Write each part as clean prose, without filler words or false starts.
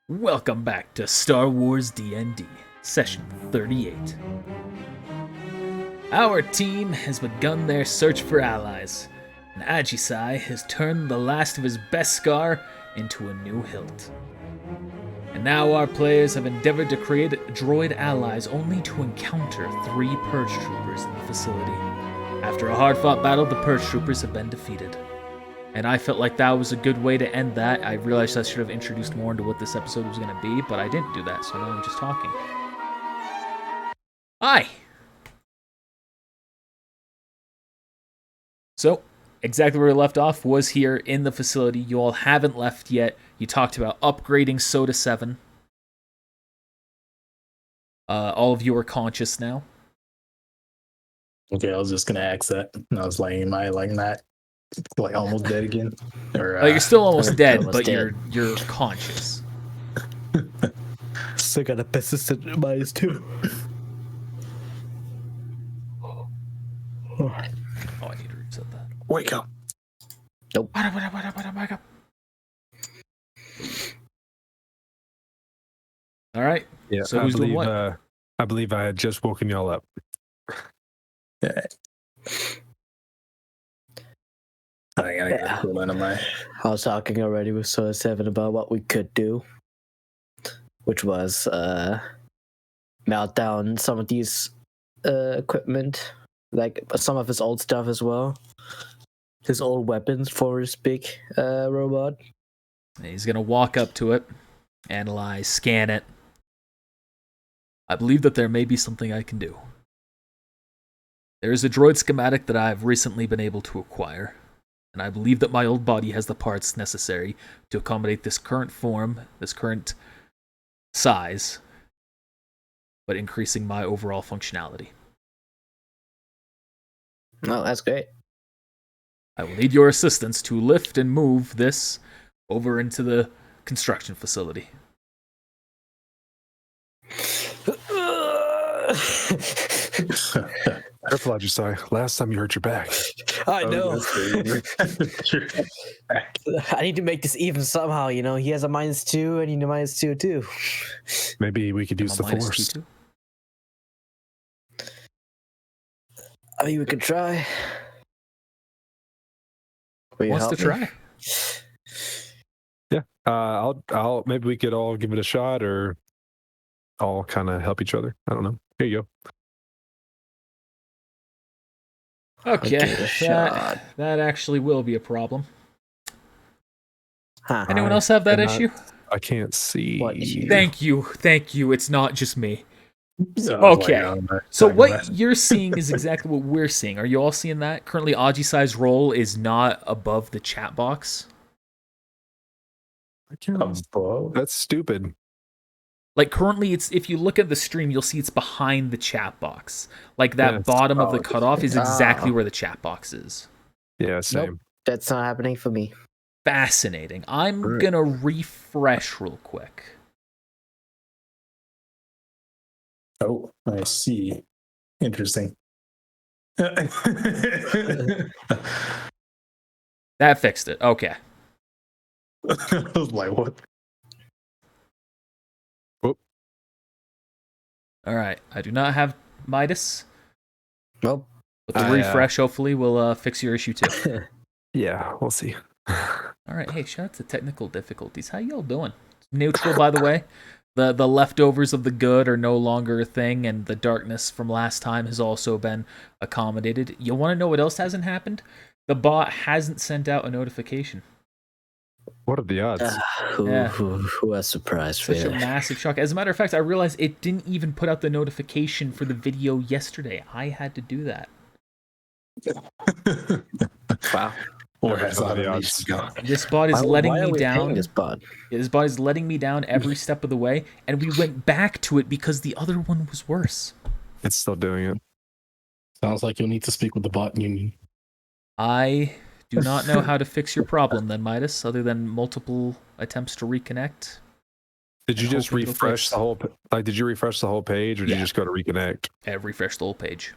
Welcome back to Star Wars D&D, Session 38. Our team has begun their search for allies, and Ajisai has turned the last of his Beskar into a new hilt. And now our players have endeavored to create droid allies only to encounter 3 Purge Troopers in the facility. After a hard-fought battle, the Purge Troopers have been defeated. And I felt like that was a good way to end that. I realized I should have introduced more into what this episode was going to be, but I didn't do that, so now I'm just talking. Hi! So, exactly where we left off was here in the facility. You all haven't left yet. You talked about upgrading Soda 7. All of you are conscious now. Okay, I was just gonna ask that. I was like, am I like not like almost dead again? Or You're still almost dead, almost but dead. you're conscious. Still got a persistent minus 2. Oh, I need to reset that. wake up? Nope. Wake up. All right. Yeah, So who's doing what? I believe I had just woken y'all up. Yeah. I gotta get cool into my. I was talking already with Soda 7 about what we could do, which was melt down some of these equipment, like some of his old stuff as well. His old weapons for his big robot. He's going to walk up to it, analyze, scan it. I believe that there may be something I can do. There is a droid schematic that I've recently been able to acquire, and I believe that my old body has the parts necessary to accommodate this current form, this current size, but increasing my overall functionality. Oh, that's great. I will need your assistance to lift and move this over into the construction facility. Careful, Ajisai. Last time you hurt your back. I know. That's I need to make this even somehow, you know. He has a minus 2 and you need a minus 2 too. Maybe we could use I'm the a minus force. 2 too. I mean, we could try. Will you Wants to help me? try? Yeah. I'll. Maybe we could all give it a shot, or all kind of help each other. I don't know. Here you go. Okay, give it a shot. that actually will be a problem. Huh. Anyone else have that cannot- issue? I can't see. What issue? Thank you. It's not just me. So Okay. So what you're seeing is exactly what we're seeing. Are you all seeing that? Currently, Ajisai's role is not above the chat box. I can't. That's stupid. Like currently, it's if you look at the stream, you'll see it's behind the chat box. Like that Yes. bottom of the Oh, cutoff is exactly Ah. where the chat box is. Yeah. Same. Nope. That's not happening for me. Fascinating. I'm Right. gonna refresh real quick. Oh, I see. Interesting. That fixed it. Okay. I was like, what? All right. I do not have Midas, Nope. but the I, refresh hopefully will fix your issue too. Yeah. We'll see. All right. Hey, shout out to technical difficulties. How y'all doing? Neutral, by the way. The leftovers of the good are no longer a thing, and the darkness from last time has also been accommodated. You want to know what else hasn't happened? The bot hasn't sent out a notification. What are the odds? Yeah. Who has surprised Such a me? massive shock. As a matter of fact, I realized it didn't even put out the notification for the video yesterday. I had to do that. Wow. Or Never has know the automation odds. gone? This bot is letting why are me we paying down. this bot? This bot is letting me down every step of the way, and we went back to it because the other one was worse. It's still doing it. Sounds like you'll need to speak with the bot union. I do not know how to fix your problem then, Midas, other than multiple attempts to reconnect. Did you I just hope it'll refresh fix. the whole? Like, did you refresh the whole page, or did Yeah. you just go to reconnect? Refresh the whole page.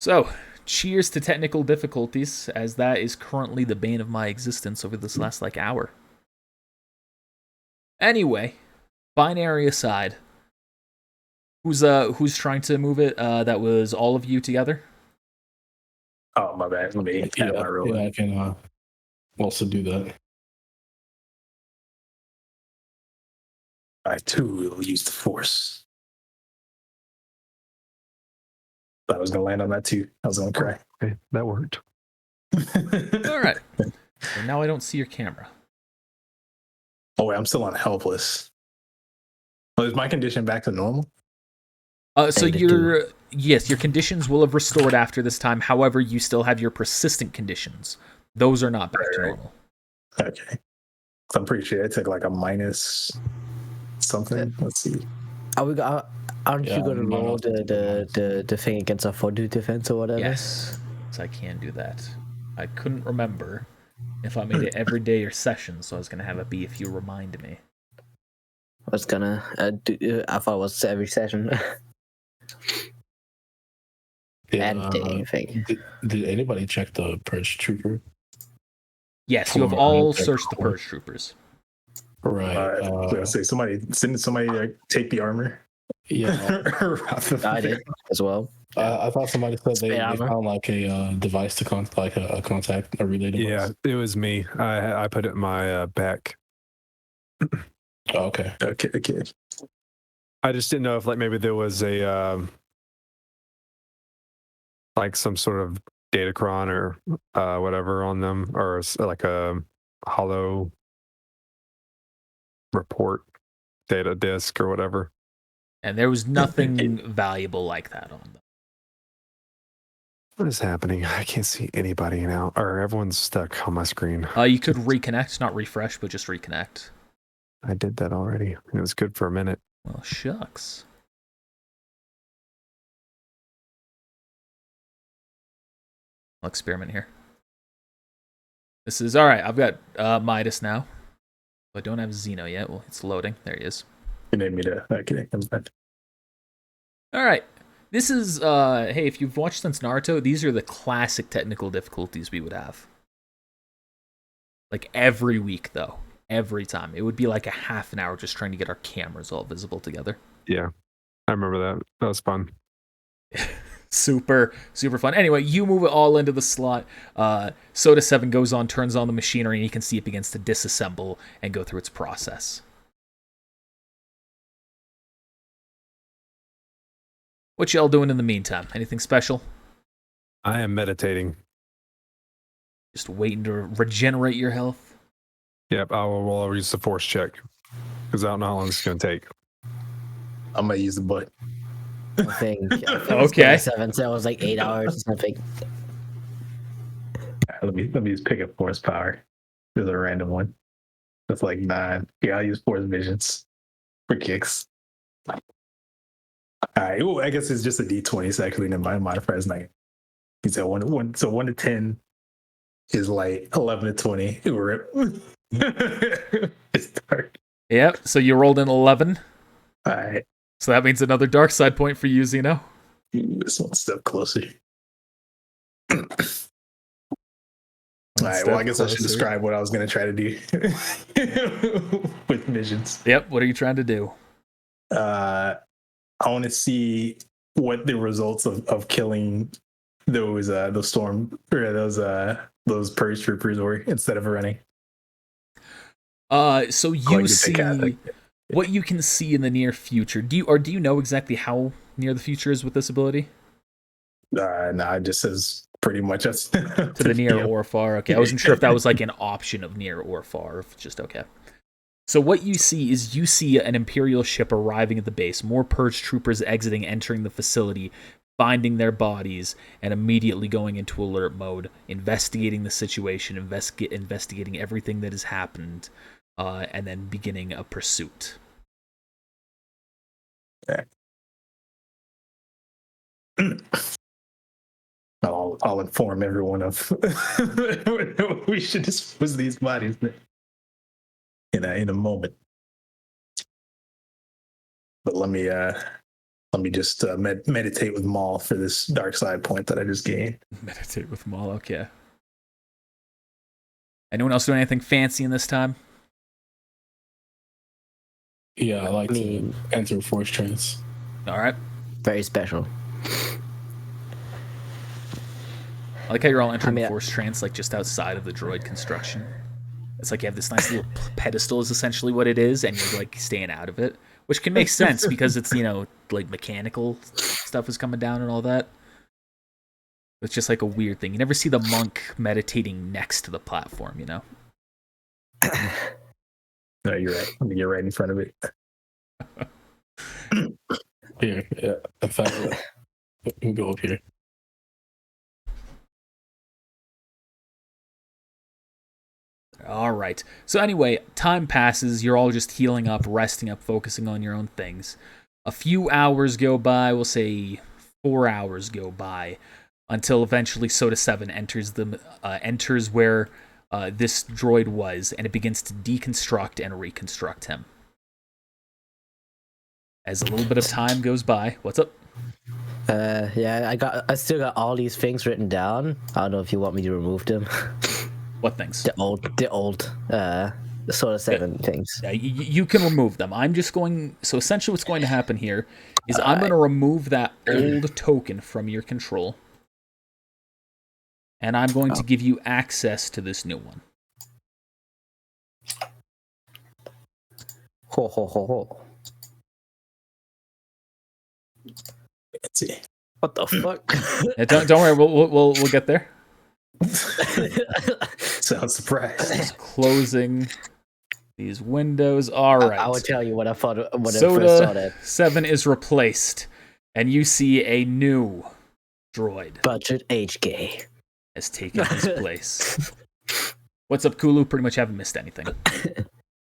So, cheers to technical difficulties, as that is currently the bane of my existence over this last like hour. Anyway, binary aside, who's trying to move it? That was all of you together. Oh, my bad. Let me have my roll. I can also do that. I too will use the force. Thought I was gonna land on that too. I was gonna cry. Okay, that worked. All right. And now I don't see your camera. Oh wait, I'm still on helpless. Oh, is my condition back to normal? So your conditions will have restored after this time. However, you still have your persistent conditions. Those are not back to normal. Okay. So I'm pretty sure I took like a minus something. Let's see. Aren't you going to no, roll no, the thing against a fortitude defense or whatever? Yes, so I can do that. I couldn't remember if I made it every day or session, so I was gonna have it be if you remind me. I was gonna I thought it was every session. And day, I think. Did anybody check the Purge Trooper? Yes, you have all searched the Purge Troopers. Right. I was gonna say somebody take the armor. Yeah. I did as well. I thought somebody said they armor. found like a device to contact a relay device. Yeah, it was me. I put it in my back. Oh, okay. Okay. I just didn't know if like maybe there was a like some sort of datacron or whatever on them, or like a hollow report data disk or whatever. And there was nothing valuable like that on them. What is happening? I can't see anybody now, or everyone's stuck on my screen. You could reconnect, not refresh, but just reconnect. I did that already. It was good for a minute. Well, shucks. I'll experiment here. This is all right. I've got Midas now. I don't have Xeno yet. Well, it's loading. There he is. You need me to okay, comes back. All right. This is hey, if you've watched since Naruto, these are the classic technical difficulties we would have. Like every week though. Every time. It would be like a half an hour just trying to get our cameras all visible together. Yeah, I remember that. That was fun. Super fun. Anyway, you move it all into the slot. Soda 7 goes on, turns on the machinery, and you can see it begins to disassemble and go through its process. What y'all doing in the meantime? Anything special? I am meditating. Just waiting to regenerate your health? Yep, I'll use the force check because I don't know how long it's going to take. I'm gonna use the butt. I think Okay. 7, so it was like 8 hours or something. Let me just pick up force power. There's a random one. That's like 9. Yeah, I'll use force visions for kicks. All right. Well, I guess it's just a D20, so actually my modifier is 9. He said 1 so 1 to 10 is like 11 to 20. Rip. It's dark. Yep, so you rolled an 11. All right. So that means another dark side point for you, Xeno. This one step closer. All right. Well, I guess I should describe what I was going to try to do with visions. Yep, what are you trying to do? I want to see what the results of killing those storm or those purge troopers were instead of running. So you see what you can see in the near future. Do you know exactly how near the future is with this ability? No, it just says pretty much to the near or far. Okay, I wasn't sure if that was like an option of near or far. If just okay. So what you see an Imperial ship arriving at the base, more purge troopers entering the facility, finding their bodies, and immediately going into alert mode, investigating the situation, investigating everything that has happened, and then beginning a pursuit. Okay. I'll inform everyone of we should dispose these bodies in a moment. But let me Let me just meditate with Maul for this dark side point that I just gained. Meditate with Maul, okay. Anyone else doing anything fancy in this time? Yeah, I like to enter force trance. All right. Very special. I like how you're all entering force trance, like just outside of the droid construction. It's like you have this nice little pedestal is essentially what it is, and you're like staying out of it, which can make sense because it's, like mechanical stuff is coming down and all that. It's just like a weird thing. You never see the monk meditating next to the platform, No, you're right. Let me get right in front of it. Here, yeah. In fact, we can go up here. All right. So anyway, time passes. You're all just healing up, resting up, focusing on your own things. A few hours go by. We'll say 4 hours go by until eventually Soda 7 enters where this droid was, and it begins to deconstruct and reconstruct him. As a little bit of time goes by, what's up? Yeah, I still got all these things written down. I don't know if you want me to remove them. What things? The old Soda 7 things. Yeah, you can remove them. I'm just going. So essentially, what's going to happen here is I'm going to remove that old token from your control, and I'm going to give you access to this new one. Ho ho ho ho. Let's see. What the fuck? Yeah, don't worry. We'll get there. Sounds surprised. Just closing these windows. All right. I will tell you what I thought when I first Soda saw that. 7 is replaced, and you see a new droid Budget HK has taken his place. What's up, Kulu? Pretty much haven't missed anything.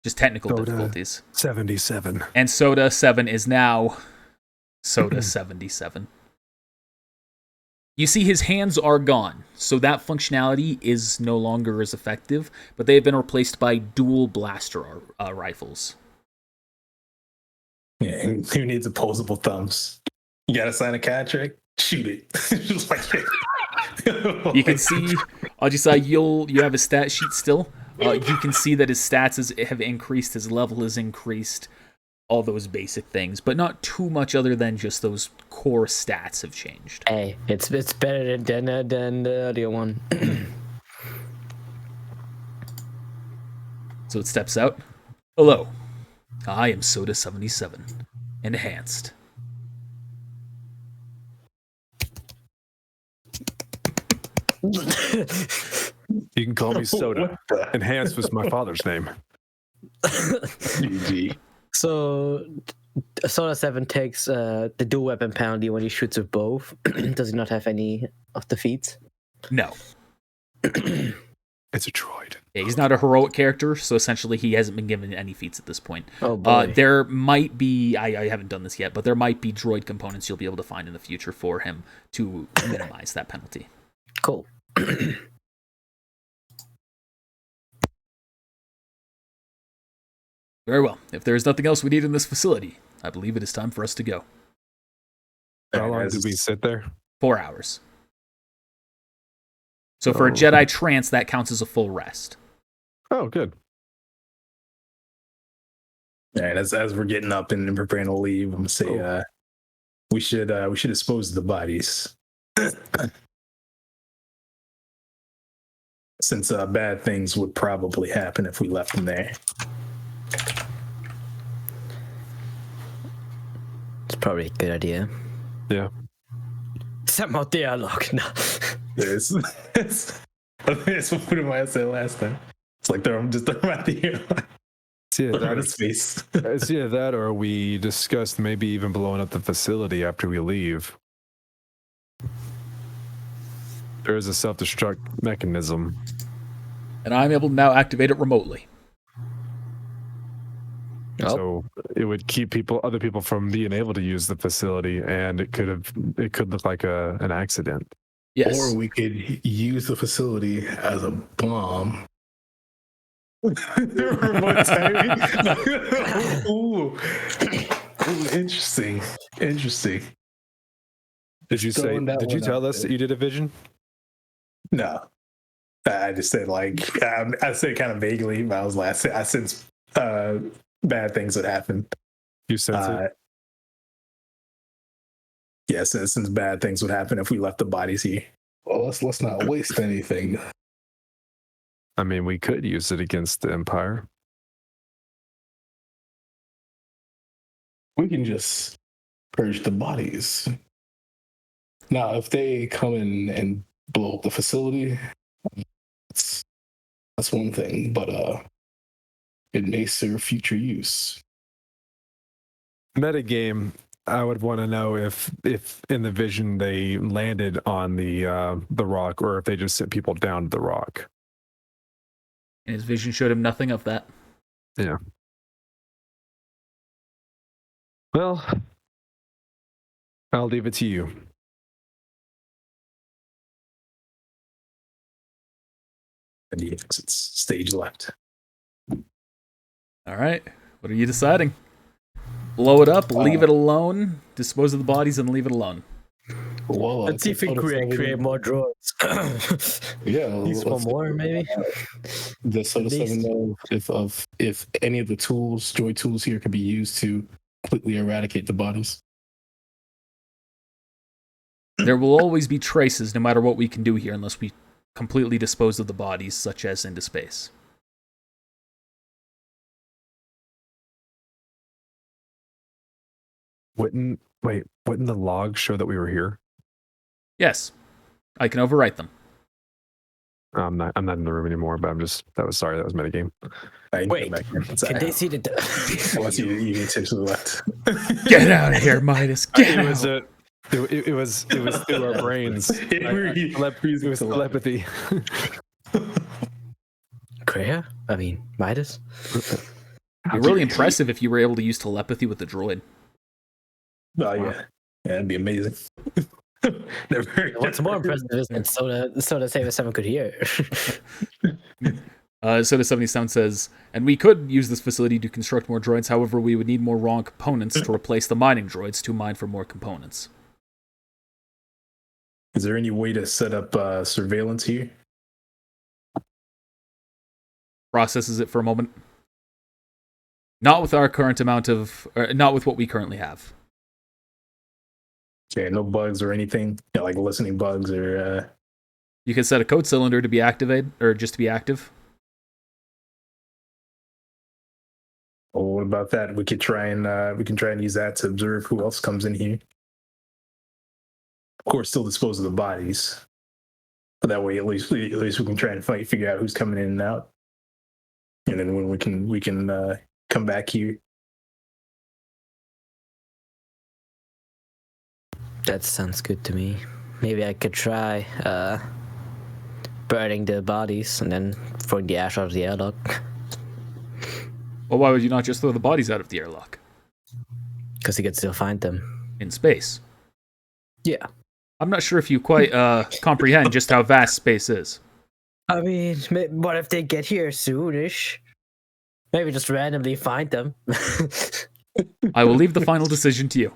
Just technical difficulties. 77. And Soda 7 is now Soda 77. You see his hands are gone, so that functionality is no longer as effective, but they have been replaced by dual blaster rifles. Yeah, and who needs opposable thumbs? You gotta sign a contract? Shoot it. Just like that. You can see, Ajisai, you have a stat sheet still. You can see that his stats have increased, his level has increased, all those basic things, but not too much other than just those core stats have changed. Hey, it's better than the other one. So it steps out. Hello, I am Soda 77, enhanced. You can call me Soda. Enhanced was my father's name. GG. So, Soda 7 takes the dual weapon penalty when he shoots with both. Does he not have any of the feats? No. It's a droid. Yeah, he's not a heroic character, so essentially he hasn't been given any feats at this point. Oh boy. There might be, I haven't done this yet, but there might be droid components you'll be able to find in the future for him to minimize that penalty. Cool. Very well. If there is nothing else we need in this facility, I believe it is time for us to go. How long did we sit there? 4 hours. So for a Jedi trance, that counts as a full rest. Oh, good. All right, as we're getting up and preparing to leave, I'm gonna say we should dispose of the bodies. Since bad things would probably happen if we left them there. It's probably a good idea. Yeah. Samma dialog. No. It's what I said last time. It's like they're just around the airline. Yeah, Space. it's either that or we discussed maybe even blowing up the facility after we leave. There is a self-destruct mechanism. And I'm able to now activate it remotely. Oh. So it would keep other people from being able to use the facility, and it could look like an accident. Yes. Or we could use the facility as a bomb. Remote timing. Ooh. Ooh, interesting. Interesting. Did you say? Throwing that Did you one tell out us there. that you did a vision? No, I just said like I said kind of vaguely, but I was like I sense bad things would happen. You sense it? Yes, since bad things would happen if we left the bodies here. Well, let's not waste anything. I mean, we could use it against the Empire. We can just purge the bodies. Now, if they come in and blow up the facility, that's one thing. But it may serve future use. Metagame, I would want to know if in the vision they landed on the rock, or if they just sent people down to the rock. And his vision showed him nothing of that. Yeah. Well, I'll leave it to you. And the exits stage left. All right. What are you deciding? Blow it up, leave it alone, dispose of the bodies, and leave it alone. Well, Let's see if we create more droids. Yeah, At least one more, maybe. The Soda At least. 7 know if any of the tools, droid tools here, can be used to completely eradicate the bodies. There will always be traces no matter what we can do here unless we completely dispose of the bodies, such as into space. Wouldn't the log show that we were here? Yes, I can overwrite them. I'm not in the room anymore, but that was metagame. Wait, can they see the? Unless you intentionally left. Get out of here, Midas. Get It out. was through our brains. It was telepathy. Kreia? I mean, Midas? It'd be really impressive if you were able to use telepathy with the droid. Oh yeah, that'd be amazing. What's more impressive is that Soda 7 could hear. Soda 77 says, and we could use this facility to construct more droids, however, we would need more raw components to replace the mining droids to mine for more components. Is there any way to set up surveillance here? Processes it for a moment. Not with our current amount of, not with what we currently have. Okay, no bugs or anything, like listening bugs or. You can set a code cylinder to be activated, or just to be active. Well, what about that? We can try and use that to observe who else comes in here. Of course, still dispose of the bodies, but that way at least we can try and figure out who's coming in and out, and then when we can come back here. That sounds good to me. Maybe I could try burning the bodies and then throwing the ash out of the airlock. Well, why would you not just throw the bodies out of the airlock? Because he could still find them. In space. Yeah. I'm not sure if you quite comprehend just how vast space is. I mean, what if they get here soonish? Maybe just randomly find them. I will leave the final decision to you.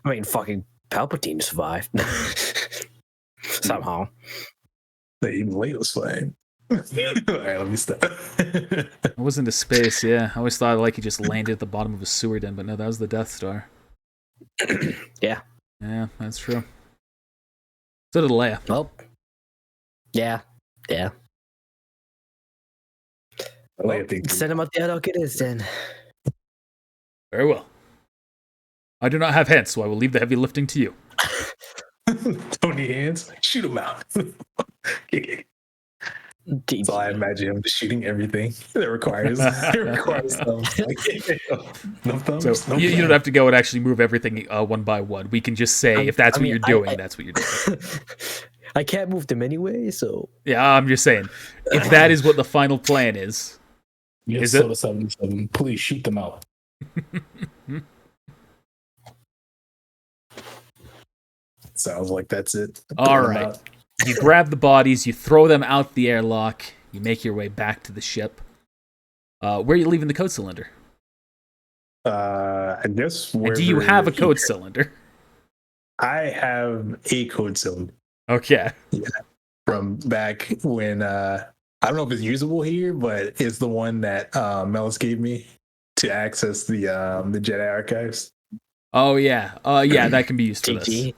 I mean, fucking Palpatine survived. Somehow. Even Leia's fine. All right, let me stop. I was into space, yeah. I always thought he just landed at the bottom of a sewer den, but no, that was the Death Star. Yeah. Yeah, that's true. So did Leia. Well, yeah. Leia thinks Send him out the airlock it is then. Very well. I do not have hands, so I will leave the heavy lifting to you. Tony hands, shoot him out. So I imagine him shooting everything that requires thumbs. No thumbs. So you don't have to go and actually move everything one by one. We can just say if that's what you're doing, that's what you're doing. I can't move them anyway, so Yeah, I'm just saying. If that is what the final plan is, Yes, Is it? Soda 77, please shoot them out. Sounds like that's it. all right. You grab the bodies, you throw them out the airlock, you make your way back to the ship. Where are you leaving the code cylinder? I guess. And do you have a wherever- code cylinder? I have a code cylinder Okay. from back when. I don't know if it's usable here, but it's the one that Melis gave me to access the Jedi archives. Oh yeah. Yeah, that can be used for this. GG.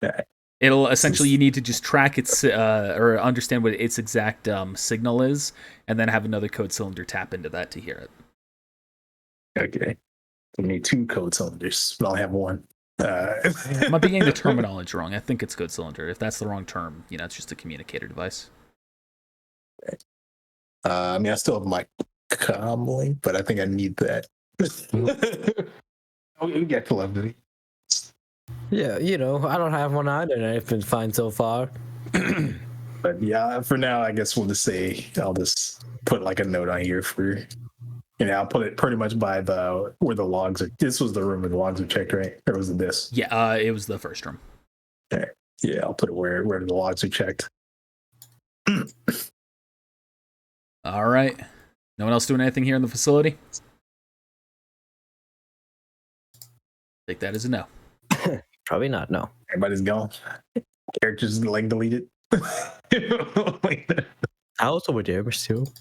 Yeah. It'll essentially, you need to just track its or understand what its exact signal is, and then have another code cylinder tap into that to hear it. Okay. We need 2 code cylinders. I only have 1. I might be getting the terminology wrong. I think it's code cylinder. If that's the wrong term, it's just a communicator device. I mean, I still have my comm link, but I think I need that. We get telepathy. Yeah, I don't have one either, and I've been fine so far. But yeah, for now, I guess we'll just say I'll just put like a note on here for. I'll put it pretty much by where the logs are. This was the room where the logs are checked, right? Or was it this? Yeah, it was the first room. Okay. Yeah, I'll put it where the logs are checked. All right. No one else doing anything here in the facility? Take that as a no. Probably not, no. Everybody's gone. Characters like deleted. I also would ever still.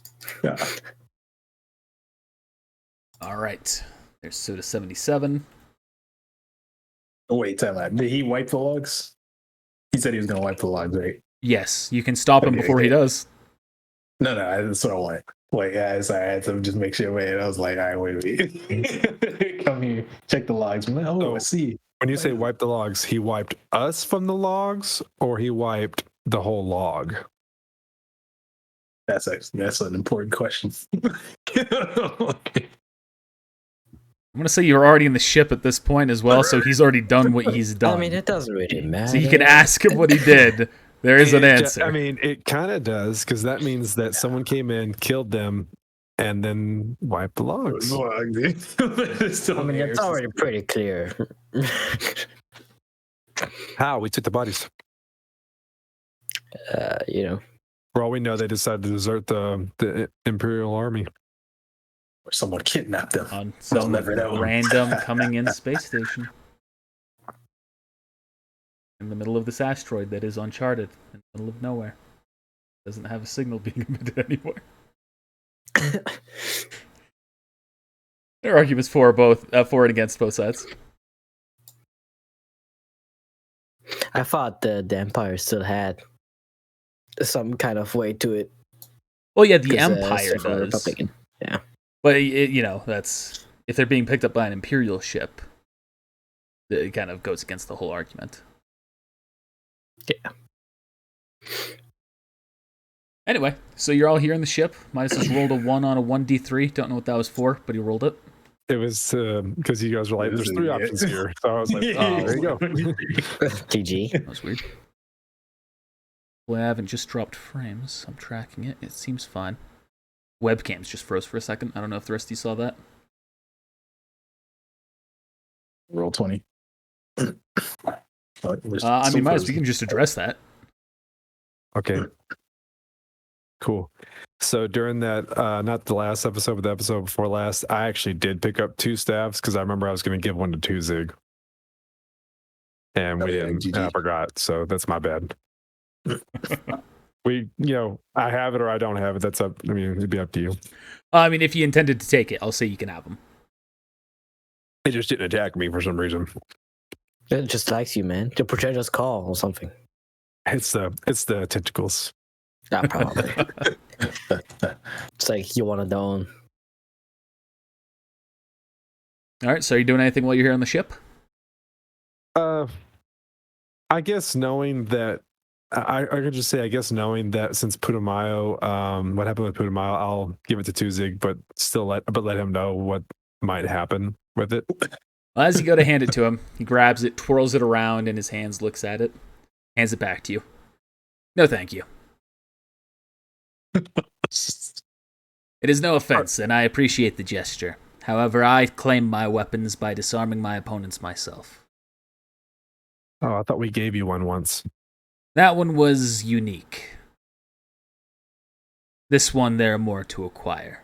Yeah. All right. There's Soda 77. Oh, wait, time out. Did he wipe the logs? He said he was going to wipe the logs, right? Yes, you can stop him Okay, before he okay. does. No, that's what I wanted. Like, yeah, sorry, I had to just make sure. Wait, I was like, all right, wait a minute. Come here, check the logs. Oh, I see. When you say wipe the logs, he wiped us from the logs, or he wiped the whole log? That's an important question. I'm going to say you're already in the ship at this point as well, so he's already done what he's done. I mean, it doesn't really matter. So you can ask him what he did. There is an answer. I mean, it kind of does, because that means that someone came in, killed them, and then wiped the logs. I mean, it's already pretty clear. How? We took the bodies. For all we know, they decided to desert the Imperial Army. Or someone kidnapped them. On some never know. random coming in space station. In the middle of this asteroid that is uncharted, in the middle of nowhere. Doesn't have a signal being emitted anywhere. There are arguments for and against both sides. I thought the Empire still had some kind of way to it. Well, yeah, the 'cause, Empire except for the does. Republican. Yeah. But, that's... If they're being picked up by an Imperial ship, it kind of goes against the whole argument. Yeah. Anyway, so you're all here in the ship. Midas just rolled a 1 on a 1d3. Don't know what that was for, but he rolled it. It was because you guys were like, there's 3 options here. So I was like, oh, there you go. GG. That was weird. Well, I haven't just dropped frames. I'm tracking it. It seems fine. Webcams just froze for a second. I don't know if the rest of you saw that. Roll 20. I mean, Midas, we can just address that. Okay. Cool. So during that, not the last episode, but the episode before last, I actually did pick up 2 staffs because I remember I was going to give one to 2 Zig. And we didn't, and I forgot. So that's my bad. I have it or I don't have it. That's up. I mean, it'd be up to you. I mean, if you intended to take it, I'll say you can have them. It just didn't attack me for some reason. It just likes you, man. To protect us call or something. It's the tentacles. Yeah, probably. It's like you want to own. All right, so are you doing anything while you're here on the ship? I guess knowing that, I could just say, I guess knowing that since Putumayo, what happened with Putumayo, I'll give it to Tuzig, but still let him know what might happen with it. Well, as you go to hand it to him, he grabs it, twirls it around in his hands, looks at it, hands it back to you. No, thank you. It is no offense, and I appreciate the gesture. However, I claim my weapons by disarming my opponents myself. Oh, I thought we gave you one once. That one was unique. This one, there are more to acquire.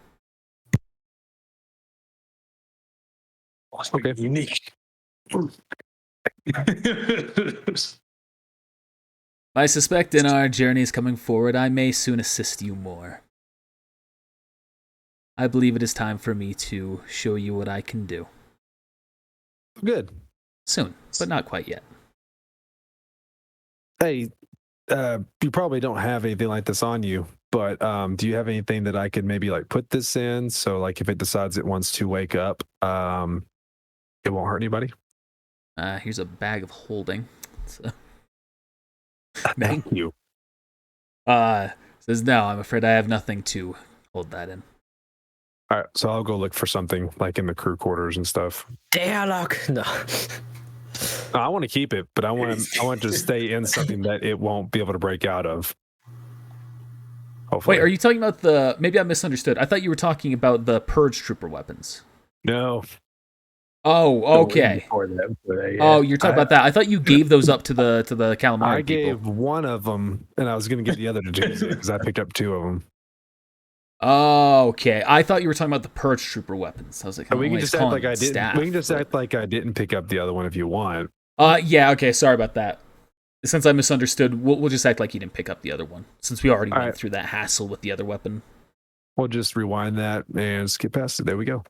Okay. Unique. I suspect in our journeys coming forward, I may soon assist you more. I believe it is time for me to show you what I can do. Good. Soon, but not quite yet. Hey, you probably don't have anything like this on you, but do you have anything that I could maybe like put this in? So like if it decides it wants to wake up, it won't hurt anybody. Here's a bag of holding. So, Thank you. says no, I'm afraid I have nothing to hold that in. All right, so I'll go look for something like in the crew quarters and stuff. Dialogue. No. I want to keep it, but I want to stay in something that it won't be able to break out of. Hopefully. Wait, are you talking about the... Maybe I misunderstood. I thought you were talking about the Purge Trooper weapons. No. Oh, okay. Before that, yeah. Oh, you're talking about that. I thought you gave those up to the calamari I people. gave one of them, and I was going to give the other to Jason because I picked up two of them. Oh, okay. I thought you were talking about the Purge Trooper weapons. I was like, We can just act like I didn't. Staff, We can just act like I didn't pick up the other one if you want. Yeah, okay. Sorry about that. Since I misunderstood, we'll just act like you didn't pick up the other one, since we already went through that hassle with the other weapon. We'll just rewind that and skip past it. There we go.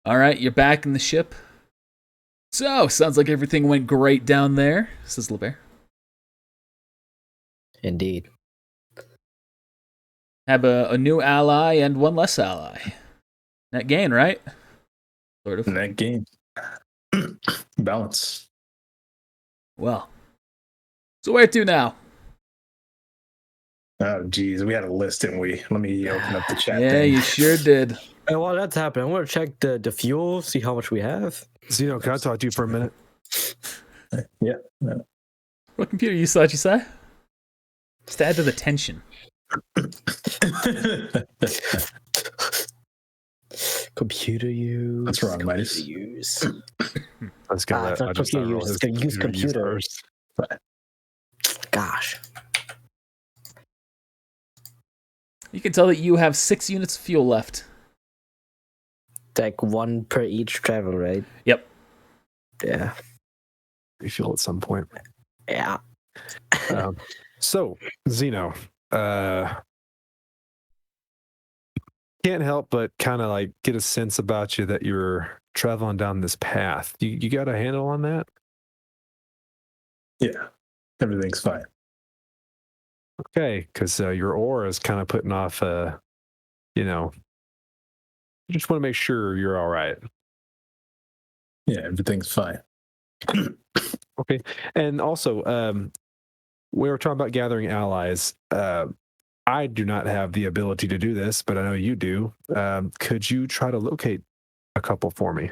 All right, you're back in the ship. So, sounds like everything went great down there, says LeBear. Indeed. Have a new ally and one less ally. Net gain, right? Sort of. In that game. Balance. Well. So where to now? Oh, geez. We had a list, didn't we? Let me open up the chat. Yeah, thing. you sure did. And while that's happening, I'm going to check the fuel, see how much we have. Zeno, can I talk to you for a minute? Yeah. What computer you saw, you say? Just to add to the tension. Computer use. What's wrong, Midas? Use. Let's go. It's not computer use. It's going to use computer. Gosh. You can tell that you have 6 units of fuel left. Like one per each travel, right? Yep. Yeah. Refuel at some point. Yeah. So, Zeno, can't help but kind of like get a sense about you that you're traveling down this path. You got a handle on that? Yeah. Everything's fine. Okay, because your aura is kind of putting off, I just want to make sure you're all right. Yeah, everything's fine. Okay. And also, we were talking about gathering allies. I do not have the ability to do this, but I know you do. Could you try to locate a couple for me?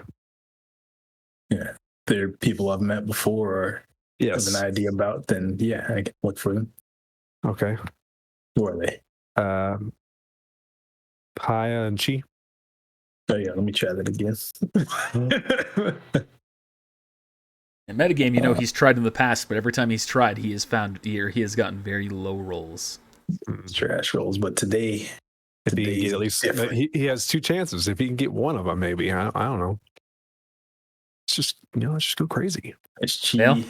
Yeah. They're people I've met before or Yes. have an idea about, then yeah, I can look for them. Okay. Who are they? Paya and Chi. Oh yeah, let me try that again. In metagame, you know he's tried in the past, but every time he's tried, he has gotten very low rolls. Trash rolls, but today If he can get at least, he has 2 chances. If he can get one of them, maybe. I don't know. It's just, let's just go crazy. it's Fail? Chi.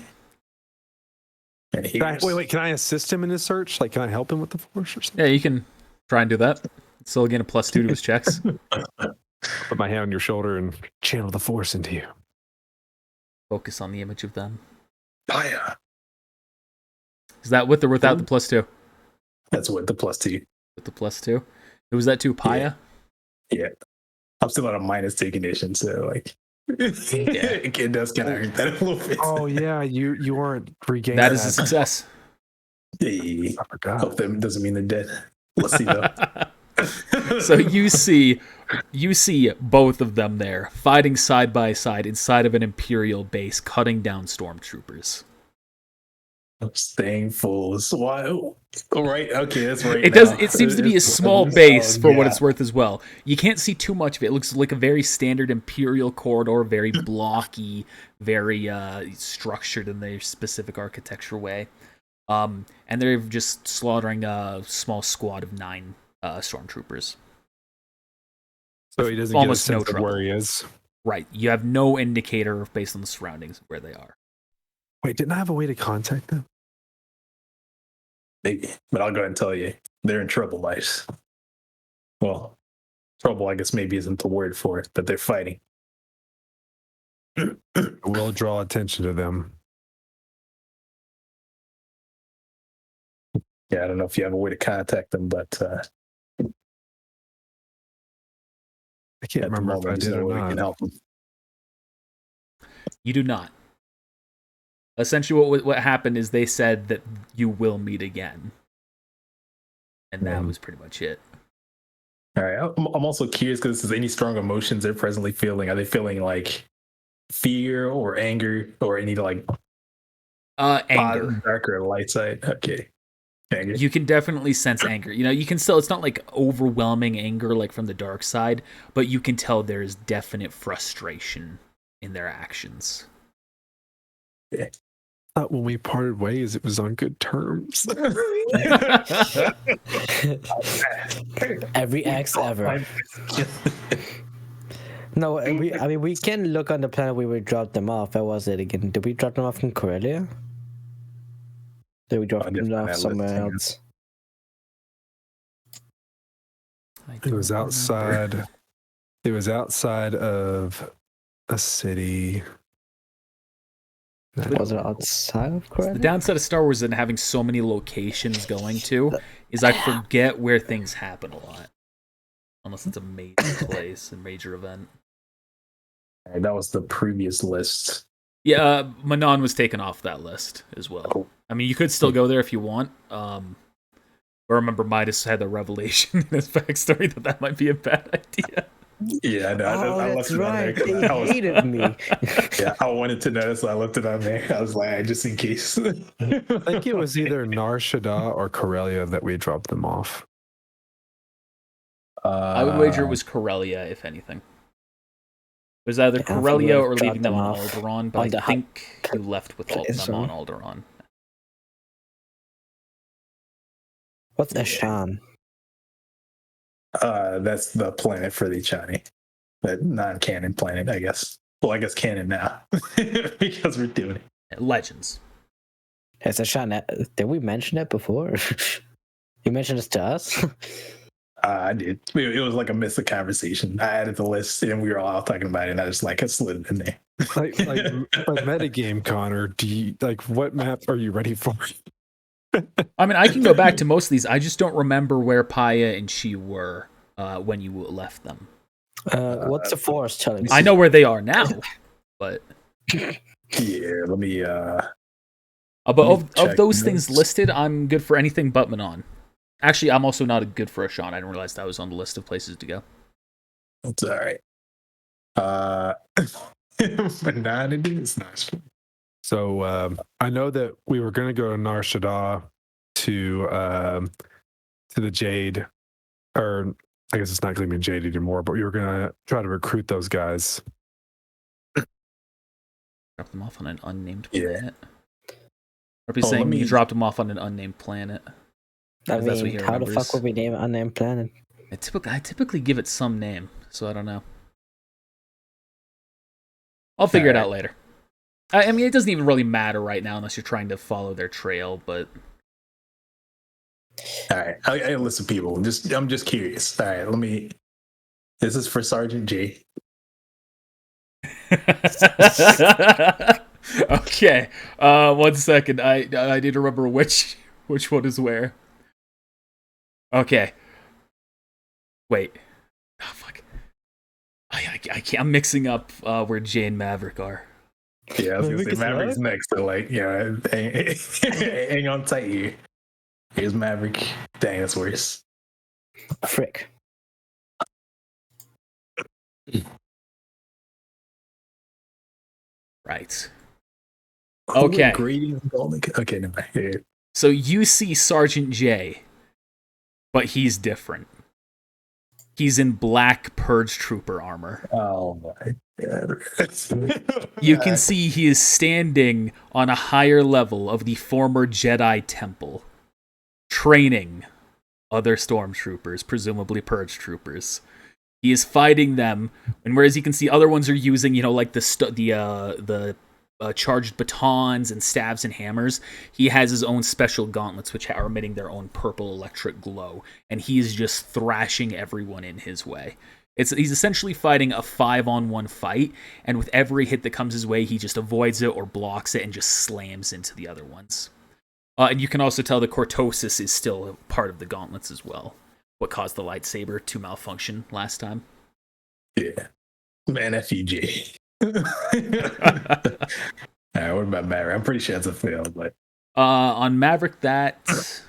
And Wait, can I assist him in his search? Like, can I help him with the force or something? Yeah, you can try and do that. Still gain a +2 to his checks. Put my hand on your shoulder and channel the force into you. Focus on the image of them. Paya. Is that with or without the +2? That's what the +2. With the +2. Who was that to? Paya? Yeah. I'm still at a -2 condition, so like it does kind of hurt that a little bit. Oh yeah, you weren't regaining. That is a success. Hey, I forgot. hope that doesn't mean they're dead. Let's see though. So you see both of them there fighting side by side inside of an Imperial base, cutting down stormtroopers. I'm staying full. So why? All right. Okay, that's right. It does. It seems to be a small base for what it's worth as well. You can't see too much of it. It looks like a very standard Imperial corridor, very blocky, very structured in their specific architecture way. And they're just slaughtering a small squad of 9 stormtroopers. So he doesn't almost get a no sense of trouble. where he is. Right. You have no indicator based on the surroundings of where they are. Wait, didn't I have a way to contact them? Maybe, but I'll go ahead and tell you, they're in trouble, Ice. Well, trouble, I guess, maybe isn't the word for it, but they're fighting. We'll draw attention to them. Yeah, I don't know if you have a way to contact them, but I can't at the remember if I moment, did there's no or way we can not. help them. You do not. Essentially, what happened is they said that you will meet again. And that was pretty much it. All right. I'm also curious because is any strong emotions they're presently feeling? Are they feeling like fear or anger or any like Anger. dark or light side? Okay. Anger. You can definitely sense anger. You know, you can still, it's not like overwhelming anger like from the dark side, but you can tell there's definite frustration in their actions. Yeah. Thought when we parted ways, it was on good terms. Every ex ever. No, we can look on the planet where we dropped them off. Where was it again? Did we drop them off in Corellia? Did we drop them off somewhere else? It was outside. It was outside of a city. Was it outside of Corellia? The downside of Star Wars and having so many locations going to is I forget where things happen a lot. Unless it's a major place, a major event. Right, that was the previous list. Yeah, Manon was taken off that list as well. I mean, you could still go there if you want. But remember, Midas had the revelation in his backstory that might be a bad idea. Yeah, no, I left that's it right. on there. They hated me. Yeah, I wanted to know, so I left it on there. I was like, just in case. I think it was either Nar Shaddaa or Corellia that we dropped them off. I would wager it was Corellia, if anything. It was either Corellia or leaving them on Alderaan, but I think you left with them on Alderaan. What's Ashan? That's the planet for the Chani. That non-canon planet, I guess. Well, I guess canon now. Because we're doing it. Legends. Has Ashan, did we mention it before? You mentioned this to us? I did. It was like a missed conversation. I added the list and we were all talking about it, and I just like slid it in there. Like metagame, Connor. Do you like what map are you ready for? I mean, I can go back to most of these. I just don't remember where Paya and she were when you left them. What's the forest telling us? I know where they are now, but Yeah, let me. but of those notes. things listed, I'm good for anything but Manon. Actually, I'm also not good for Ashan. I didn't realize that was on the list of places to go. It's all right. Manon, it is nice. So I know that we were going to go to Nar Shaddaa to the Jade, or I guess it's not going to be Jade anymore, but we were going to try to recruit those guys. Drop them off on an unnamed Yeah. planet. Or be saying you dropped them off on an unnamed planet. I That's what mean, he how the remembers. fuck would we name an unnamed planet? I typically give it some name, so I don't know. I'll figure it out later. I mean, it doesn't even really matter right now unless you're trying to follow their trail, but... All right, I listen, people. I'm just curious. All right, let me. This is for Sergeant J. Okay, 1 second. I need to remember which one is where. Okay. Wait. Oh, fuck. I can't. I'm mixing up where Jay and Maverick are. Yeah, I was gonna say Maverick is Maverick's next. So like, yeah, hang on tight here. Here's Maverick. Dang, that's worse. Frick. Right. Okay. Okay, never mind. Yeah. So you see Sergeant J, but he's different. He's in black Purge Trooper armor. Oh my god. You can see he is standing on a higher level of the former Jedi temple, training other stormtroopers, presumably Purge Troopers. He is fighting them, and whereas you can see other ones are using, like the charged batons and staves and hammers, he has his own special gauntlets, which are emitting their own purple electric glow, and he is just thrashing everyone in his way. He's essentially fighting a 5-on-1 fight, and with every hit that comes his way, he just avoids it or blocks it and just slams into the other ones. And you can also tell the cortosis is still part of the gauntlets as well. What caused the lightsaber to malfunction last time. Yeah. Man, FUJ. All right, what about Maverick? I'm pretty sure it's a fail, but on Maverick, that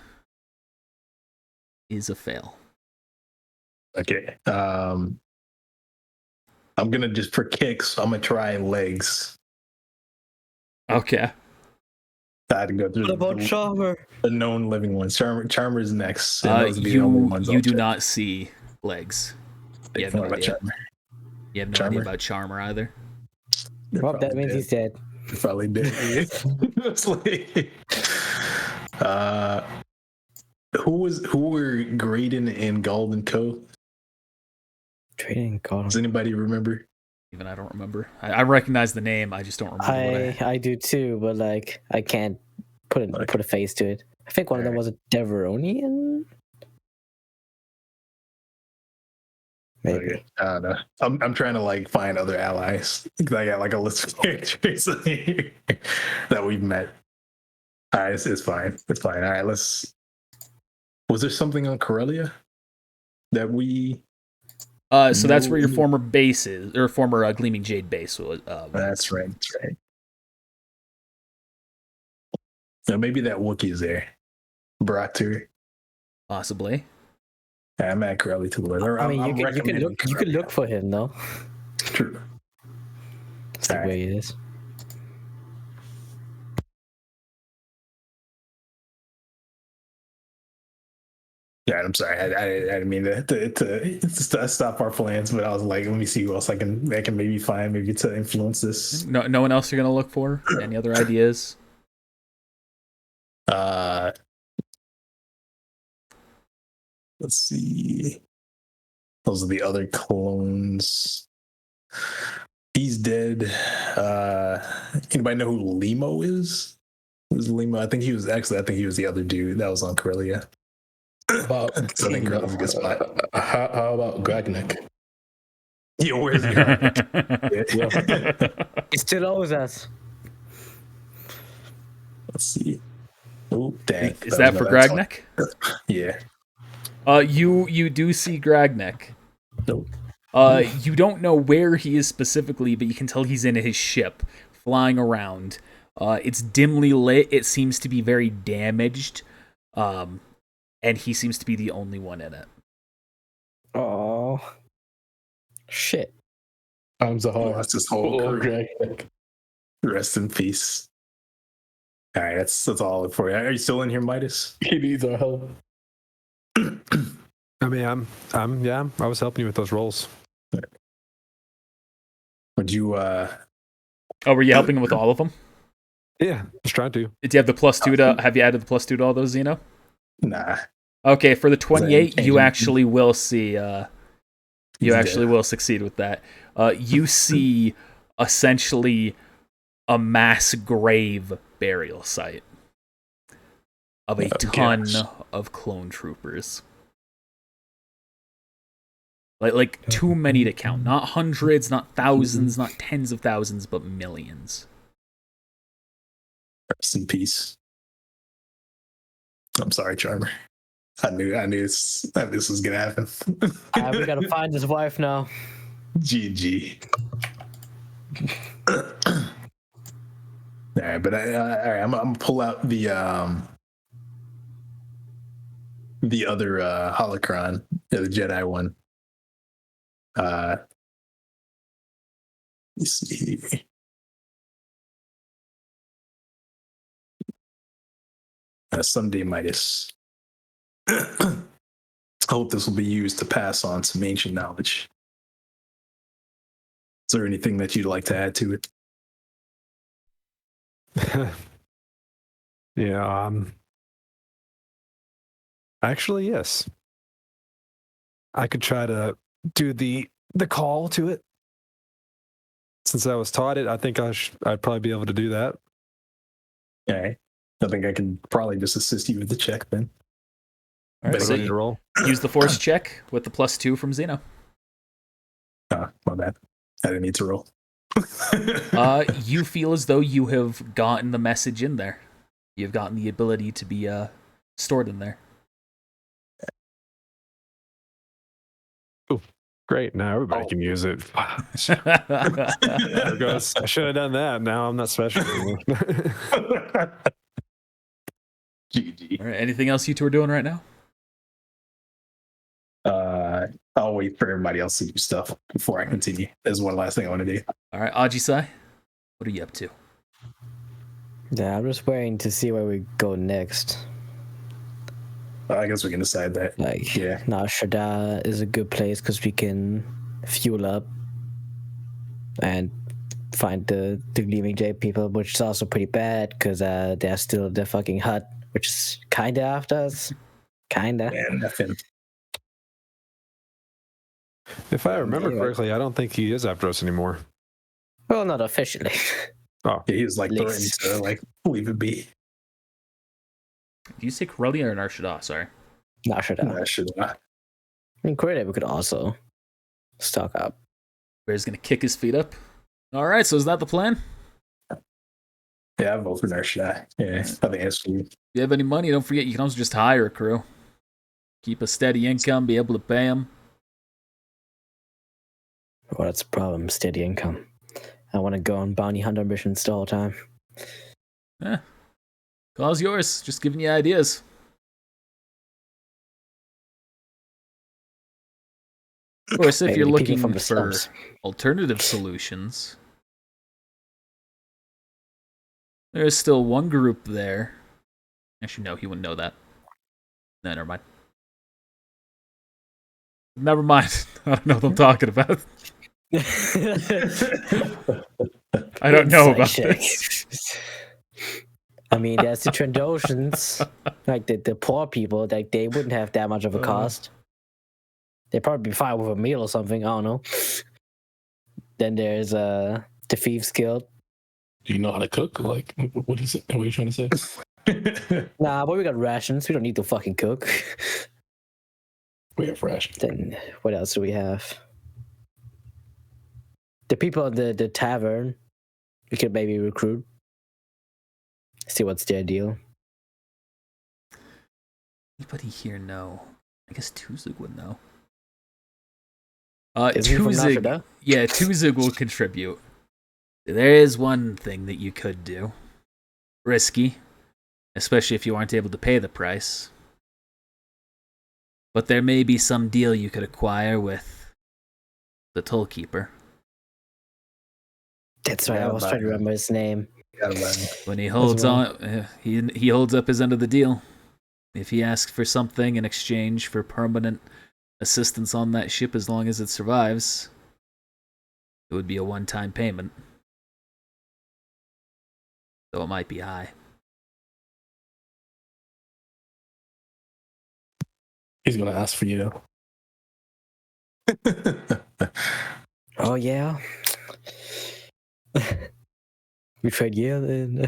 is a fail. okay. I'm gonna just for kicks. I'm gonna try legs. Okay. I had to go through What about Charmer? the known living ones. Charmer's next. And those would be the only ones You I'll do check. not see legs. You have no What about idea. Charmer? You have no Charmer? idea about Charmer either. They're Well, that probably means dead. he's dead. They're probably dead. It's like, who were Graydon and Golden Co? Trading God. Does anybody remember? Even I don't remember. I recognize the name. I just don't remember what I do too, but like I can't put a face to it. I think one of them was a Deveronian. Maybe. Okay. I don't know. I'm trying to like find other allies. I got like a list of characters that we've met. All right, it's fine. It's fine. All right, let's. Was there something on Corellia that we? So that's where your former base is, or former Gleaming Jade base was. That's right. That's right. So maybe that Wookiee is there. Baratur. Possibly. Yeah, I'm at Corellia to the left. I mean, I'm you can recommending look. You can Corellia. look for him though. True. See where he is. Yeah, I'm sorry. I didn't mean to stop our plans, but I was like, let me see who else I can maybe find, maybe to influence this. No one else you're gonna look for? Any other ideas? Let's see. Those are the other clones. He's dead. Anybody know who Limo is? Who's Limo? I think he was the other dude that was on Corellia. About So I think Corellia's a good spot. how about Gragnik? Yeah, where's he? He still owes us. Let's see. Oh, dang. Is that for Gragnek? Yeah. You do see Gragnek. Nope. You don't know where he is specifically, but you can tell he's in his ship, flying around. It's dimly lit. It seems to be very damaged. And he seems to be the only one in it. Oh, shit. I'm Zahar. That's his whole Oh, crew. Gragnik. Rest in peace. All right, that's all I'll look for you. Are you still in here, Midas? He needs our help. I mean, I was helping you with those rolls. Would you Oh, were you helping him with all of them? Yeah, just trying to. Did you have the +2 to? Have you added the +2 to all those, Zeno? Nah. Okay, for the 28, you changing? actually will see. You He's actually dead. will succeed with that. You see, essentially, a mass grave burial site of a ton of clone troopers. Like too many to count. Not hundreds, not thousands, not tens of thousands, but millions. Rest in peace. I'm sorry, Charmer. I knew this was gonna happen. We gotta find his wife now. GG. All right, but all right, I'm gonna pull out the other holocron, the Jedi one. Let's see. Someday, Midas. I hope this will be used to pass on some ancient knowledge. Is there anything that you'd like to add to it? Yeah. Actually, yes. I could try to do the call to it. Since I was taught it, I think I'd probably be able to do that. All right. I think I can probably just assist you with the check then. All right, But so I need to you roll. use the force check with the +2 from Xeno. My bad. I didn't need to roll. You feel as though you have gotten the message in there. You've gotten the ability to be stored in there. Great. Now everybody can use it. There goes. I should have done that. Now I'm not special anymore. GG. All right, anything else you two are doing right now? I'll wait for everybody else to do stuff before I continue. There's one last thing I want to do. All right, Ajisai, what are you up to? Yeah, I'm just waiting to see where we go next. I guess we can decide that. Like, Yeah. Nar Shaddaa is a good place because we can fuel up and find the Gleaming Jade people, which is also pretty bad because they're still the fucking hut, which is kinda after us. Kinda. Man, nothing. If I remember Anyway. correctly, I don't think he is after us anymore. Well, not officially. Oh, Yeah, he was like threatened Least. to like leave it be. Do you say Corellia or Nar Shaddaa? Sorry. Nar Shaddaa. I should not. I mean, Korea, we could also stock up. Bear's gonna kick his feet up. All right, so is that the plan? Yeah, I vote for Nar Shaddaa. Yeah, I think that's for you. If you have any money, don't forget you can also just hire a crew. Keep a steady income, be able to pay them. Well, that's the problem. Steady income. I want to go on bounty hunter missions the whole time. Call's yours. Just giving you ideas. Of course, if Maybe you're the people looking from the for slums. alternative solutions, there is still one group there. Actually, no, he wouldn't know that. No, never mind. Never mind. I don't know what I'm talking about. I don't know about Insight this. check. I mean, there's the Trandoshans, like the poor people, like they wouldn't have that much of a cost. They'd probably be fine with a meal or something. I don't know. Then there's the Thieves Guild. Do you know how to cook? Like, what is it? What are you trying to say? Nah, but we got rations. We don't need to fucking cook. We have rations. Then what else do we have? The people at the tavern, we could maybe recruit. See what's their deal. Anybody here know? I guess Tuzig would know. Is he from Nar Tuzig, Shaddaa? yeah, Tuzig will contribute. There is one thing that you could do. Risky, especially if you aren't able to pay the price. But there may be some deal you could acquire with the Tollkeeper. That's right. Yeah, I was trying to remember his name. When he holds well. on, he holds up his end of the deal. If he asks for something in exchange for permanent assistance on that ship as long as it survives, it would be a one-time payment. Though it might be high. He's gonna ask for you. Oh yeah. We tried Yale and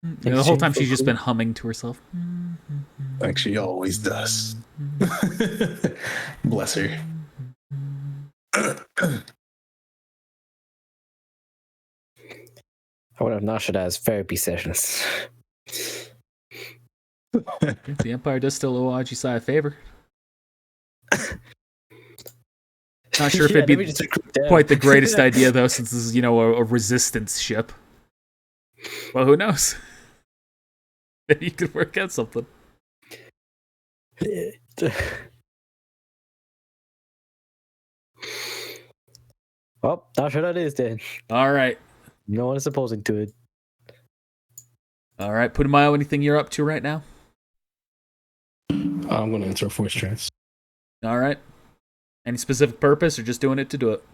The whole time she's just been humming to herself. Like she always does. Bless her. I would have Nar Shaddaa as therapy sessions. The Empire does still owe Ajisai a favor. Not sure if Yeah, it'd be let me just recruit them. quite the greatest idea, though, since this is, a resistance ship. Well, who knows? Maybe you could work out something. Well, Nar Shaddaa it is then. All right. No one is opposing to it. All right. Putumayo, anything you're up to right now? I'm gonna enter a force trance. All right. Any specific purpose or just doing it to do it?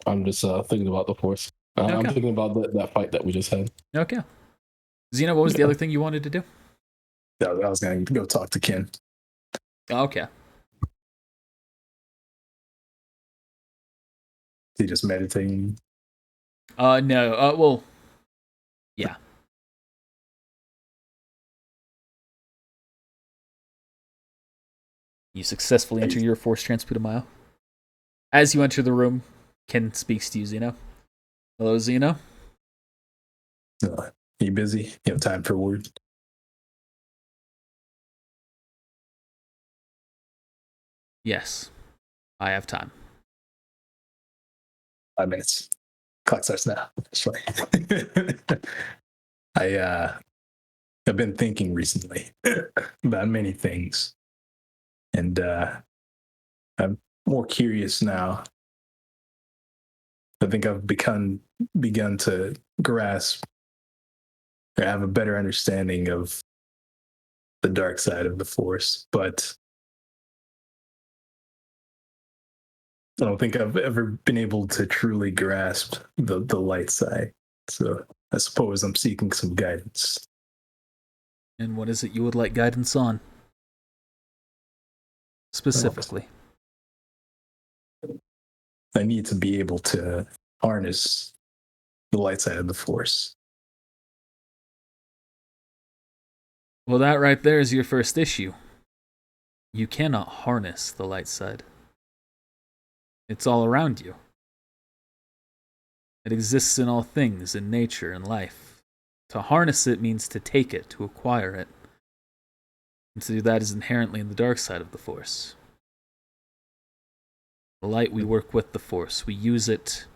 I'm just thinking about the force. I'm Okay. thinking about that fight that we just had. Okay. Xena, what was the other thing you wanted to do? I was going to go talk to Ken. Okay. he just meditating? No. Well, yeah. You successfully enter your force trance, Putumayo. As you enter the room, Ken speaks to you, Zeno. Hello, Zeno. You busy? You have time for a word? Yes, I have time. 5 minutes. Clock starts now. That's right. I've been thinking recently about many things, and I'm more curious now. I think I've begun to grasp or have a better understanding of the dark side of the Force, but I don't think I've ever been able to truly grasp the light side. So I suppose I'm seeking some guidance. And what is it you would like guidance on? Specifically. I need to be able to harness the light side of the Force. Well, that right there is your first issue. You cannot harness the light side. It's all around you. It exists in all things, in nature and life. To harness it means to take it, to acquire it. And to do that is inherently in the dark side of the Force. The light, we work with the Force. We use it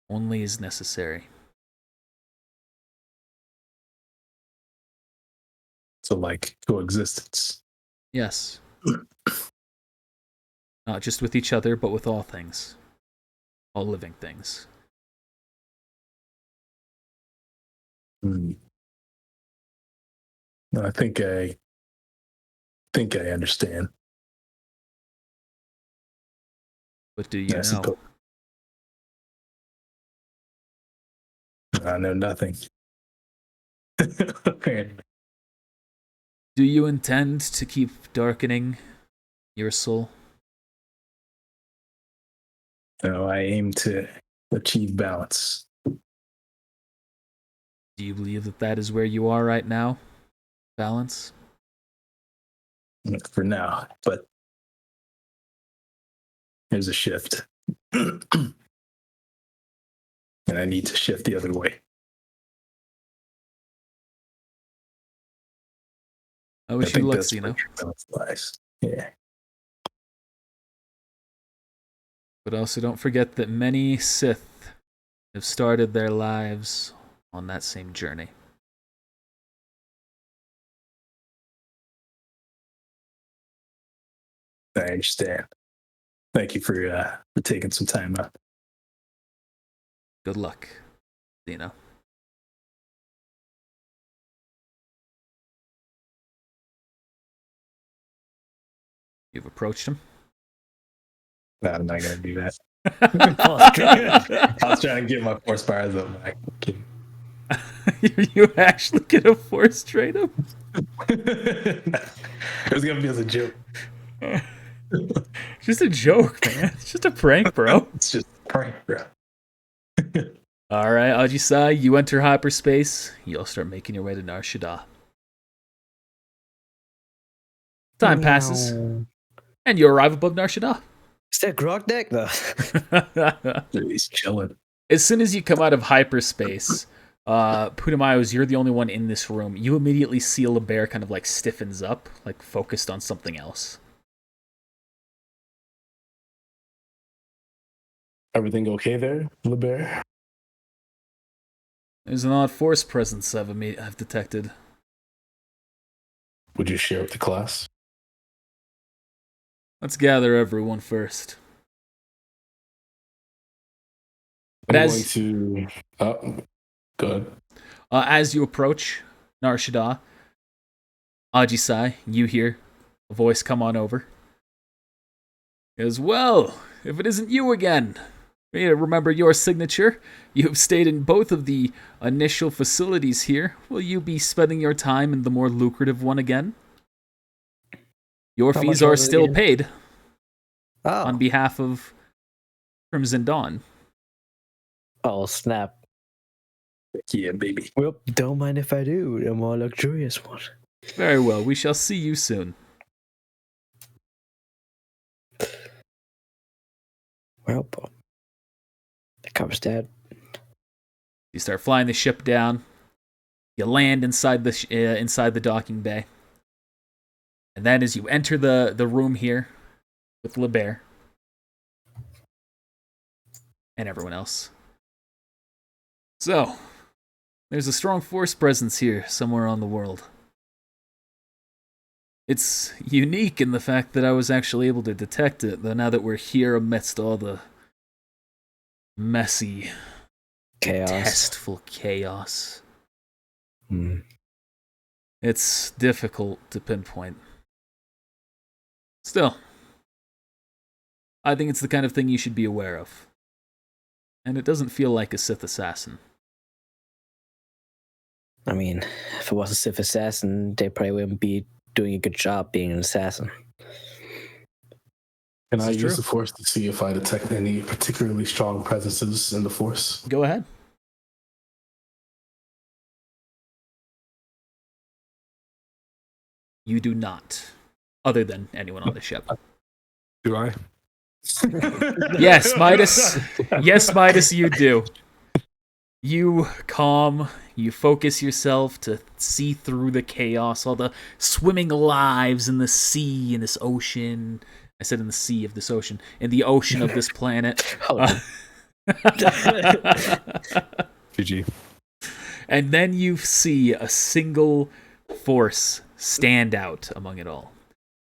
only as necessary. So, like coexistence. Yes. Not just with each other, but with all things. All living things. No, I think I understand. But do you know? I know nothing. Apparently. Do you intend to keep darkening your soul? No, I aim to achieve balance. Do you believe that that is where you are right now? Balance? For now, but there's a shift. And I need to shift the other way. I wish you luck, Zeno. Yeah. But also don't forget that many Sith have started their lives on that same journey. I understand. Thank you for taking some time out. Good luck, Zeno. You've approached him? No, I'm not going to do that. I was trying to get my force powers up. You actually gonna force trade him? It was going to be as a joke. Just a joke, man. It's just a prank, bro. It's just a prank, bro. Alright, Ajisai, you enter hyperspace. You'll start making your way to Nar Shaddaa. Time passes, and you arrive above Nar Shaddaa. Is that Grog deck though? He's chilling. As soon as you come out of hyperspace, Putumayo, you're the only one in this room. You immediately see a bear kind of like stiffens up, like focused on something else. Everything okay there, LeBear? There's an odd force presence I've detected. Would you share with the class? Let's gather everyone first. I'm going to... Oh, good. As you approach Nar Shaddaa, Ajisai, you hear a voice come on over. As well, if it isn't you again. Remember your signature. You have stayed in both of the initial facilities here. Will you be spending your time in the more lucrative one again? Your fees are still paid on behalf of Crimson Dawn. Oh snap! Yeah, baby. Well, don't mind if I do. The more luxurious one. Very well. We shall see you soon. Well, that covers that. You start flying the ship down. You land inside the docking bay. And then as you enter the room here with LeBear and everyone else. So, there's a strong force presence here somewhere on the world. It's unique in the fact that I was actually able to detect it, though now that we're here amidst all the messy, Chaos. testful chaos. It's difficult to pinpoint. Still, I think it's the kind of thing you should be aware of. And it doesn't feel like a Sith assassin. I mean, if it was a Sith assassin, they probably wouldn't be doing a good job being an assassin. Can I This is use true. the Force to see if I detect any particularly strong presences in the Force? Go ahead. You do not, other than anyone on the ship. Do I? Yes, Midas. Yes, Midas, you do. You calm, you focus yourself to see through the chaos, all the swimming lives in the sea, in this ocean. I said in the sea of this ocean, in the ocean of this planet. GG. And then you see a single force stand out among it all.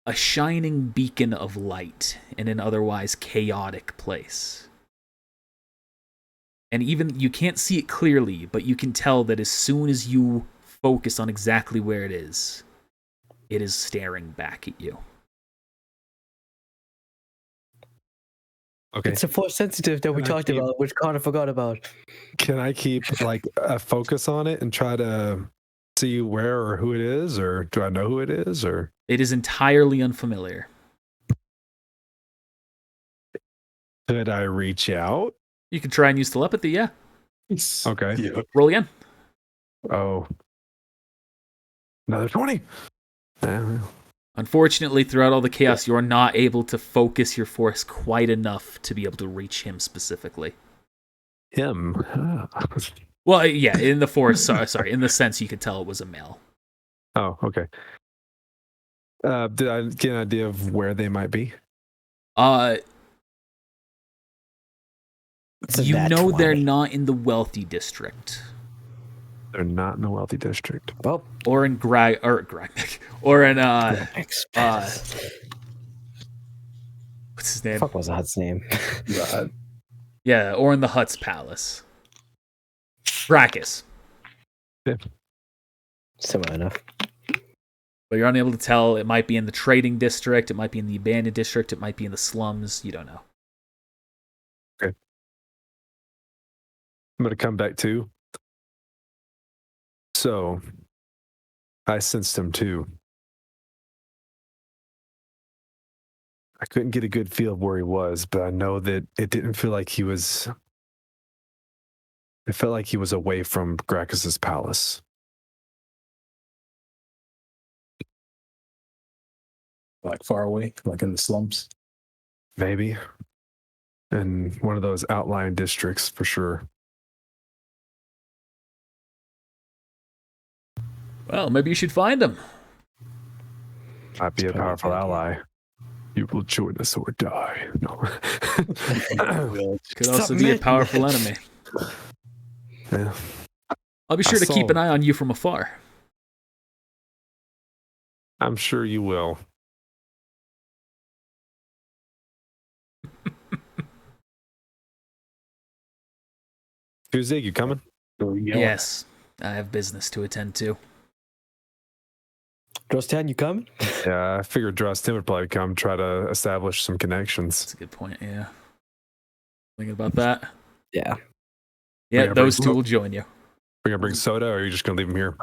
A shining beacon of light in an otherwise chaotic place. And even, you can't see it clearly, but you can tell that as soon as you focus on exactly where it is staring back at you. Okay. It's a force sensitive that we Can I talked keep- about, which Connor forgot about. Can I keep like a focus on it and try to see where or who it is, or do I know who it is, or It is entirely unfamiliar. could I reach out? You can try and use telepathy, yeah. Okay. Yeah. Roll again. Oh, another 20. Yeah, Unfortunately, throughout all the chaos, you are not able to focus your force quite enough to be able to reach him specifically. him. Well, yeah, in the force, sorry, in the sense you could tell it was a male. Oh, okay. Did I get an idea of where they might be? It's a You nat know 20. they're not in the wealthy district. They're not in the wealthy district. Well, Or in or in what's his name? fuck was Hut's name? God. Yeah, or in the Hutt's palace. Brachus. Similar enough. But you're unable to tell. It might be in the trading district, it might be in the abandoned district, it might be in the slums, you don't know. I'm going to come back too. So, I sensed him too. I couldn't get a good feel of where he was, but I know that it didn't feel like he was. It felt like he was away from Gracchus's palace. Like far away, like in the slums. Maybe. In one of those outlying districts for sure. Well, maybe you should find him. Might be a Probably powerful a good ally. You will join us or die. No. Could also be a Submit. powerful enemy. Yeah. I'll be sure to keep an eye on you from afar. I'm sure you will. Tuesday, you coming? Yes, I have business to attend to. Drostan, you coming? Yeah, I figured Drostin would probably come try to establish some That's connections. a good point, yeah. Thinking about that. Yeah. Yeah, Yeah, those bring- two will join you. We're gonna bring soda, or are you just gonna leave him here?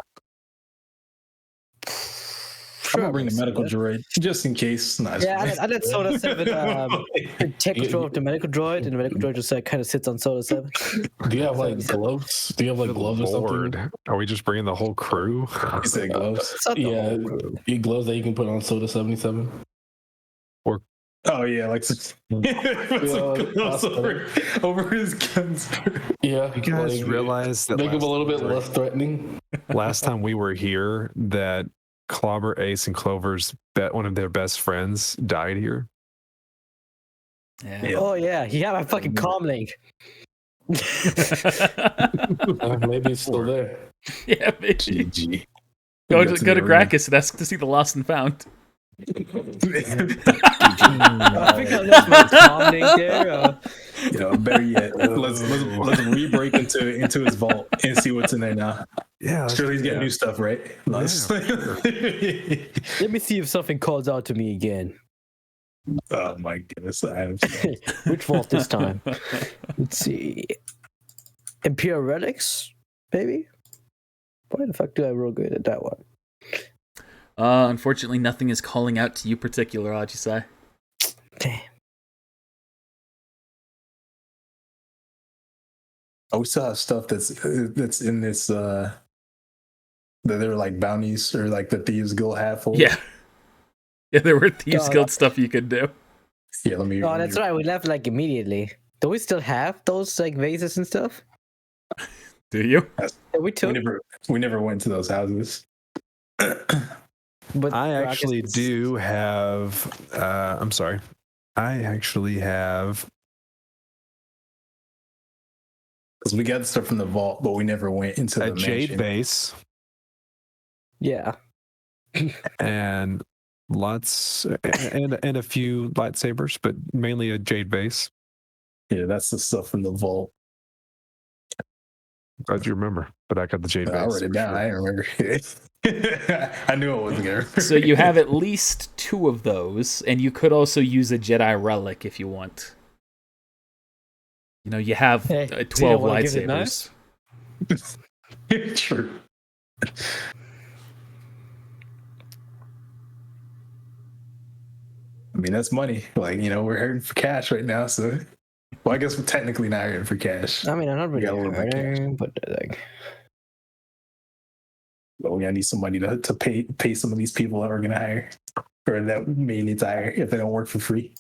sure. I'm gonna bring the I'll medical mix it. droid just in case. Nice. Yeah, I let Soda 7 take control of the medical droid, and the medical droid just kind of sits on Soda 7. Do you have like Soda 7. gloves? Do you have like Good gloves or something? Lord. Are we just bringing the whole crew? You said gloves. It's not the Yeah, whole crew. you gloves that you can put on Soda 77. Oh yeah, like some gloves over his guns. Yeah, You guys like, realize that make him a little bit last- less threatening. last time we were here that Clobber, Ace, and Clover's one of their best friends died here? Yeah. Oh yeah, he had my fucking comm link. Maybe it's still there. Yeah, maybe. GG. Go to Gracchus and ask to see the lost and found. I think I left my comm link there. You know, better yet, let's re-break into his vault and see what's in there now. Yeah. Sure, he's getting new stuff, right? Let's- Let me see if something calls out to me again. Oh my goodness, Which vault this time? Let's see. Imperial relics, maybe. Why the fuck do I roll good at that one? Unfortunately, nothing is calling out to you particular, Ajisai. Damn. Oh, we still have stuff that's in this that they're like bounties or like the Thieves Guild have for. Yeah. Yeah, there were Thieves God. Guild stuff you could do. Yeah, let me. Oh, that's right. We left like immediately. Do we still have those like vases and stuff? Do you? Yeah, we took. We never went to those houses. But I actually guess do have. I'm sorry. I actually have. Because we got stuff from the vault, but we never went into A the jade mansion. base Yeah. and lots and a few lightsabers, but mainly a jade base. Yeah, that's the stuff from the vault. Glad you remember, but I got the jade base. I wrote it for down. sure. I didn't remember. I knew it wasn't gonna. So you have at least 2 of those, and you could also use a Jedi relic if you want. You know, you have Hey, 12 wanna give it a lightsabers. True. I mean, that's money. Like, you know, we're hurting for cash right now. So, well, I guess we're technically not hurting for cash. I mean, I'm not We really got a little bit of hurting, but like, But we gotta need somebody to pay some of these people that we're gonna hire, or that may need to hire if they don't work for free.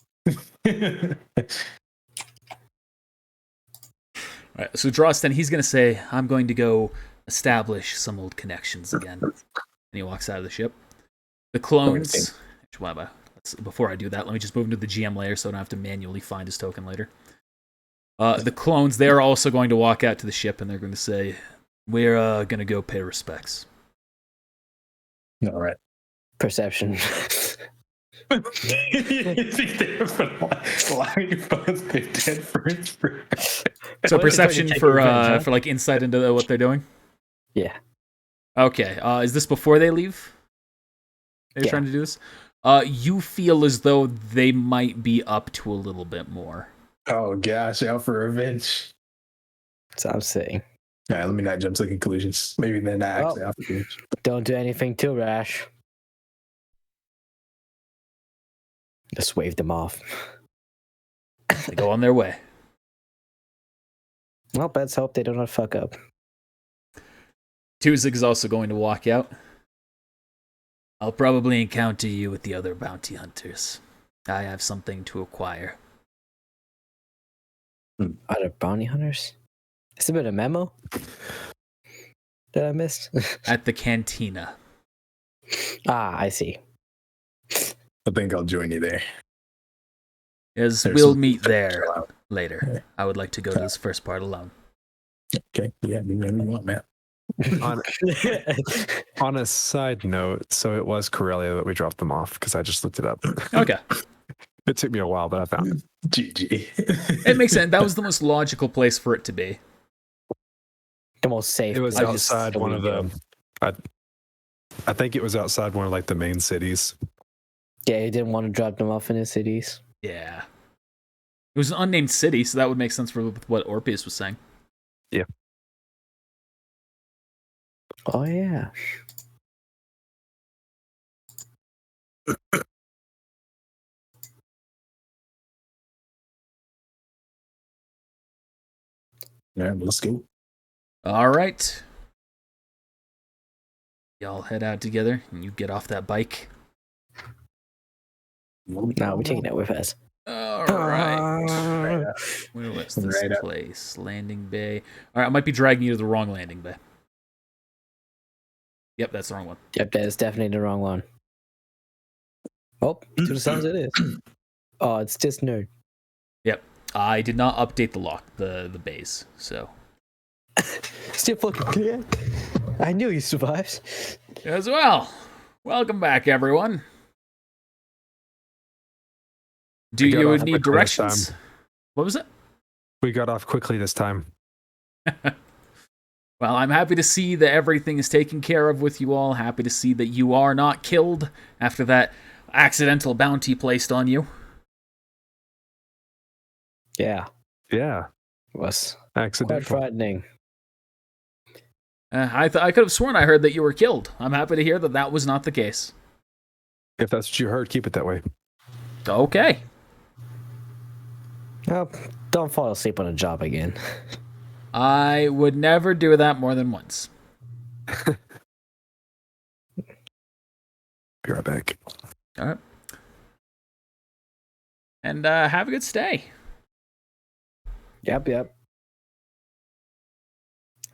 All right, so Drosten, he's going to say, I'm going to go establish some old connections again. And he walks out of the ship. The clones... Before I do that, let me just move into the GM layer so I don't have to manually find his token later. The clones, they're also going to walk out to the ship and they're going to say, we're going to go pay respects. All right. perception. You think they're lying about their dead friends? So What, perception take for revenge, huh? for like insight into what they're doing. Yeah. Okay. Is this before they leave? Are you Yeah. trying to do this? You feel as though they might be up to a little bit more. Oh gosh, out for revenge. That's what I'm saying. All right, let me not jump to conclusions. Maybe they're not actually out for revenge. Don't do anything too rash. Just wave them off. They go on their way. Well, let's hope they do not fuck up. Tuzig is also going to walk out. I'll probably encounter you with the other bounty hunters. I have something to acquire. Other bounty hunters? Is there a memo that I missed? At the cantina. I see. I think I'll join you there. As There's we'll some- meet there later. I would like to go to this first part alone. Okay, yeah, do whatever you want, man. On a side note, so it was Corellia that we dropped them off because I just looked it up. Okay. It took me a while, but I found it. GG. It makes sense. That was the most logical place for it to be. The most safe. It was place outside that one we of go. the. I think it was outside one of like the main cities. Yeah, he didn't want to drop them off in the cities. Yeah. It was an unnamed city, so that would make sense for what Orpheus was saying. Oh yeah. Yeah, let's go. All right. Y'all head out together, and you get off that bike. No, we're taking that with us. All right. Right up. Where was this Right up. place? Landing bay. All right, I might be dragging you to the wrong landing bay. Yep, that's the wrong one. Yep, that is definitely the wrong one. Oh, to the sounds it is. Oh, it's just nerd. Yep. I did not update the bays, so. Still fucking clear. I knew he survives. As well. Welcome back, everyone. Do We got you off need quickly this directions? time. What was it? We got off quickly this time. Well, I'm happy to see that everything is taken care of with you all. Happy to see that you are not killed after that accidental bounty placed on you. Yeah, Yeah, it was quite accidental. frightening. I could have sworn I heard that you were killed. I'm happy to hear that that was not the case. If that's what you heard, keep it that way. Okay. Well, don't fall asleep on a job again. I would never do that more than once. Be right back. All right. And have a good stay. Yep.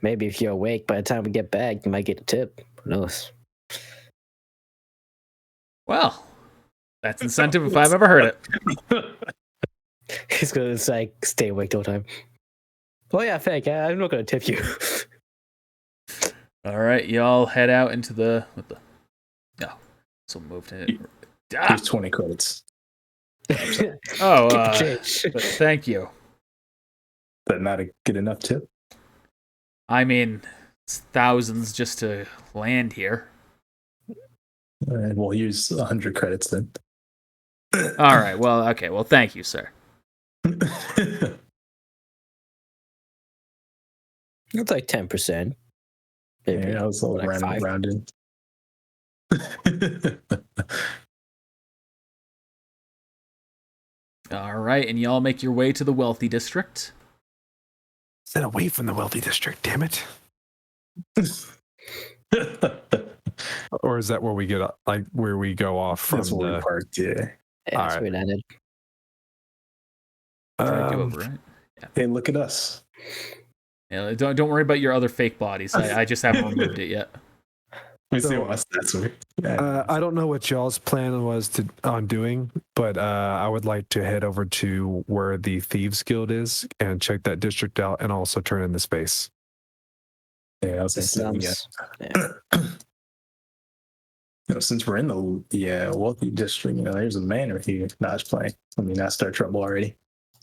Maybe if you're awake by the time we get back, you might get a tip. Who knows? Well, that's incentive if I've ever heard it. He's gonna like stay awake the whole time. Oh yeah, fake. I'm not gonna tip you. All right, y'all head out into the. What the? Oh, so moved it. Here's 20 credits. Oh, Keep the change. thank you. But not a good enough tip. I mean, it's thousands just to land here. All right, well, here's 100 credits then. All right, well, okay, well, thank you, sir. It's like 10%. Maybe. Yeah, I was all Like rounded. All right, and y'all make your way to the wealthy district. Stay away from the wealthy district, damn it. Or is that where we get like where we go off from That's where we parked, yeah. Yeah, that's where we landed. Dragged you over, right? Hey, look at us. Yeah, don't worry about your other fake bodies. I just haven't removed it yet. Let me see what my stats are. Yeah. I don't know what y'all's plan was on doing, but I would like to head over to where the Thieves Guild is and check that district out, and also turn in the space. Yeah, I was This thinking, sounds. since we're in the wealthy district, there's a manor here. Not playing. I mean, I start trouble already.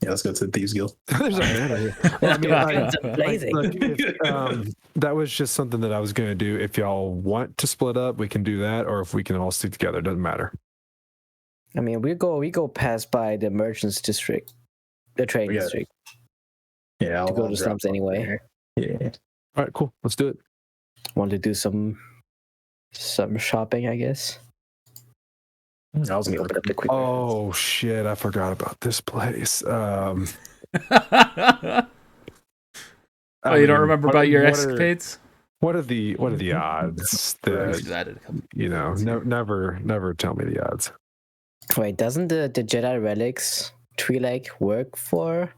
Yeah, let's go to the Thieves Guild. There's a man here. Let's I mean, go I- guns blazing. Look, that was just something that I was going to do. If y'all want to split up, we can do that, or if we can all stick together, doesn't matter. I mean, we go past by the merchants district, the trade Yeah. district, Yeah, to go I'll to drop slums off anyway. there. Yeah. All right, cool. Let's do it. Want to do some shopping, I guess. I was Let me gonna open up the quick. Oh shit! I forgot about this place. Oh, I you don't mean, remember what- about your what are- escapades? What are the odds that Added a couple. never tell me the odds? Wait, doesn't the Jedi relics tree work for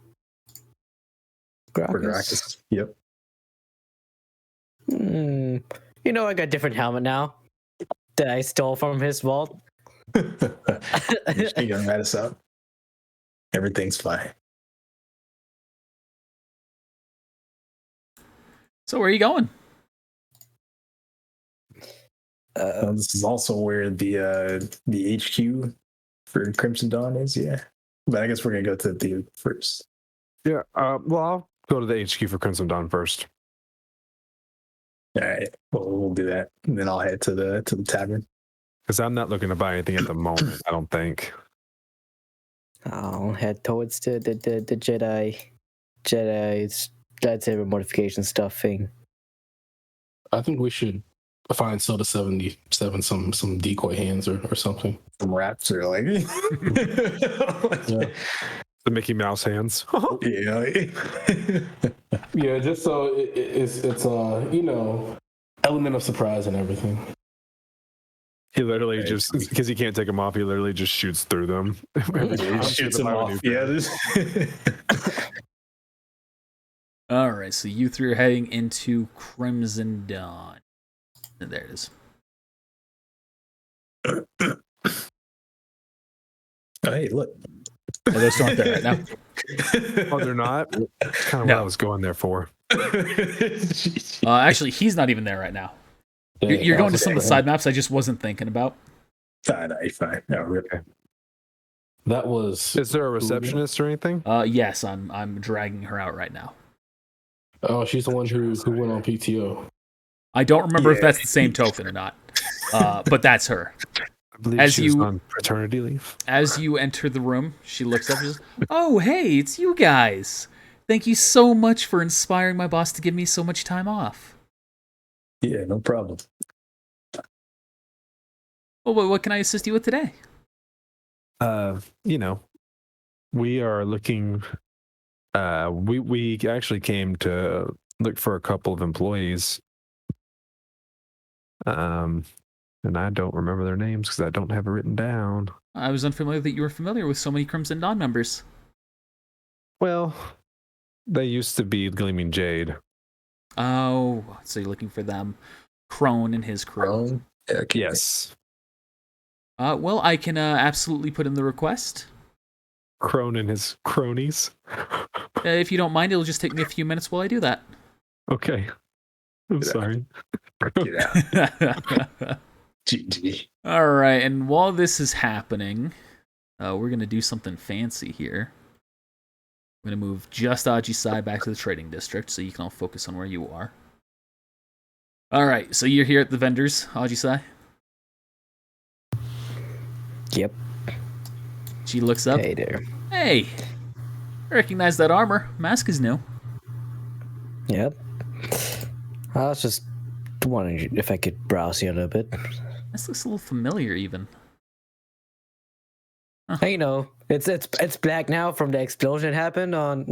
For Gracchus? Gracchus. Yep. I got a different helmet now that I stole from his vault. You're gonna rat us out. Everything's fine. So where are you going? This is also where the HQ for Crimson Dawn is. Yeah, but I guess we're gonna go to the first. Yeah. Well, I'll go to the HQ for Crimson Dawn first. All right, well, we'll do that, and then I'll head to the tavern. Because I'm not looking to buy anything at the moment, I don't think. I'll head towards the Jedi's lightsaber modification stuff thing. I think we should find Soda 77 some decoy hands or something. Some rats are like, Yeah. The Mickey Mouse hands. yeah. Yeah, just so it's element of surprise and everything. He literally just, because he can't take them off, he literally just shoots through them. Shoots them off. Yeah. All right, so you three are heading into Crimson Dawn. And there it is. Hey, look. Oh, those aren't there right now. Oh, they're not? That's kind of No. what I was going there for. Actually, he's not even there right now. You're going to some of the side maps I just wasn't thinking about. Fine. No, okay. That was. Is there a receptionist or anything? Yes, I'm dragging her out right now. Oh, she's the one who went on PTO. I don't remember if that's the same token or not, but that's her. I believe As she was you- on paternity leave. As you enter the room, she looks up and says, "Oh, hey, it's you guys. Thank you so much for inspiring my boss to give me so much time off. Yeah, no problem. Well, what can I assist you with today?" We are looking. We actually came to look for a couple of employees. And I don't remember their names because I don't have it written down. I was unfamiliar that you were familiar with so many Crimson Dawn members. Well, they used to be Gleaming Jade. Oh, so you're looking for them. Crone and his crew. Okay. Yes. Well, I can absolutely put in the request. Crone and his cronies. If you don't mind, it'll just take me a few minutes while I do that. Okay. I'm sorry. Get out. GG. All right, and while this is happening, we're going to do something fancy here. I'm going to move just Ajisai back to the trading district so you can all focus on where you are. All right, so you're here at the vendors, Ajisai. Yep. She looks up. Hey there. Hey, I recognize that armor. Mask is new. Yep. I was just wondering if I could browse you a little bit. This looks a little familiar, even. Hey, you know, it's black now from the explosion that happened on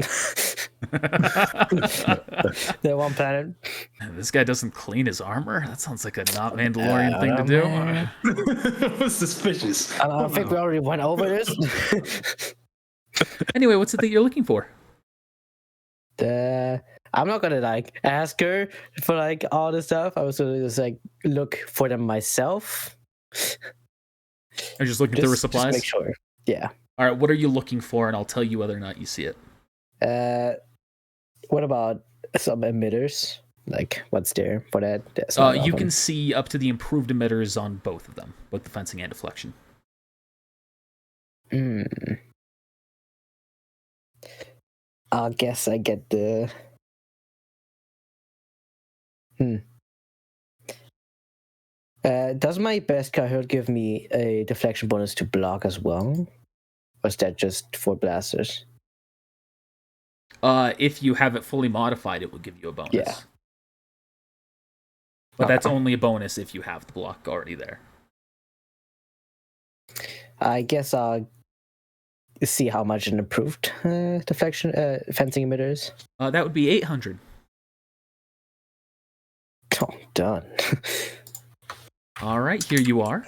that one planet. This guy doesn't clean his armor? That sounds like a not Mandalorian thing to do. Man. That was suspicious. I think we already went over this. Anyway, what's it that you're looking for? I'm not gonna ask her for all this stuff. I was gonna just look for them myself. I'm just looking through her supplies? Just make sure. Yeah. All right, what are you looking for? And I'll tell you whether or not you see it. What about some emitters? What's there for that? You can see up to the improved emitters on both of them, both the fencing and deflection. I guess I get the. Does my best card give me a deflection bonus to block as well? Or is that just for blasters? If you have it fully modified, it will give you a bonus. Yeah. But that's only a bonus if you have the block already there. I guess I'll see how much an improved deflection fencing emitter is. That would be 800. Oh, done. All right, here you are.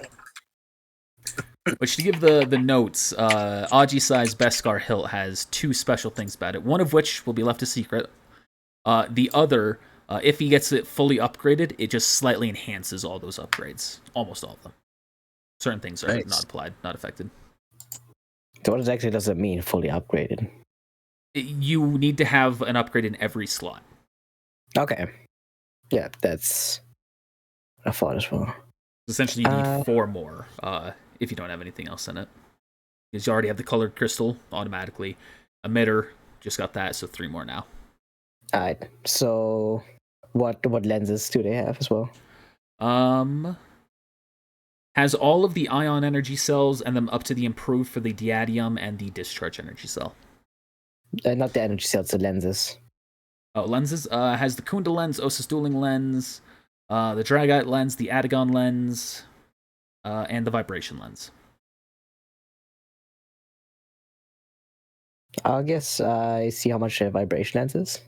Which, to give the notes, Ajisai's Beskar hilt has two special things about it. One of which will be left a secret. The other, if he gets it fully upgraded, it just slightly enhances all those upgrades. Almost all of them. Certain things are not applied, not affected. So what exactly does it mean, fully upgraded? You need to have an upgrade in every slot. Okay. Yeah, that's a thought as well. Essentially, you need 4 more if you don't have anything else in it. Because you already have the colored crystal automatically. Emitter, just got that, so 3 more now. Alright, so what lenses do they have as well? Has all of the ion energy cells and them up to the improved for the diadium and the discharge energy cell. Not the energy cells, the lenses. Oh, lenses. Has the Kunda lens, Osis dueling lens, the Dragite lens, the Adagon lens, and the Vibration lens. I guess I see how much a vibration lens is.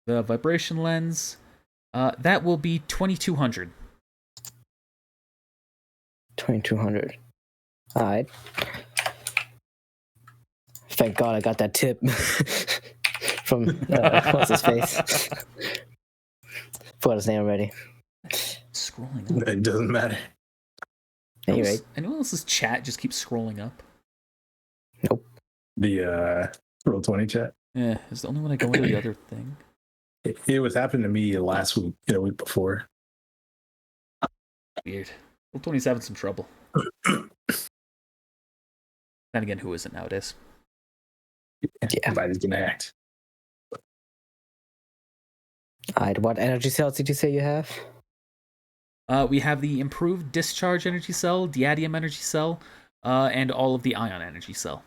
The Vibration lens, that will be 2,200. 2,200. All right. Thank God I got that tip from what's his face. Forgot his name already. Scrolling up. It doesn't matter. Anyway, Anyone else's chat just keeps scrolling up? nope. The Roll 20 chat. Yeah, is the only one I go into the other thing. It was happening to me last week, the week before. Weird. Roll 20's having some trouble. Then again, who isn't nowadays? Yeah. Everybody's gonna act. All right. What energy cells did you say you have? We have the improved discharge energy cell, diadium energy cell, and all of the ion energy cell.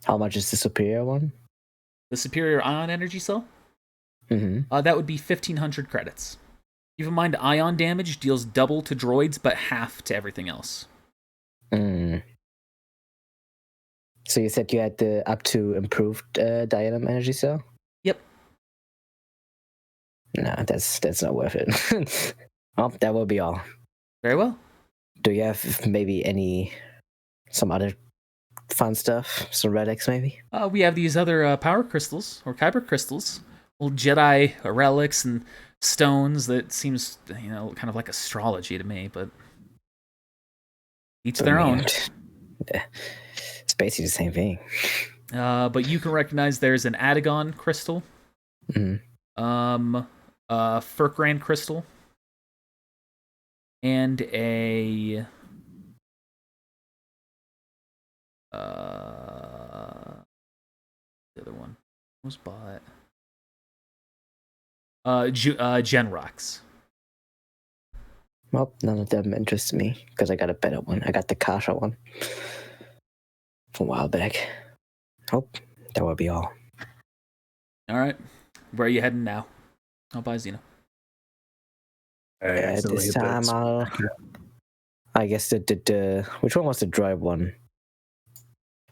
How much is the superior one? The superior ion energy cell, Mm-hmm. that would be 1,500 credits. Keep in mind, ion damage deals double to droids, but half to everything else. Mm. So you said you had the up to improved diadem energy cell? Yep. No, that's not worth it. Well, that will be all. Very well. Do you have maybe some other fun stuff? Some relics maybe? We have these other power crystals, or kyber crystals, little Jedi relics and stones that seems, kind of like astrology to me, but each their own. It's basically the same thing. But you can recognize there's an Adagon crystal, Mm-hmm. Furkran crystal, and a the other one was bought. Genrox. Well, none of them interest me because I got a better one. I got the Kasha one from a while back. Oh, that will be all. All right, where are you heading now? I'll buy Xeno. This time I guess the which one was the droid one?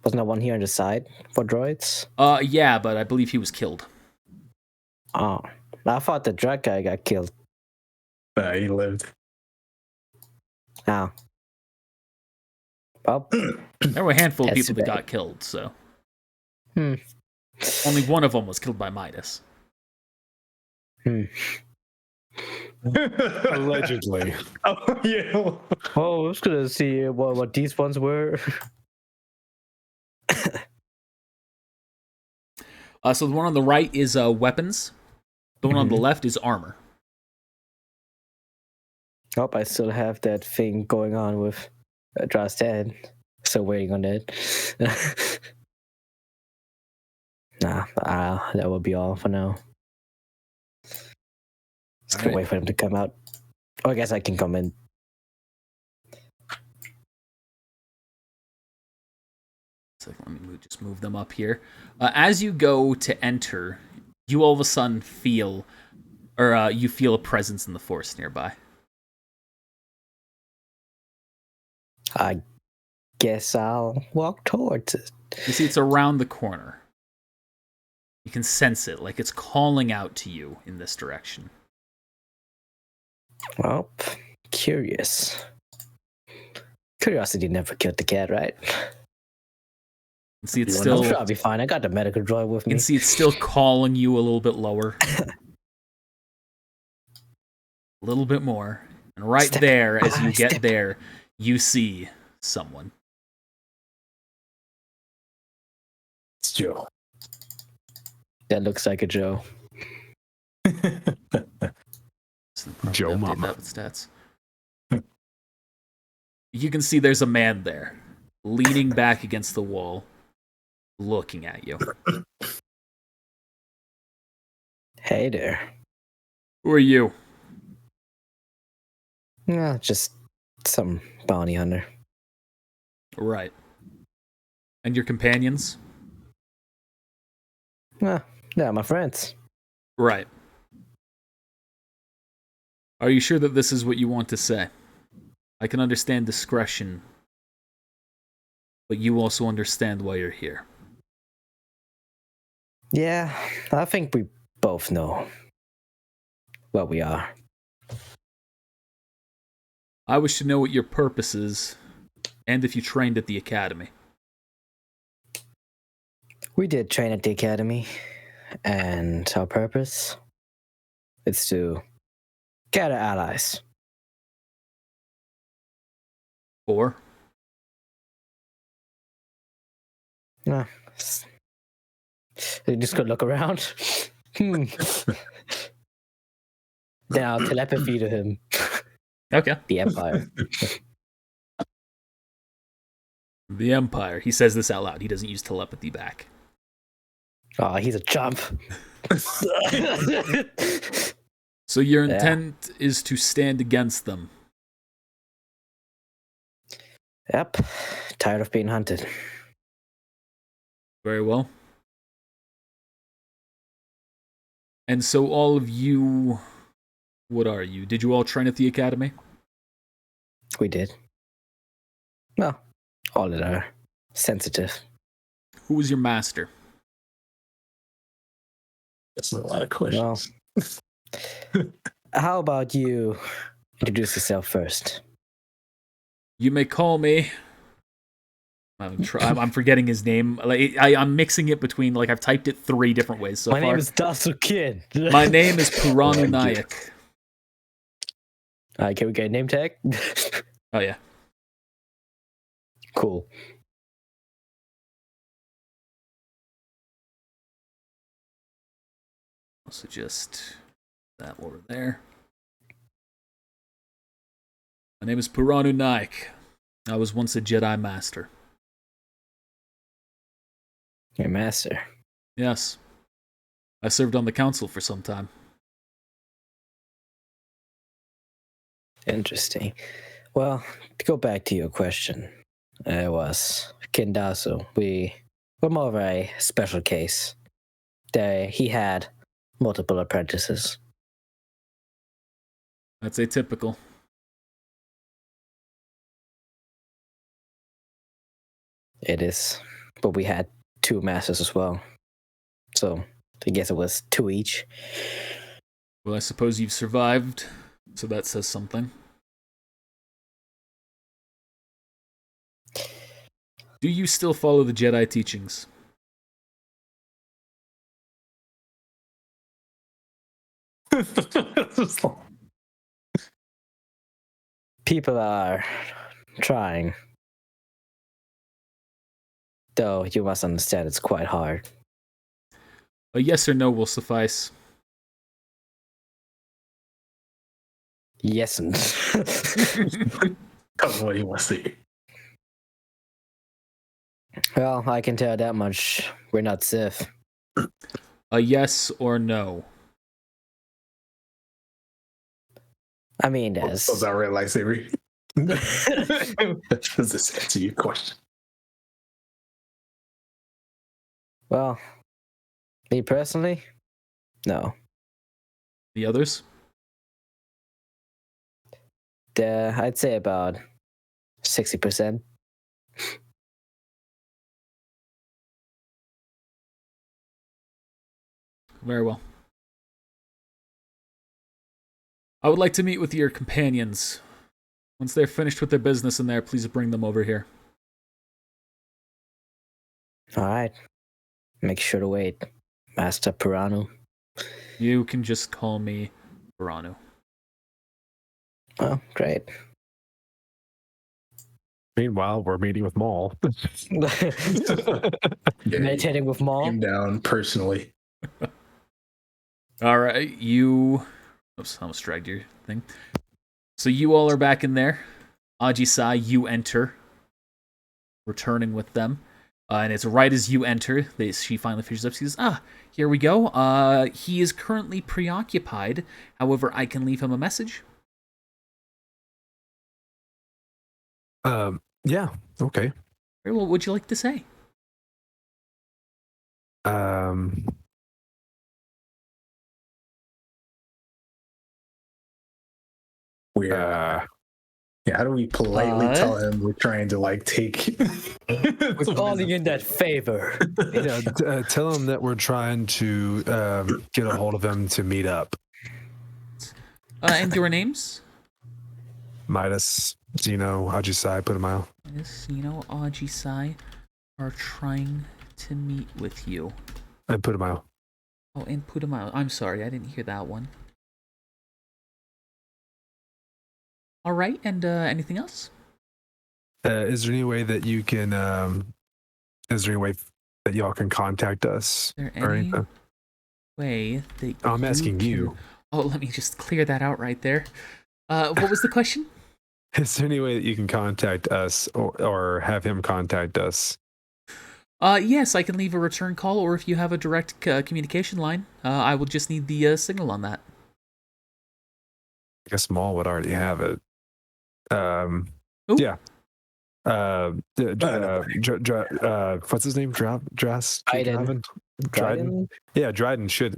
Wasn't there one here on the side for droids? Yeah, but I believe he was killed. Oh, I thought the drug guy got killed. He lived. Oh. Well, There were a handful of That's people that bad. got killed, so Hmm. only one of them was killed by Midas. Allegedly. Oh, yeah. Oh, I was gonna see what these ones were. So the one on the right is weapons. The one on the left is armor. Oh, I still have that thing going on with Draw's dad. Still waiting on that. That will be all for now. Just gonna Alright. wait for him to come out. Oh, I guess I can come in. So let me just move them up here. As you go to enter, you all of a sudden feel, or you feel a presence in the force nearby. I guess I'll walk towards it. You see, it's around the corner. You can sense it, like it's calling out to you in this direction. Well, curious. Curiosity never killed the cat, right? You see, it's I'm still. sure I'll be fine. I got the medical droid with You me. can see it's still calling you a little bit lower. A little bit more. And right Step there, as you by get step. there, you see someone. It's Joe. That looks like a Joe. So probably Joe update Mama. that with stats. You can see there's a man there, leaning back against the wall, looking at you. Hey there. Who are you? Yeah, just some bounty hunter. Right. And your companions? Yeah, my friends. Right. Are you sure that this is what you want to say? I can understand discretion, but you also understand why you're here. Yeah, I think we both know what we are. I wish to know what your purpose is, and if you trained at the academy. We did train at the academy, and our purpose is to gather allies. Or No, you just gonna look around. Then I'll telepathy to him. okay, The Empire. the Empire. He says this out loud. He doesn't use telepathy back. Oh, he's a chump. So your intent is to stand against them. Yep. Tired of being hunted. Very well. And so all of you, what are you? Did you all train at the academy? We did. Well, all that are sensitive. Who was your master? That's a lot of questions. Well, how about you introduce yourself first? You may call me. I'm forgetting his name. Like I'm mixing it between. Like I've typed it 3 different ways so My far. name is Dasukin. My name is Puranu Nayak. Can we get a name tag? Oh yeah. Cool. So just that over there. My name is Puranu Nayak. I was once a Jedi Master. Your master. Yes. I served on the council for some time. Interesting. Well, to go back to your question, it was Kindasu. We were more of a special case. He had multiple apprentices. That's atypical. It is. But we had 2 masters as well. So I guess it was 2 each. Well, I suppose you've survived, so that says something. Do you still follow the Jedi teachings? People are trying. Though you must understand it's quite hard. A yes or no will suffice. Yes. Tell me what you want to see. Well, I can tell that much. We're not Sith. A yes or no. I mean, Those are red lightsaber. Does this answer your question? Well, me personally, no. The others? I'd say about 60%. Very well. I would like to meet with your companions. Once they're finished with their business in there, please bring them over here. All right. Make sure to wait, Master Puranu. You can just call me Puranu. Oh, great. Meanwhile, we're meeting with Maul. Meditating with Maul. Came down personally. All right, you. Oops, I almost dragged your thing. So you all are back in there. Ajisai, you enter, returning with them. And it's right as you enter, she finally finishes up. She says, here we go. He is currently preoccupied. However, I can leave him a message. Yeah, okay. Very well, what would you like to say? We're yeah. How do we politely tell him we're trying to like take? We're calling in that favor. Yeah, tell him that we're trying to get a hold of him to meet up. And your names? Midas, Zeno, Ajisai, Putumayo. Yes, Ajisai are trying to meet with you. And Putumayo. Oh, and Putumayo. I'm sorry, I didn't hear that one. All right, and anything else? Is there any way that you can? Is there any way that y'all can contact us? Is there or any anything? way that I'm asking you. Oh, let me just clear that out right there. What was the question? Is there any way that you can contact us or have him contact us? Yes, I can leave a return call, or if you have a direct communication line, I will just need the signal on that. I guess Maul would already have it. Ooh. Yeah. What's his name? Dryden. Dryden. Yeah, Dryden should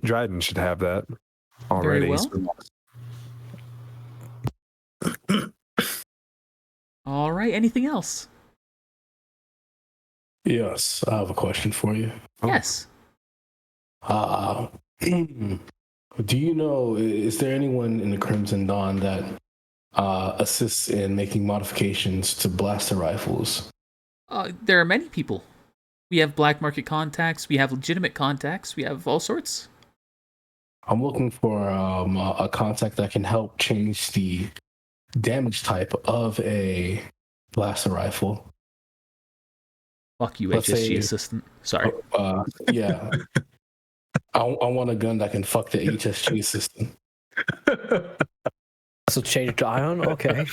have that already. Very well. All right. Anything else? Yes, I have a question for you. Yes. Do you know, is there anyone in the Crimson Dawn that assists in making modifications to blaster rifles? There are many people. We have black market contacts. We have legitimate contacts. We have all sorts. I'm looking for a contact that can help change the damage type of a blaster rifle. Fuck you, Let's HSG say- assistant. Sorry. Yeah. I want a gun that can fuck the HSG system. So change it to ion? Okay.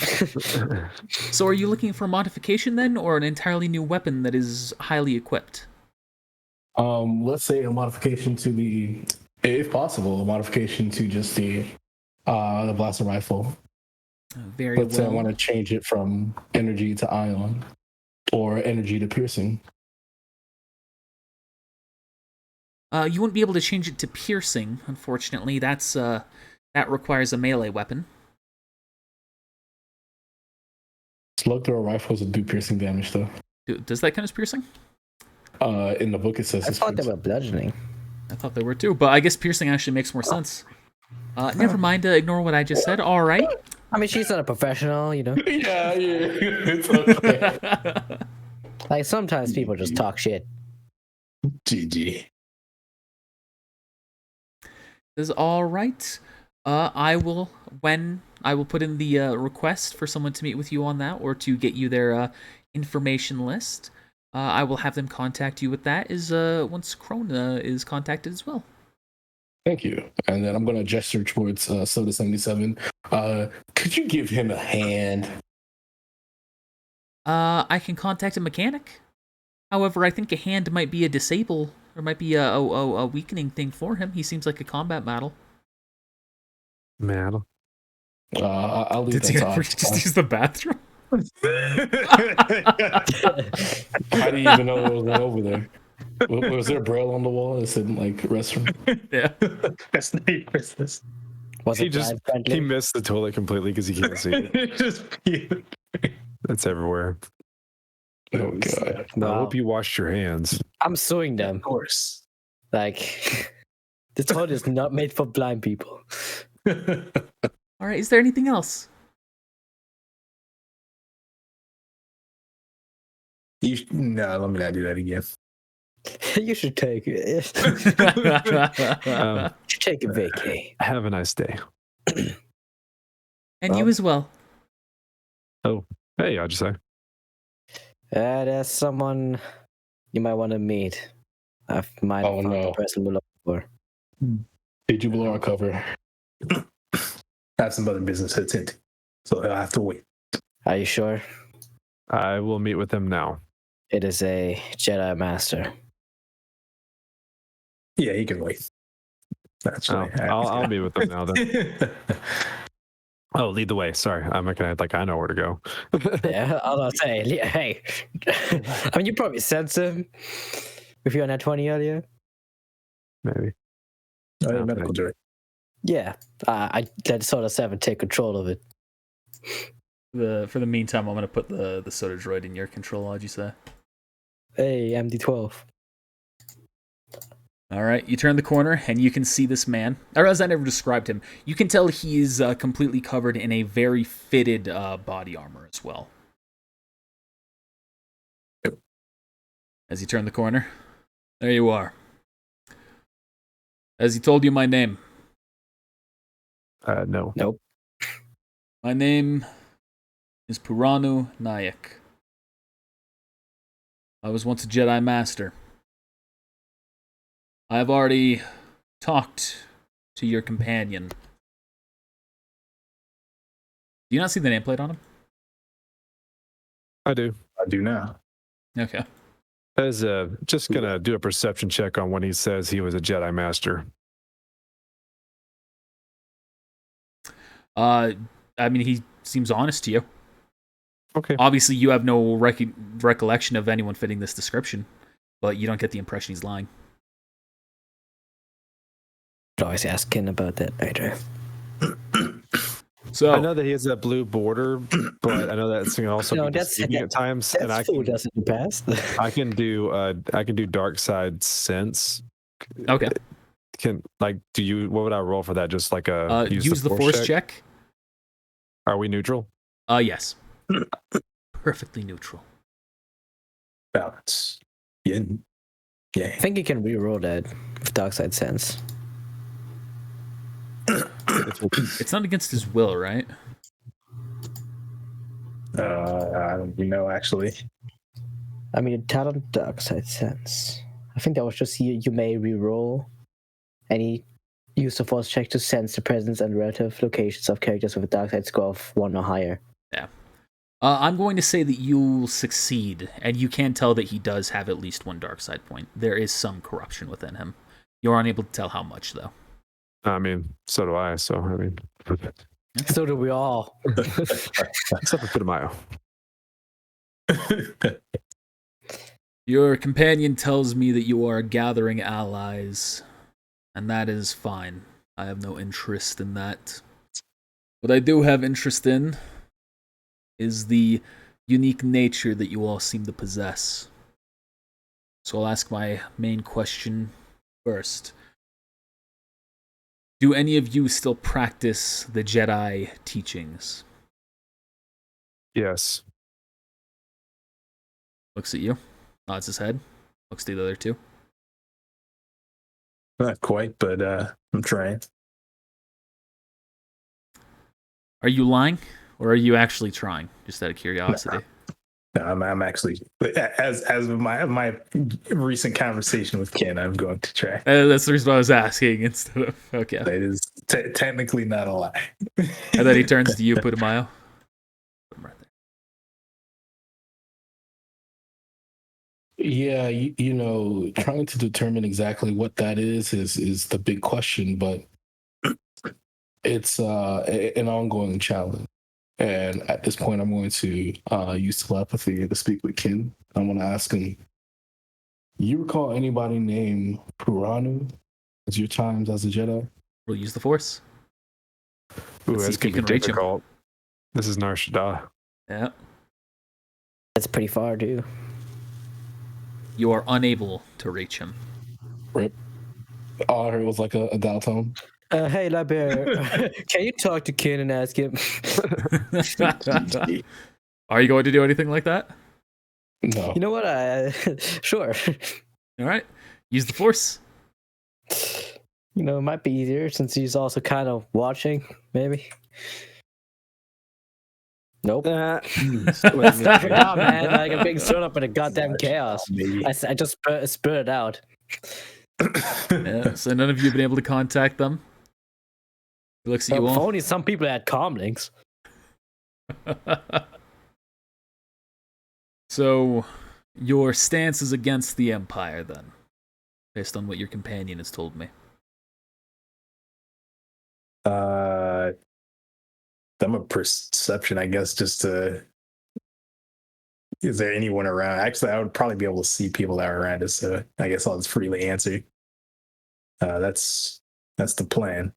So are you looking for a modification then, or an entirely new weapon that is highly equipped? Let's say a modification to the, if possible, a modification to just the blaster rifle. Very Let's say I well. want to change it from energy to ion, or energy to piercing. You wouldn't be able to change it to piercing, unfortunately. That requires a melee weapon. Slug thrower rifles do piercing damage, though. Does that count as piercing? In the book, it says I it's thought they piercing. were bludgeoning. I thought they were too, but I guess piercing actually makes more sense. Never mind, ignore what I just said. All right. I mean, she's not a professional, Yeah, it's okay. Like, sometimes people just talk shit. GG. This is all right. I will put in the request for someone to meet with you on that, or to get you their information list. I will have them contact you with that once Krona is contacted as well. Thank you. And then I'm going to gesture towards Soda 77. Could you give him a hand? I can contact a mechanic. However, I think a hand might be a disable, or might be a weakening thing for him. He seems like a combat model. Man. I'll leave Did he that ever to just use the bathroom? How do you even know what was right over there? Was there a braille on the wall that said, like, restroom? Yeah. That's not your business. Was He it just blind friendly? he missed the toilet completely because he can't see it. Just It's everywhere. Oh, God. I Wow. hope you washed your hands. I'm suing them. of course. Like, the toilet is not made for blind people. All right. Is there anything else? No, let me not do that again. You should take it. Um, Take a vacay. Have a nice day. And you as well. Hey, I'll just say. There's someone you might want to meet. I might have Oh, found the no. person we're looking for. Did you blow our cover? I have some other business to attend to, so I'll have to wait. Are you sure? I will meet with him now. It is a Jedi Master. Yeah, you can wait. That's Oh, right. I'll meet with him now then. Oh, lead the way. Sorry, I'm not gonna act like I know where to go. Yeah, I was gonna say, hey. I mean, you probably sense him if you're on that 20 earlier. Maybe. Medical director. Yeah, I let Soda 7 take control of it. For the meantime, I'm gonna put the soda droid in your control. How'd you say? Hey, MD12. All right, you turn the corner and you can see this man. Or as I never described him, you can tell he is completely covered in a very fitted body armor as well. As you turn the corner, there you are. Has he told you my name? No. Nope. My name is Puranu Nayak. I was once a Jedi Master. I have already talked to your companion. Do you not see the nameplate on him? I do. I do now. Okay. As just gonna do a perception check on when he says he was a Jedi Master. I mean, he seems honest to you. Okay. Obviously, you have no recollection of anyone fitting this description, but you don't get the impression he's lying. Could always ask Ken about that later. So I know that he has that blue border, but I know that's can also No, be that's- deceiving at times. That's And I food can, doesn't pass. I can do dark side sense. okay, Do you? What would I roll for that? Just like a use the force check. Are we neutral? Yes, perfectly neutral. Balance. Yin. I Yang. think you can re-roll that with Dark Side Sense. It's not against his will, right? I don't know, actually. I mean, talent Dark Side Sense. I think that was just you may re-roll any use the force check to sense the presence and relative locations of characters with a dark side score of 1 or higher. Yeah. I'm going to say that you'll succeed, and you can tell that he does have at least one dark side point. There is some corruption within him. You're unable to tell how much, though. I mean, so do I. So I mean, So do we all. except for Pitamayo. Your companion tells me that you are gathering allies, and that is fine. I have no interest in that. What I do have interest in is the unique nature that you all seem to possess. So I'll ask my main question first. Do any of you still practice the Jedi teachings? Yes. Looks at you, nods his head, looks to the other two. Not quite, but I'm trying. Are you lying, or are you actually trying? Just out of curiosity. No, I'm actually, as of my recent conversation with Ken, I'm going to try. That's the reason why I was asking instead of okay. That is technically not a lie. And then he turns to you, Putumayo. Put him right there. Yeah, you know, trying to determine exactly what that is the big question, but it's an ongoing challenge. And at this point, I'm going to use telepathy to speak with Ken. I'm going to ask him, you recall anybody named Puranu as your times as a Jedi? We'll use the Force. Ooh, Let's see that's if you gonna be can reach him. difficult. This is Nar Shaddaa. Yeah. That's pretty far, too. You are unable to reach him. Rip. All I heard was like a dial tone. Hey, Librarian, can you talk to Ken and ask him? Are you going to do anything like that? No. You know what? Sure. All right. Use the Force. You know, it might be easier since he's also kind of watching, maybe. Nope. Nah, man, like I'm being thrown up in a goddamn chaos. I just spit it out. Yeah, so none of you have been able to contact them. He looks at you If all. only some people had comm links. So, your stance is against the Empire, then, based on what your companion has told me. I'm a perception, I guess, just to. Is there anyone around? Actually, I would probably be able to see people that are around us, so I guess I'll just freely answer. That's the plan.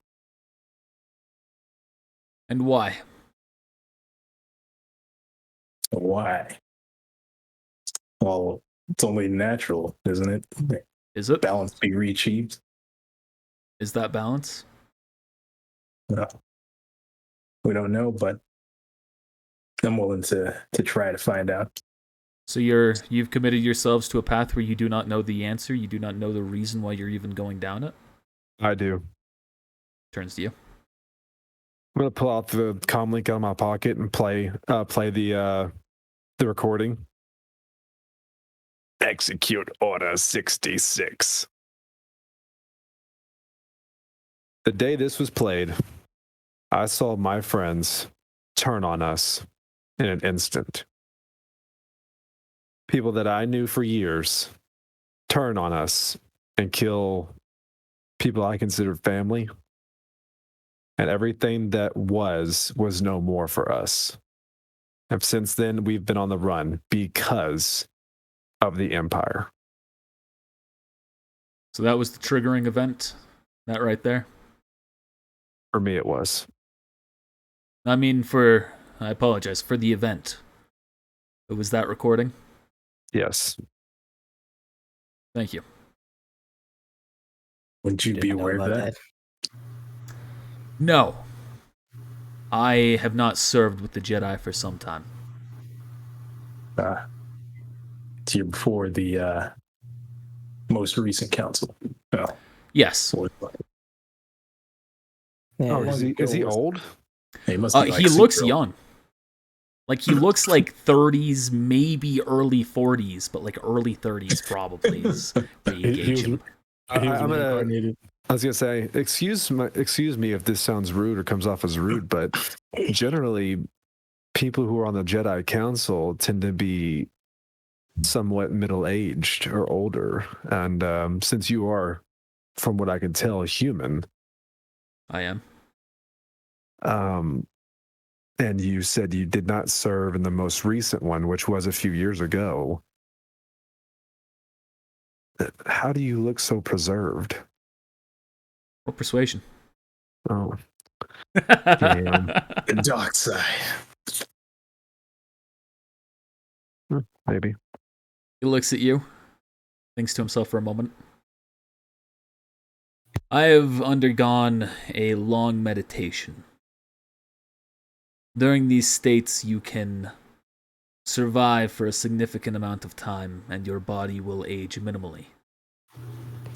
And why? Why? Well, it's only natural, isn't it? Is it? Balance be reachieved. Is that balance? No. We don't know, but I'm willing to try to find out. So you've committed yourselves to a path where you do not know the answer, you do not know the reason why you're even going down it? I do. Turns to you. I'm gonna pull out the comm link out of my pocket and play the recording. Execute Order 66. The day this was played, I saw my friends turn on us in an instant. People that I knew for years turn on us and kill people I considered family. And everything that was no more for us. And since then, we've been on the run because of the Empire. So that was the triggering event? That right there? For me, it was. I mean, I apologize, for the event. It was that recording? Yes. Thank you. Wouldn't you be Didn't know aware of about that? No. I have not served with the Jedi for some time. So you're before the most recent council. Oh, Yes. Yeah, Oh, is he old? he must be like He looks super old. young. Like, he looks like 30s, maybe early 40s, but like early 30s probably is where you He gauge was, him. he was I'm gonna- reincarnated. I was gonna say, excuse me if this sounds rude or comes off as rude, but generally, people who are on the Jedi Council tend to be somewhat middle-aged or older. And since you are, from what I can tell, human, I am. and you said you did not serve in the most recent one, which was a few years ago. How do you look so preserved? Or persuasion. Oh, Damn. The dark side. maybe. He looks at you, thinks to himself for a moment. I have undergone a long meditation. During these states, you can survive for a significant amount of time, and your body will age minimally.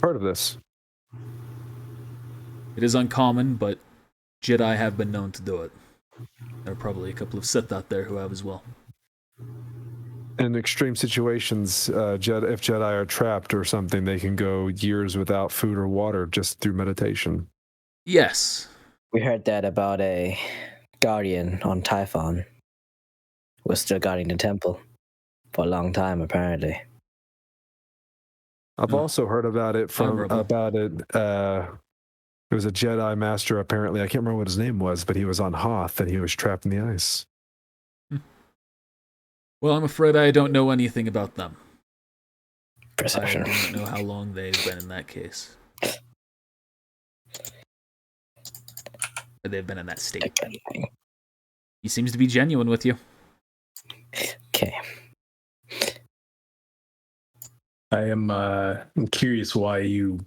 Heard of this? It is uncommon, but Jedi have been known to do it. There are probably a couple of Sith out there who have as well. In extreme situations, if Jedi are trapped or something, they can go years without food or water just through meditation. Yes. we heard that about a guardian on Typhon. Was still guarding the temple for a long time, apparently. I've Oh. also heard about it it was a Jedi master, apparently. I can't remember what his name was, but he was on Hoth and he was trapped in the ice. Well, I'm afraid I don't know anything about them. Perception. I don't know how long they've been in that case. Or they've been in that state. He seems to be genuine with you. Okay. I'm curious why you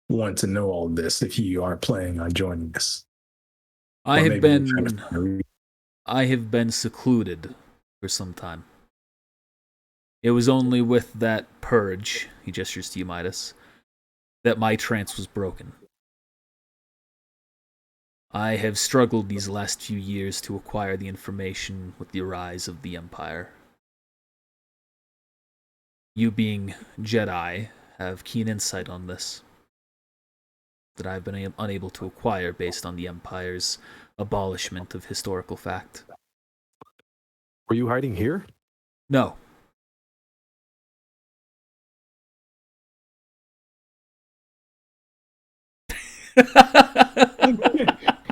want to know all this if you are planning on joining us. I Or have maybe you're trying to been find a reason. I have been secluded for some time. It was only with that purge, he gestures to you, Midas, that my trance was broken. I have struggled these last few years to acquire the information with the rise of the Empire. You being Jedi have keen insight on this that I've been unable to acquire based on the Empire's abolishment of historical fact. Were you hiding here? No.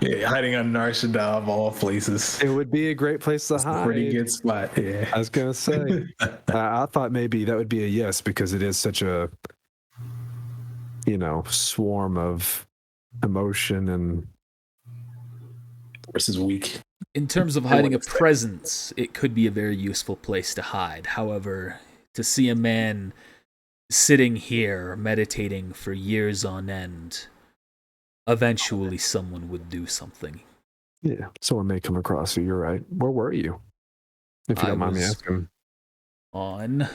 Yeah, hiding on Nar Shaddaa of all places. It would be a great place to It's a hide. pretty good spot. Yeah. I was going to say, I thought maybe that would be a yes because it is such a, swarm of emotion and Force is weak. In terms of hiding a presence, it could be a very useful place to hide. However, to see a man sitting here meditating for years on end, eventually someone would do something. Yeah, someone may come across you. You're right. Where were you? If you I don't mind me was asking. on. I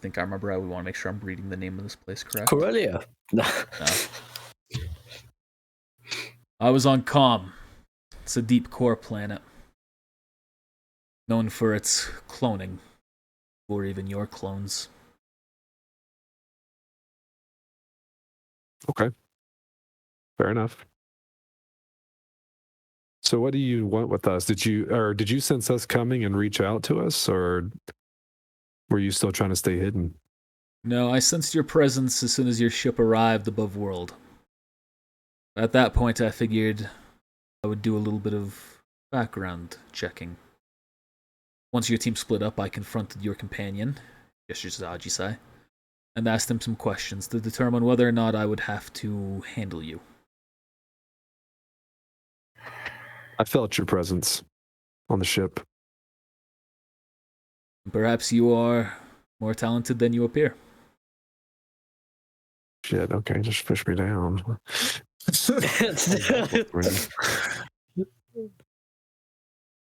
think I remember. I would want to make sure I'm reading the name of this place correct. Corellia. No. I was on Calm. It's a deep core planet, known for its cloning, or even your clones. Okay. Fair enough. So what do you want with us? Did you sense us coming and reach out to us, or were you still trying to stay hidden? No, I sensed your presence as soon as your ship arrived above world. At that point, I figured I would do a little bit of background checking. Once your team split up, I confronted your companion, gestures to Ajisai, and asked him some questions to determine whether or not I would have to handle you. I felt your presence on the ship. Perhaps you are more talented than you appear. Shit, okay, just push me down.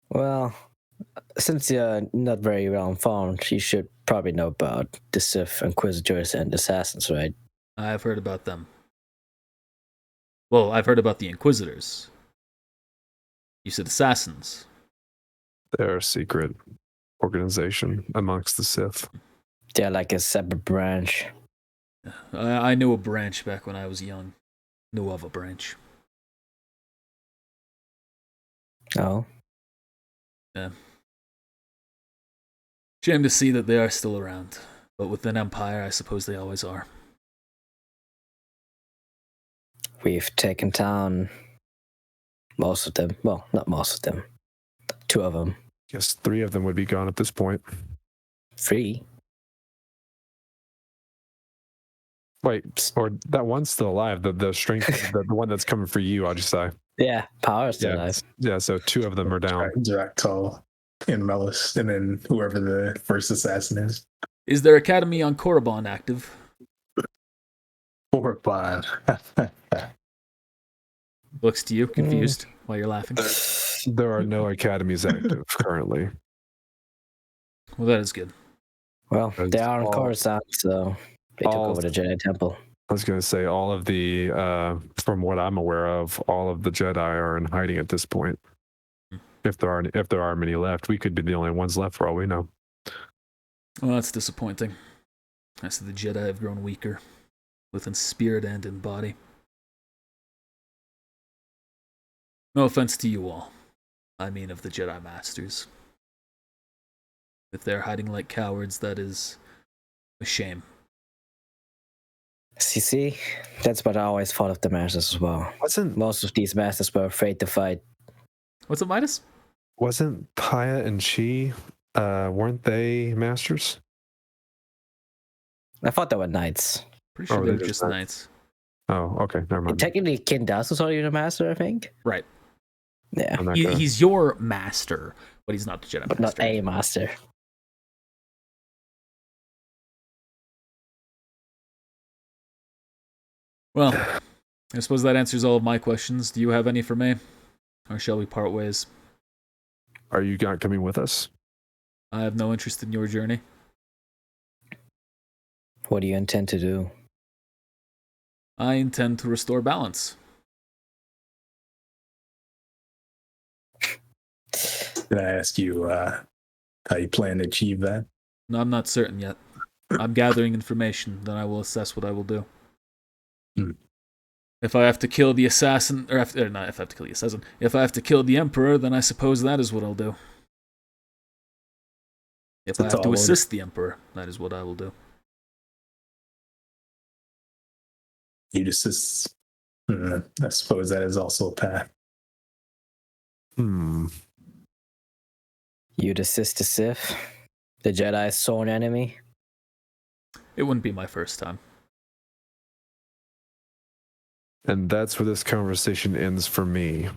Well, since you're not very well informed, you should probably know about the Sith Inquisitors and Assassins, right? I've heard about them. Well, I've heard about the Inquisitors. You said assassins. They're a secret organization amongst the Sith. They're like a separate branch. I knew a branch back when I was young. Knew of a branch. Oh. Yeah. Shame to see that they are still around. But within Empire, I suppose they always are. We've taken down most of them. Well, not most of them. 2 of them. Guess 3 of them would be gone at this point. 3. Wait, or that one's still alive. The strength, the one that's coming for you, I'll just say. Yeah, Power's still Yeah, alive. yeah. So 2 of them are down. Jacktal and Melis, and then whoever the first assassin is. Is their academy on Korriban active? 4 or 5. Looks to you confused while you're laughing. There are no academies active currently. Well, that is good. Well, they are on all- Coruscant, so they took over the Jedi Temple. I was going to say all of the, from what I'm aware of, all of the Jedi are in hiding at this point. If there are many left, we could be the only ones left for all we know. Well, that's disappointing. I see the Jedi have grown weaker, both in spirit and in body. No offense to you all. I mean of the Jedi Masters. If they're hiding like cowards, that is a shame. See, that's what I always thought of the Masters as well. Most of these Masters were afraid to fight. What's up, Midas? Wasn't Paya and Chi, weren't they masters? I thought they were knights. Pretty sure Oh, they're they're just just knights. Oh, okay, never And mind. technically, Kindas was already the Master, I think. Right. Yeah, I'm not gonna- He's your master, but he's not the Jedi but Master. not a Master. Well, I suppose that answers all of my questions. Do you have any for me? Or shall we part ways? Are you not coming with us? I have no interest in your journey. What do you intend to do? I intend to restore balance. Did I ask you how you plan to achieve that? No, I'm not certain yet. I'm gathering information, then I will assess what I will do. If I have to kill the assassin, or not if I have to kill the assassin, if I have to kill the Emperor, then I suppose that is what I'll do. If I have to assist the Emperor, that is what I will do. You'd assist. I suppose that is also a path. You'd assist the Sith, the Jedi's sworn enemy. It wouldn't be my first time. And that's where this conversation ends for me.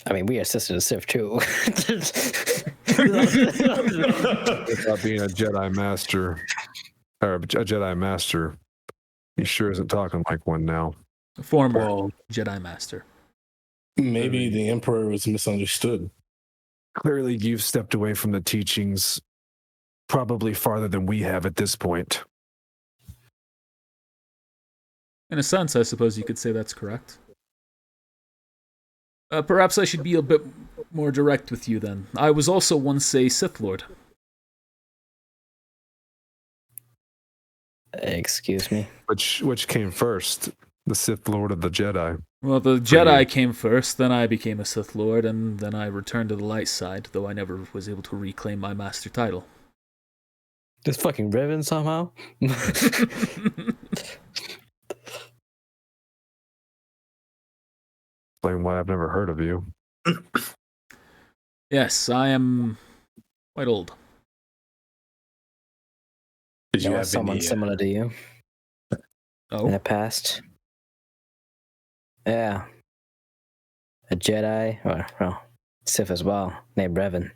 I mean, we assisted a Sith too. Without being a Jedi Master, or a Jedi Master, he sure isn't talking like one now. Former Well, Jedi Master. maybe the Emperor was misunderstood. Clearly, you've stepped away from the teachings probably farther than we have at this point. In a sense, I suppose you could say that's correct. Perhaps I should be a bit more direct with you then. I was also once a Sith Lord. Excuse me. Which came first? The Sith Lord of the Jedi. Well, the Jedi came first, then I became a Sith Lord, and then I returned to the light side, though I never was able to reclaim my master title. This fucking Revan somehow? Explain why I've never heard of you. Yes, I am quite old. Did you There have was someone any, similar to you in Oh, the past. Yeah. A Jedi, or well, Sith as well, named Revan.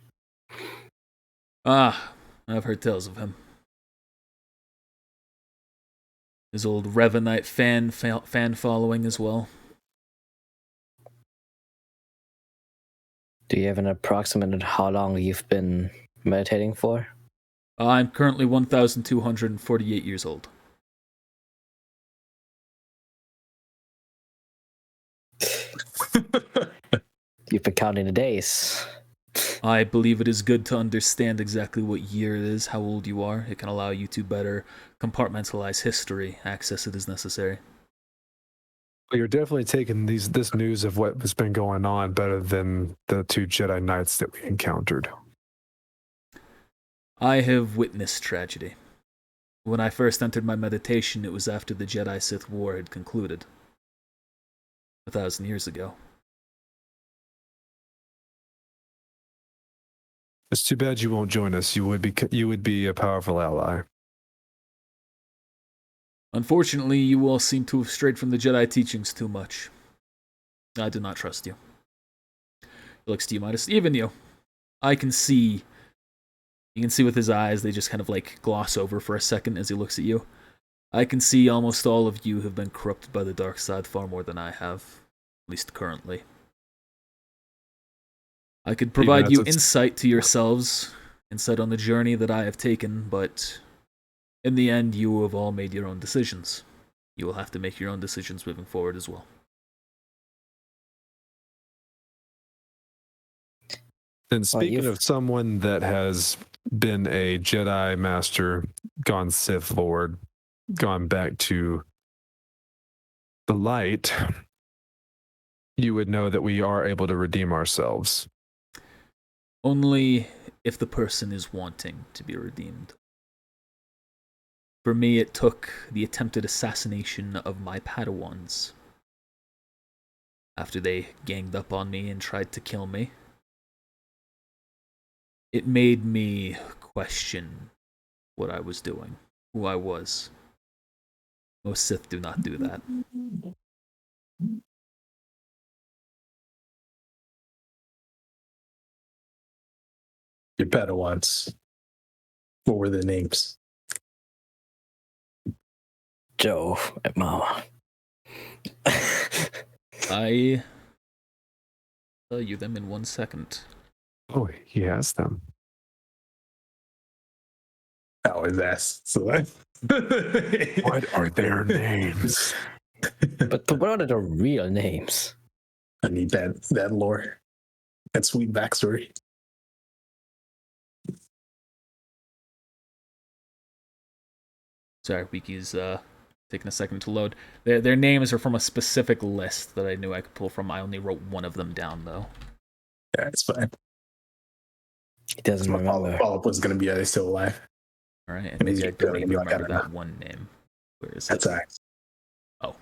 I've heard tales of him. His old Revanite fan following as well. Do you have an approximate how long you've been meditating for? I'm currently 1,248 years old. You've been counting the days. I believe it is good to understand exactly what year it is, how old you are. It can allow you to better compartmentalize history, access it as necessary. Well, you're definitely taking this news of what has been going on better than the two Jedi Knights that we encountered. I have witnessed tragedy. When I first entered my meditation, it was after the Jedi-Sith War had concluded. 1,000 years ago. It's too bad you won't join us. You would be a powerful ally. Unfortunately, you all seem to have strayed from the Jedi teachings too much. I do not trust you. He looks to you, Midas. Even you. I can see... You can see with his eyes, they just kind of like gloss over for a second as he looks at you. I can see almost all of you have been corrupted by the dark side far more than I have. At least currently. I could provide you insight to yourselves, insight on the journey that I have taken, but in the end, you have all made your own decisions. You will have to make your own decisions moving forward as well. And speaking of someone that has been a Jedi Master, gone Sith Lord, gone back to the light, you would know that we are able to redeem ourselves. Only if the person is wanting to be redeemed. For me, it took the attempted assassination of my Padawans. After they ganged up on me and tried to kill me. It made me question what I was doing, who I was. Most Sith do not do that. your Padawans? What were the names? Joe and Mama. I tell you them in 1 second. Oh, he has them. I always ask. So What are their names? But what are the real names? I need that lore, that sweet backstory. Sorry, Wiki's taking a second to load. Their names are from a specific list that I knew I could pull from. I only wrote one of them down, though. Yeah, it's fine. He doesn't My remember. follow-up was going to be, are they still alive? All right, and And he's maybe I gonna don't even be like, I remember don't that one name. Where is That's it? all right.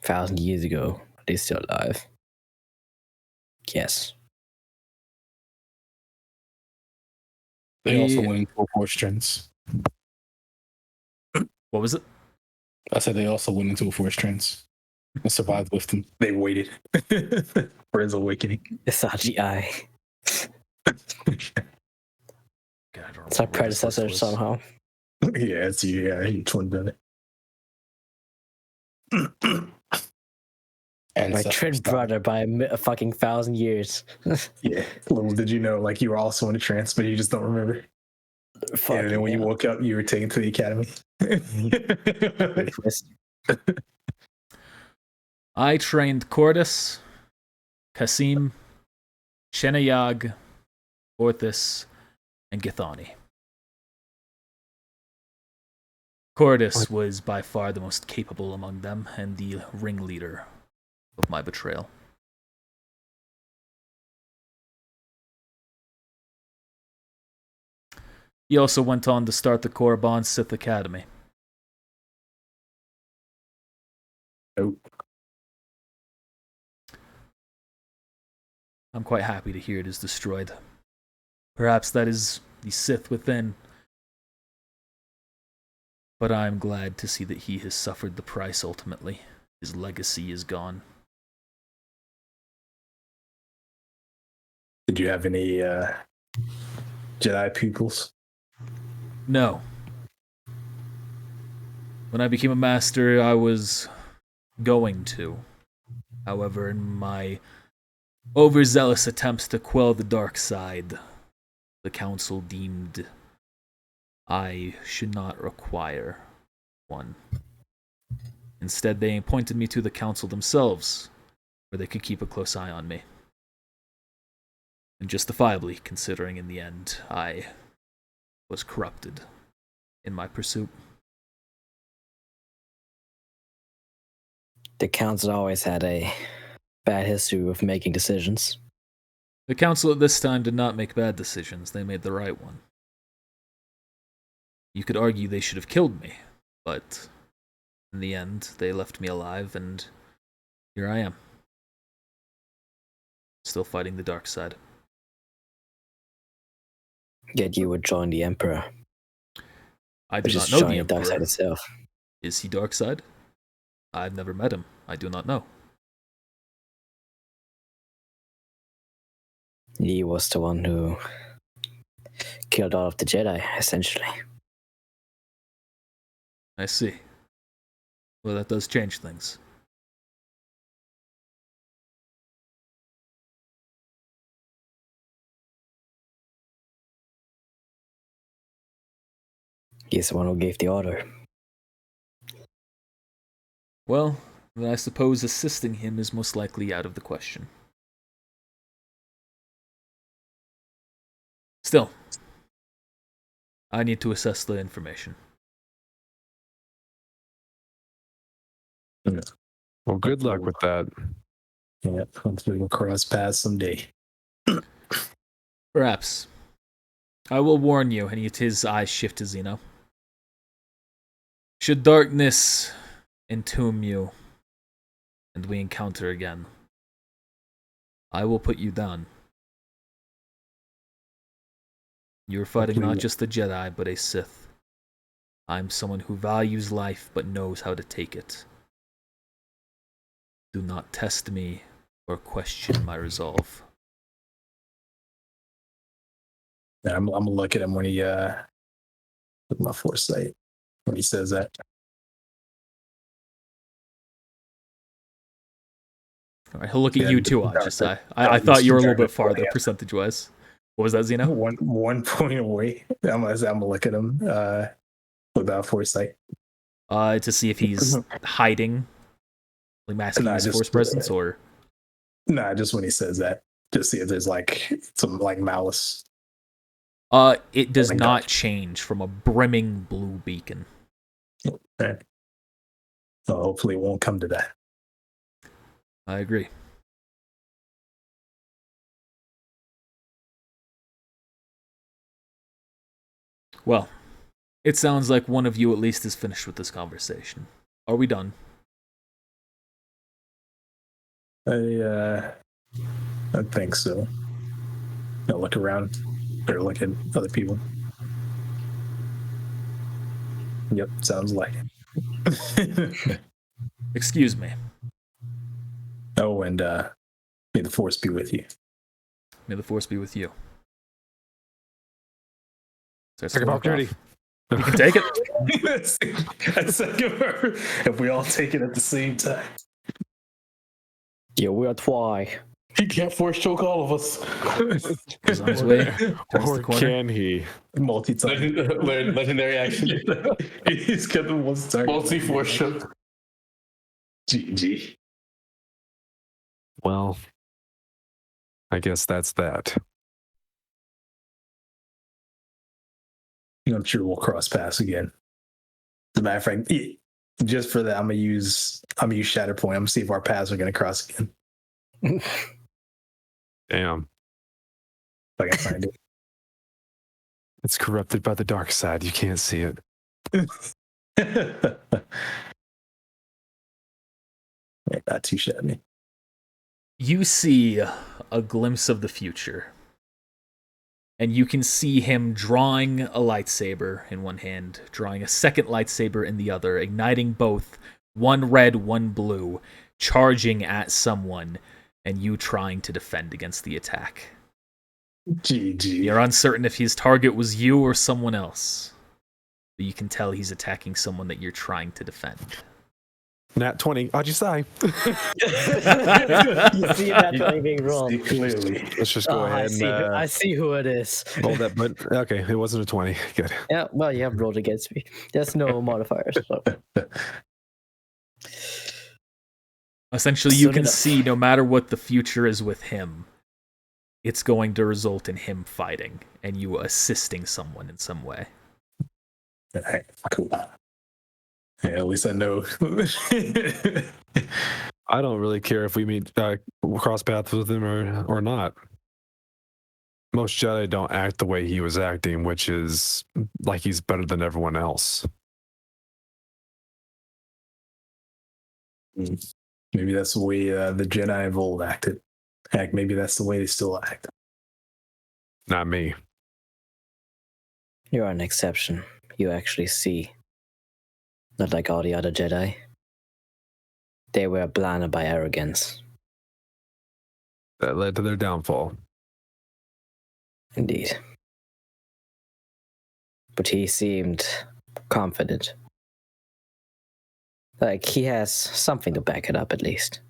1,000 years ago, they're still alive. Yes. They also Yeah. went into a force trance. What was it? I said they also went into a force trance. and survived with them. They waited for his awakening. It's CGI. God, I don't It's our remember what this list predecessor was. somehow. Yeah, it's each one done it. And My so- twin brother by a fucking 1,000 years. Yeah. Little did you know, like you were also in a trance, but you just don't remember. And then when you woke up, you were taken to the academy. Twist. I trained Cordis, Kasim, Shenayag, Orthus, and Githani. Cordis was by far the most capable among them and the ringleader of my betrayal. He also went on to start the Korriban Sith Academy. Nope. I'm quite happy to hear it is destroyed. Perhaps that is the Sith within. But I'm glad to see that he has suffered the price ultimately. His legacy is gone. Did you have any Jedi pupils? No. When I became a master, I was going to. However, in my overzealous attempts to quell the dark side, the council deemed I should not require one. Instead, they appointed me to the council themselves, where they could keep a close eye on me. And justifiably, considering in the end I was corrupted in my pursuit. The council always had a bad history of making decisions. The council at this time did not make bad decisions, they made the right one. You could argue they should have killed me, but in the end, they left me alive, and here I am. Still fighting the dark side. Yet you would join the Emperor. I do Which not is know the joining the dark side Emperor. itself. Is he dark side? I've never met him. I do not know. He was the one who killed all of the Jedi, essentially. I see. Well, that does change things. He's the one who gave the order. Well, then I suppose assisting him is most likely out of the question. Still, I need to assess the information. Well, good luck with that. Yeah, hopefully we'll cross paths someday. Perhaps. I will warn you, and his eyes shift to Zeno. Should darkness entomb you, and we encounter again, I will put you down. You are fighting not just a Jedi, but a Sith. I'm someone who values life, but knows how to take it. Do not test me or question my resolve. Yeah, I'm gonna look at him when he with my foresight when he says that. All right, he'll look at Yeah, you too, dark- Ajisai. I thought you were a little bit farther percentage-wise. What was that, Zeno? One point away. I'm gonna look at him without foresight. To see if he's hiding, like masking Nah, his just- force presence, or Nah, just when he says that. Just see if there's like some like malice. it does Like not that. change from a brimming blue beacon. Okay. So hopefully it won't come to that. I agree. Well, it sounds like one of you at least is finished with this conversation. Are we done? I think so. I'll look around or look at other people. Yep, sounds like it. Excuse me. Oh, and may the force be with you. May the force be with you. Starts Take to him walk off duty. off. You can take it. I second her. If we all take it at the same time. Yeah, we're why. He can't force choke all of us. Goes on his way. Turns Or the corner. can he? Multi-time. Legendary action. He's got the one target. Multi-force choke. GG. Well, I guess that's that. I'm sure we'll cross paths again. As a matter of fact, just for that, I'm gonna use Shatterpoint. I'm gonna see if our paths are gonna cross again. Damn. If I can find it. It's corrupted by the dark side. You can't see it. Yeah, not too shabby. You see a glimpse of the future. And you can see him drawing a lightsaber in one hand, drawing a second lightsaber in the other, igniting both, one red, one blue, charging at someone, and you trying to defend against the attack. GG. You're uncertain if his target was you or someone else. But you can tell he's attacking someone that you're trying to defend. Nat 20. Ajisai. You see that 20 being rolled. See clearly. Let's just go ahead I and see who it is. roll that. But okay, it wasn't a 20. Good. Yeah, well, you have rolled against me. There's no modifiers. So. Essentially, you Soon can enough. see no matter what the future is with him, it's going to result in him fighting and you assisting someone in some way. All right, cool. Yeah, at least I know. I don't really care if we meet cross paths with him or not. Most Jedi don't act the way he was acting, which is like he's better than everyone else. Maybe that's the way the Jedi of old acted. Heck, maybe that's the way they still act. Not me. You're an exception. You actually see. Not like all the other Jedi. They were blinded by arrogance. That led to their downfall. Indeed. But he seemed confident. Like he has something to back it up at least.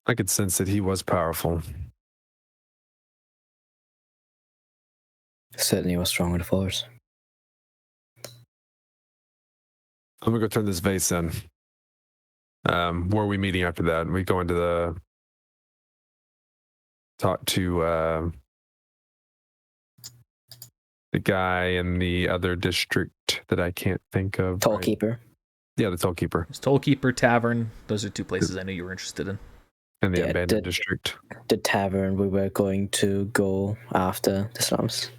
I could sense that he was powerful. Certainly was strong with the Force. I'm gonna go turn this vase in. Where are we meeting after that? We go into the talk to the guy in the other district that I can't think of. Toll right? Keeper. Yeah, the Tollkeeper There's Tollkeeper, Tavern. Those are two places I knew you were interested in. and the Yeah, abandoned district. The tavern we were going to go after the slums.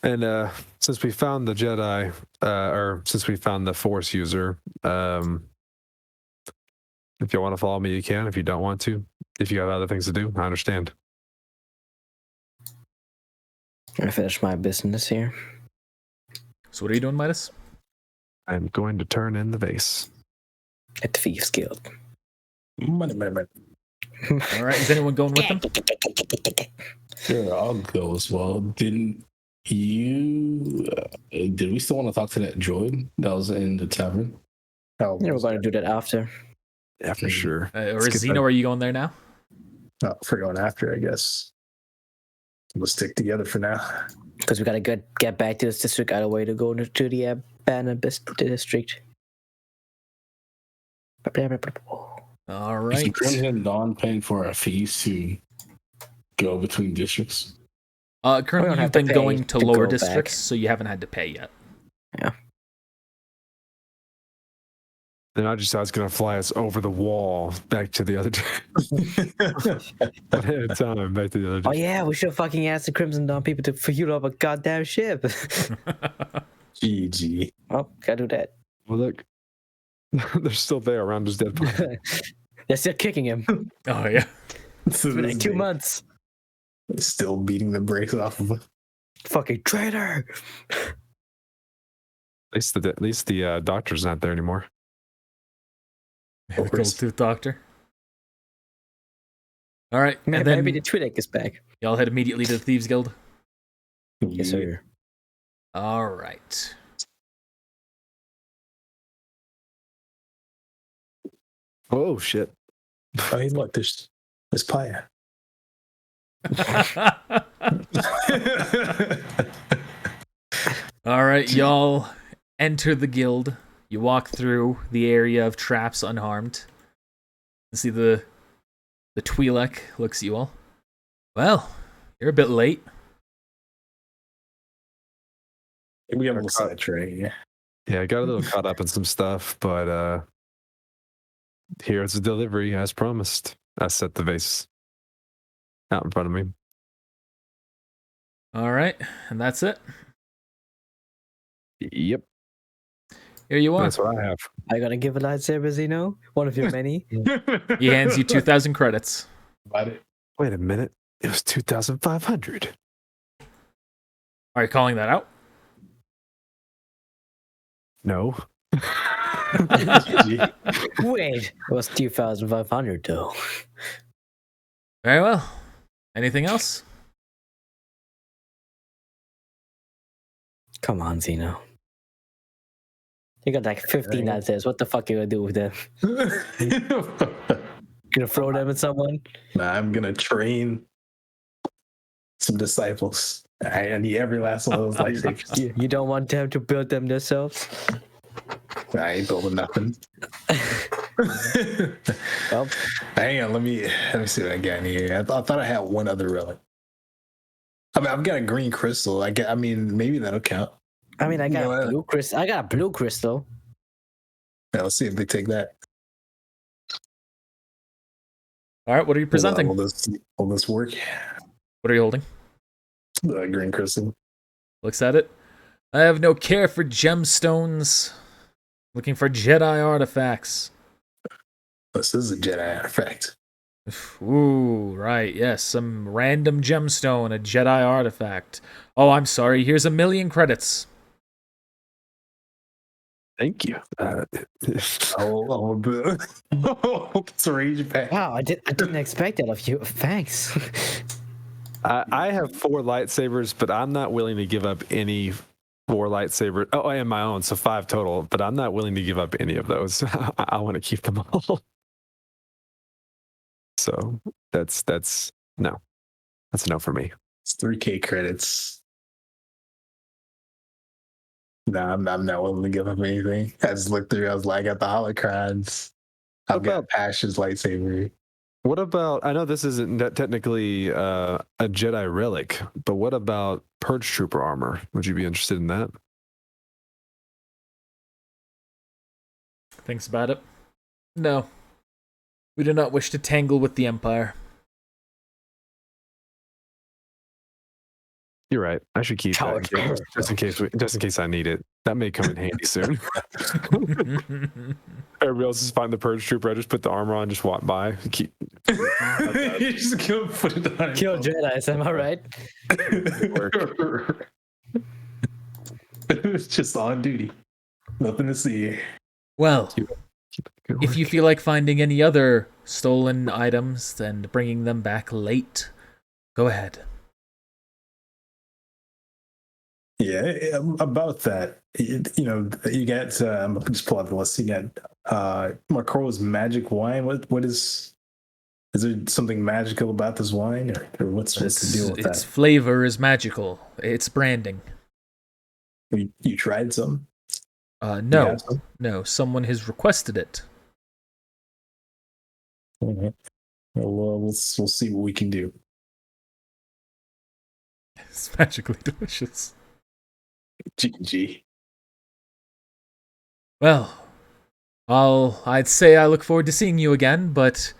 And since we found the Jedi, or since we found the Force user, if you want to follow me, you can. If you don't want to, if you have other things to do, I understand. I finish my business here. So what are you doing, Midas? I'm going to turn in the vase. At the Thieves Guild. Money. All right, is anyone going with him? Sure, I'll go as well. Didn't you? Did we still want to talk to that droid that was in the tavern? Oh, Yeah, we're going to do that after. Yeah, for sure. Or Let's is get Zeno, that- are you going there now? oh, for going after, I guess. We'll stick together for now. Because we got to get back to this district either way to go to the abandoned district. All Is right. Crimson Dawn paying for our fees to go between districts? We Currently, don't have you've to been pay going to to lower go back. districts, so you haven't had to pay yet. Then I just I was going to fly us over the wall back to the other one at a time, back to the other. Oh yeah, we should fucking ask the Crimson Dawn people to fuel up a goddamn ship. GG. Oh, gotta do that. Well, look, they're still there around his dead body. They're still kicking him. Oh, yeah. It's been like 2 months. Still beating the brakes off of him. Fucking traitor. At least the doctor's not there anymore. The gold tooth doctor. All right, and Man, then maybe the Twi'lek is back. y'all head immediately to the Thieves Guild. Yes, sir. All right. Oh shit! Oh, hey, look, there's Paya. All right, y'all enter the guild. You walk through the area of traps unharmed. You see the Twi'lek looks at you all. Well, you're a bit late. We got a little sidetrack. Yeah, I got a little caught up in some stuff, but here's the delivery as promised. I set the vase out in front of me. All right, and that's it. Yep, Here you are. that's what I have. Are you gonna give a lightsaber, Zeno? One of your many? He hands you 2,000 credits. About it. Wait a minute. It was 2,500. Are you calling that out? No. Wait, it was 2,500 though. Very well. Anything else? Come on, Zeno. You got like 15 lightsabers. What the fuck you gonna do with them? Gonna throw them at someone? Nah, I'm gonna train some disciples. I need every last one of those lightsabers. You don't want them to build them themselves? I ain't building nothing. Well, Hang on, let me see what I got in here. I thought I had one other relic. I mean, I've got a green crystal. I mean, maybe that'll count. I mean, I got You know a what? blue crystal. I got a blue crystal. Now, let's see if they take that. All right, what are you presenting? Will this work? What are you holding? The green crystal. Looks at it. I have no care for gemstones. Looking for Jedi artifacts. This is a Jedi artifact. Ooh, right, yes, some random gemstone, a Jedi artifact. Oh, I'm sorry, here's 1,000,000 credits. Thank you. It's a rage back. Wow, I didn't expect that of you. Thanks. I have 4 lightsabers, but I'm not willing to give up any 4 lightsabers. Oh, I am my own, so 5 total, but I'm not willing to give up any of those. I want to keep them all. So that's no. That's a no for me. It's 3K credits. No, I'm not willing to give up anything. I just looked through. I was like, I got the holocrons. I've got Pasha's lightsaber. What about, I know this isn't technically a Jedi relic, but what about Purge Trooper armor? Would you be interested in that? Thinks about it. No. We do not wish to tangle with the Empire. You're right. I should keep that just in case I need it. That may come in handy soon. Everybody else is fighting the Purge Trooper. I just put the armor on, just walk by. You just go put it on. Kill Jedi, am I right? It's just on duty. Nothing to see. Well, if you feel like finding any other stolen items and bringing them back late, go ahead. Yeah, about that. You got, just pull out the list. You got Marco's magic wine. What is there something magical about this wine? Or what's the deal with that? Its flavor is magical. It's branding. You tried some? No. No, someone has requested it. Okay. Well, we'll see what we can do. It's magically delicious. GG. Well, I'd say I look forward to seeing you again, but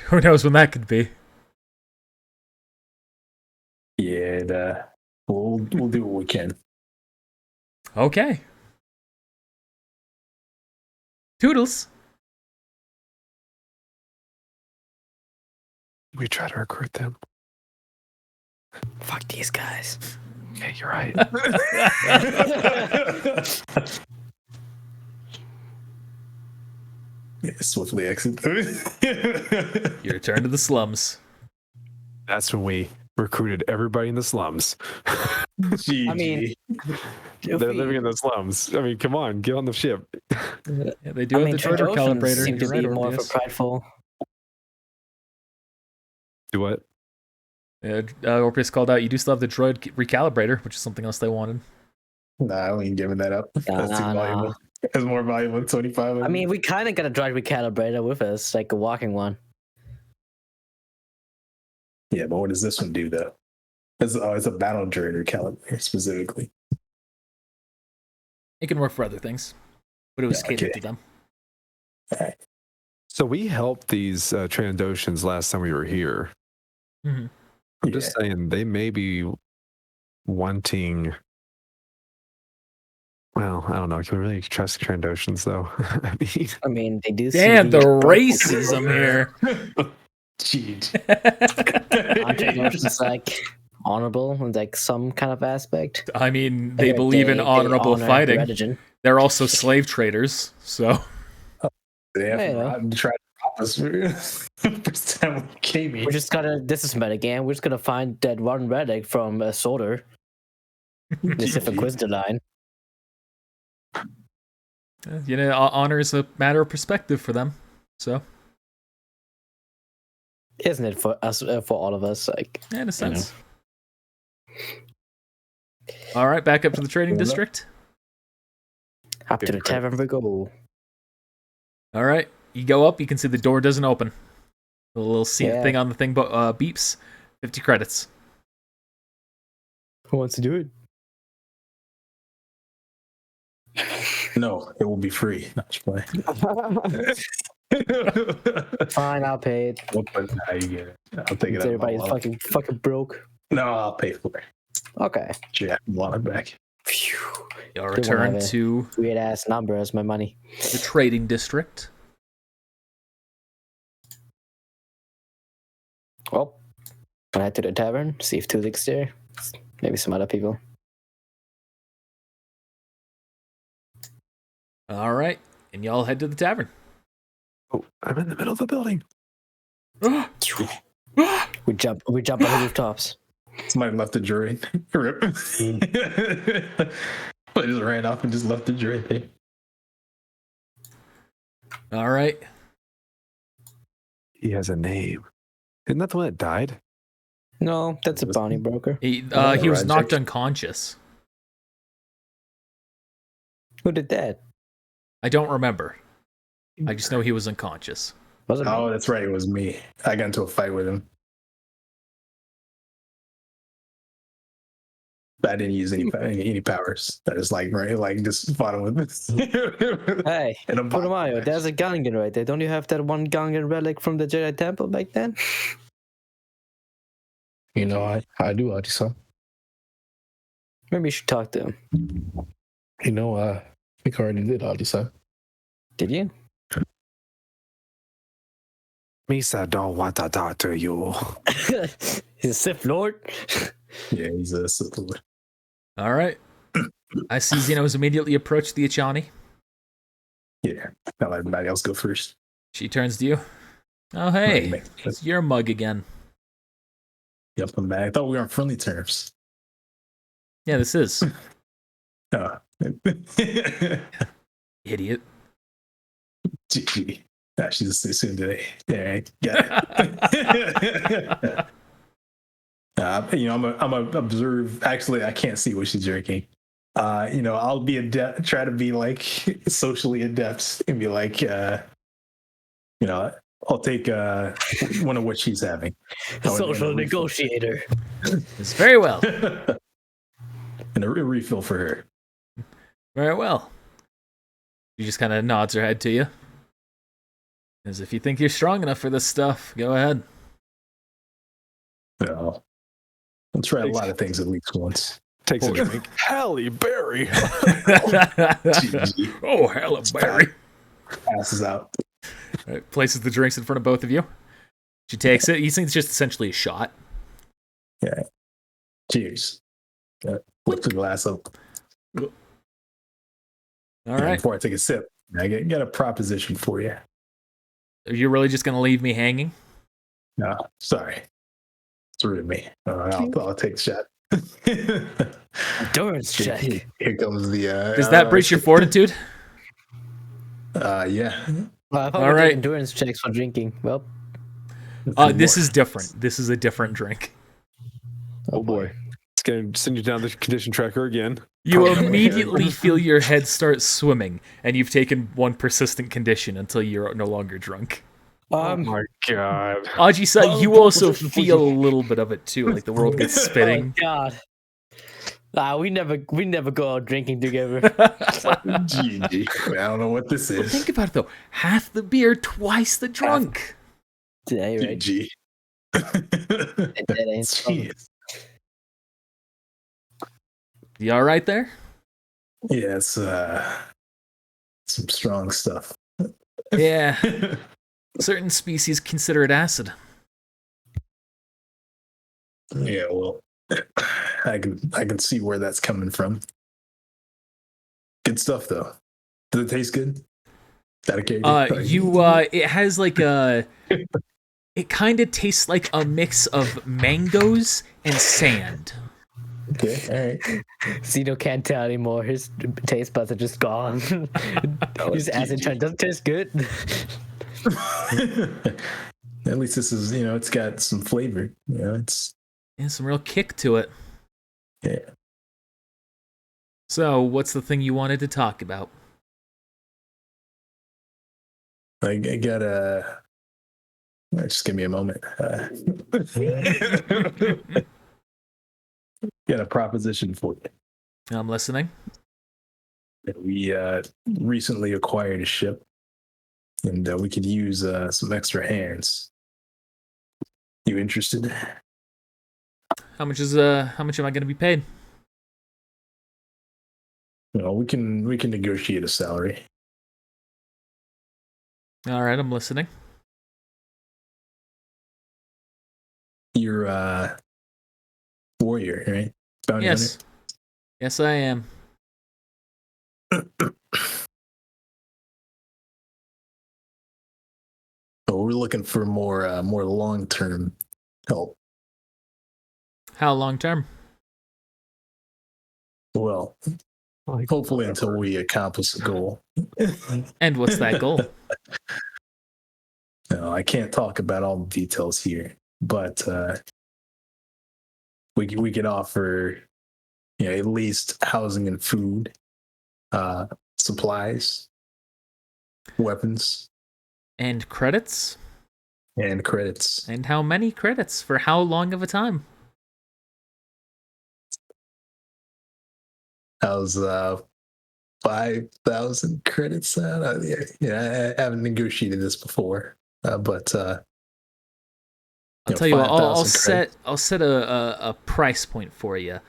who knows when that could be. Yeah, we'll do what we can. Okay. Toodles. We try to recruit them. Fuck these guys. Okay, you're right. Yeah, swiftly exit. You return to the slums. That's when we recruited everybody in the slums. GG. I mean, They're living in the slums. I mean, come on, get on the ship. Yeah, they do have the droid Trandoshan's recalibrator. seem to You're right, be more of a Orpheus. prideful. Do what? Orpheus called out, you do still have the droid recalibrator, which is something else they wanted. Nah, we ain't giving that up. That's too Nah. valuable. It's more valuable than 25. I mean, we kind of got a droid recalibrator with us, like a walking one. yeah, but what does this one do though? It's a battle droid recalibrator specifically. It can work for other things, but it was Yeah, catered okay. to them. All right. So we helped these Trandoshans last time we were here. Mm-hmm. I'm just saying they may be wanting. Well, I don't know. Can we really trust Trandoshans though? I mean, they do. Damn, the seem to be racism here. Jeez. Aren't Trandoshans like honorable in like some kind of aspect? I mean, they Like, believe in they honorable honor fighting. religion. They're also slave traders, so They have Yeah. tried to rob us first time we came here. We're just gonna. This is meta game. We're just gonna find that one relic from Solder. The Sith Inquisitor line. you know, honor is a matter of perspective for them. So, Isn't it for us? For all of us, like yeah, in a sense. All right, back up to the trading Hold up. district. up to the tavern we go. All right, you go up. You can see the door doesn't open. The little thing on the thing beeps. 50 credits. Who wants to do it? No, it will be free. Not just play. Fine, I'll pay it. Nah, you get it. I'll take it. Everybody's fucking broke. No, I'll pay for it. Okay. Yeah, I want it back. Phew. You'll Don't return have a to weird ass number as my money. the trading district. Well, I head to the tavern, see if Tulik's there. Maybe some other people. All right, and y'all head to the tavern. Oh, I'm in the middle of the building. We jump on the rooftops. Somebody left the droid. Rip. I just ran off and just left the droid. All right. He has a name. Isn't that the one that died? No, that's a bounty broker. He Oh, was right, knocked check. unconscious. Who did that? I don't remember. I just know he was unconscious. Was it me? Oh, that's right. It was me. I got into a fight with him. But I didn't use any powers. I just just fought him with this. Hey, And I'm Mario, there's a Gungan right there. Don't you have that one Gungan relic from the Jedi Temple back then? You know, I do, Addison. Maybe you should talk to him. You know, I think I already did, Addison. Did you? Misa don't want to talk to you. He's a Sith Lord. Yeah, he's a Sith Lord. All right. I see Xenos immediately approach the Achani. Yeah, I'll let everybody else go first. She turns to you. Oh, hey, Right, it's your mug again. Yep, I'm back. I thought we were on friendly terms. Yeah, this is. Oh. Idiot. GG. Nah, she's a citizen today. Yeah, got it. I'm a observe. Actually, I can't see what she's drinking. I'll be adept, try to be like socially adept and be like, I'll take one of what she's having. Social negotiator. It's very well. And a refill for her. Very well. She just kind of nods her head to you. As if you think you're strong enough for this stuff, go ahead. No. I'll try a lot of things at least once. Takes a drink. Halle Berry. GG. Oh, Halle Berry. Passes out. Right, places the drinks in front of both of you. She takes it. You think it's just essentially a shot. Yeah. Cheers. Flip the glass up. All right. Before I take a sip, I got a proposition for you. Are you really just gonna leave me hanging? No, sorry. It's rude of me. I'll take a shot. Endurance check. Here comes the. Does that breach your fortitude? Yeah. Well, I thought All we right. did endurance checks for drinking. Well, This is different. This is a different drink. oh boy. It's going to send you down the condition tracker again. You immediately feel your head start swimming, and you've taken one persistent condition until you're no longer drunk. Oh my god. Aji-san, you also feel a little bit of it too, like the world gets spinning. Oh God. We never go out drinking together. GG. I don't know what this But is. think about it though. Half the beer, twice the drunk. Today, right? GG. That ain't fun. Jeez. You all right there? Yeah, it's some strong stuff. Yeah. Certain species consider it acid. Yeah, well, I can see where that's coming from. Good stuff though. Does it taste good? Out of character? It has like a. It kind of tastes like a mix of mangoes and sand. Okay, all right. Zeno can't tell anymore. His taste buds are just gone. His acid trying doesn't taste good. At least this is, it's got some flavor. It's Yeah, some real kick to it. yeah. So, what's the thing you wanted to talk about? I got a. Just give me a moment. Got a proposition for you. I'm listening. We recently acquired a ship, and we could use some extra hands. You interested? How much am I going to be paid? We can negotiate a salary. All right, I'm listening. You're a warrior, right? Bounty Yes. Yes, I am. hunter? So we're looking for more long-term help. How long term? Well, hopefully until we accomplish the goal. And what's that goal? No, I can't talk about all the details here, but we could offer, at least housing and food, supplies, weapons, And credits? and credits. And how many credits? For how long of a time? How's 5,000 credits? I haven't negotiated this before, but I'll tell you what, I'll 5,000 set a price point for you.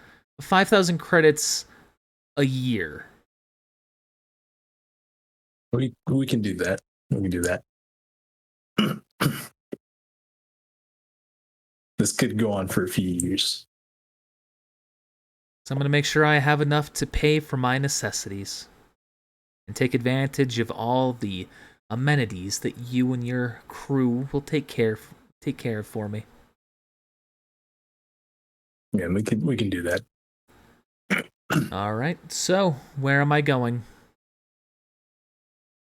5,000 credits a year. we can do that. We can do that. This could go on for a few years. So I'm going to make sure I have enough to pay for my necessities and take advantage of all the amenities that you and your crew will take care of for me. Yeah, we can do that. All right. So, where am I going?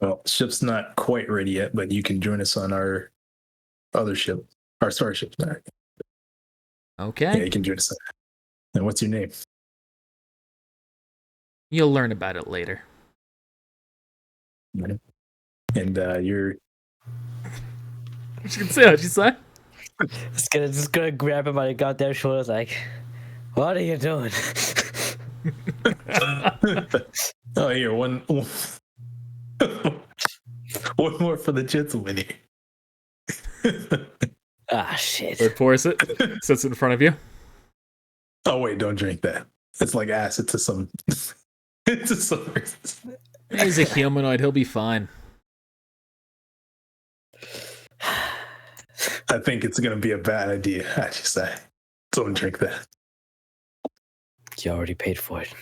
Well, ship's not quite ready yet, but you can join us on our other ship, our starship. Yeah, Okay. you can join us. And what's your name? You'll learn about it later. And you're. What you can say? What you say? Just gonna grab him by the goddamn shoulders, like, what are you doing? Oh, here one. One more for the gentleman here. Ah, shit. Red pours it. Sits in front of you. Oh wait, don't drink that. It's like acid to some. To some person. He's a humanoid. He'll be fine. I think it's gonna be a bad idea. I just say, don't drink that. You already paid for it.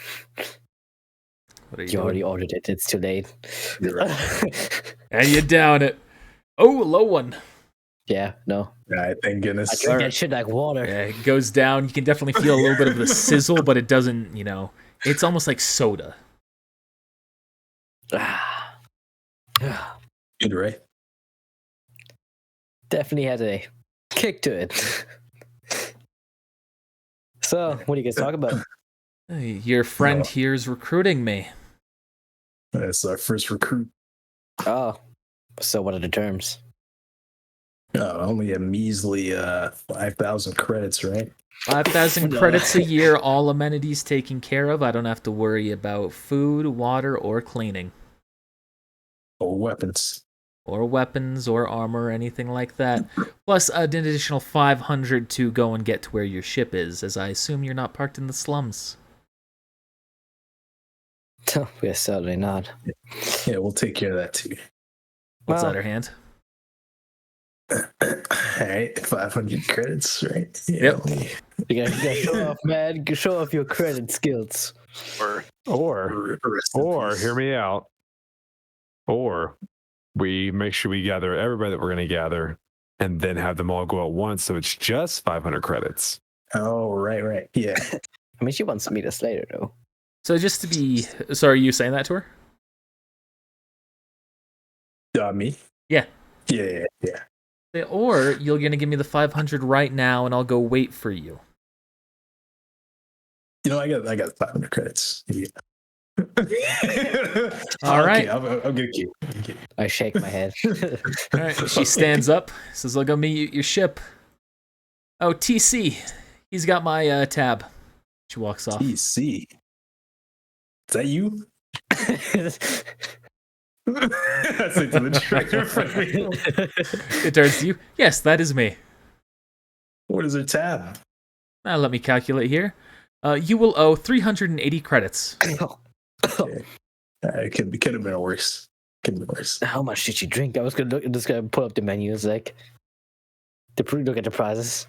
What are you You doing? already ordered it. It's too late. You're right. And you down it. Oh, a low one. Yeah, no. All right, thank goodness. I drink that shit like water. Yeah, it goes down. You can definitely feel a little bit of the sizzle, but it doesn't, it's almost like soda. Ah. Good, right? Definitely has a kick to it. So, what do you guys talk about? Your friend here's recruiting me. That's our first recruit. Oh, so what are the terms? Only a measly 5,000 credits, right? 5,000 credits a year, all amenities taken care of. I don't have to worry about food, water, or cleaning. Or weapons. Or weapons, or armor, or anything like that. Plus an additional 500 to go and get to where your ship is, as I assume you're not parked in the slums. We're certainly not. Yeah, we'll take care of that too. What's Well, out her hand? All right, 500 credits, right? Yeah, Yep. You gotta show off, man. Show off your credit skills. Or hear me out. Or we make sure we gather everybody that we're going to gather and then have them all go at once. So it's just 500 credits. Oh, right. Yeah. I mean, she wants to meet us later, though. So just to be... Sorry, are you saying that to her? Me? Yeah. Yeah. Or you're going to give me the 500 right now and I'll go wait for you. I got 500 credits. Yeah. All right. Okay, I'll get you. I shake my head. All right. She stands up, says, I'll go meet you at your ship. Oh, TC. He's got my tab. She walks off. TC. Is that you? I say to the director in front of me. It turns to you. Yes, that is me. What is her tab? Now let me calculate here. You will owe 380 credits. It could have been worse. Could have been worse. How much did she drink? I was just gonna pull up the menus, like to look at the prizes.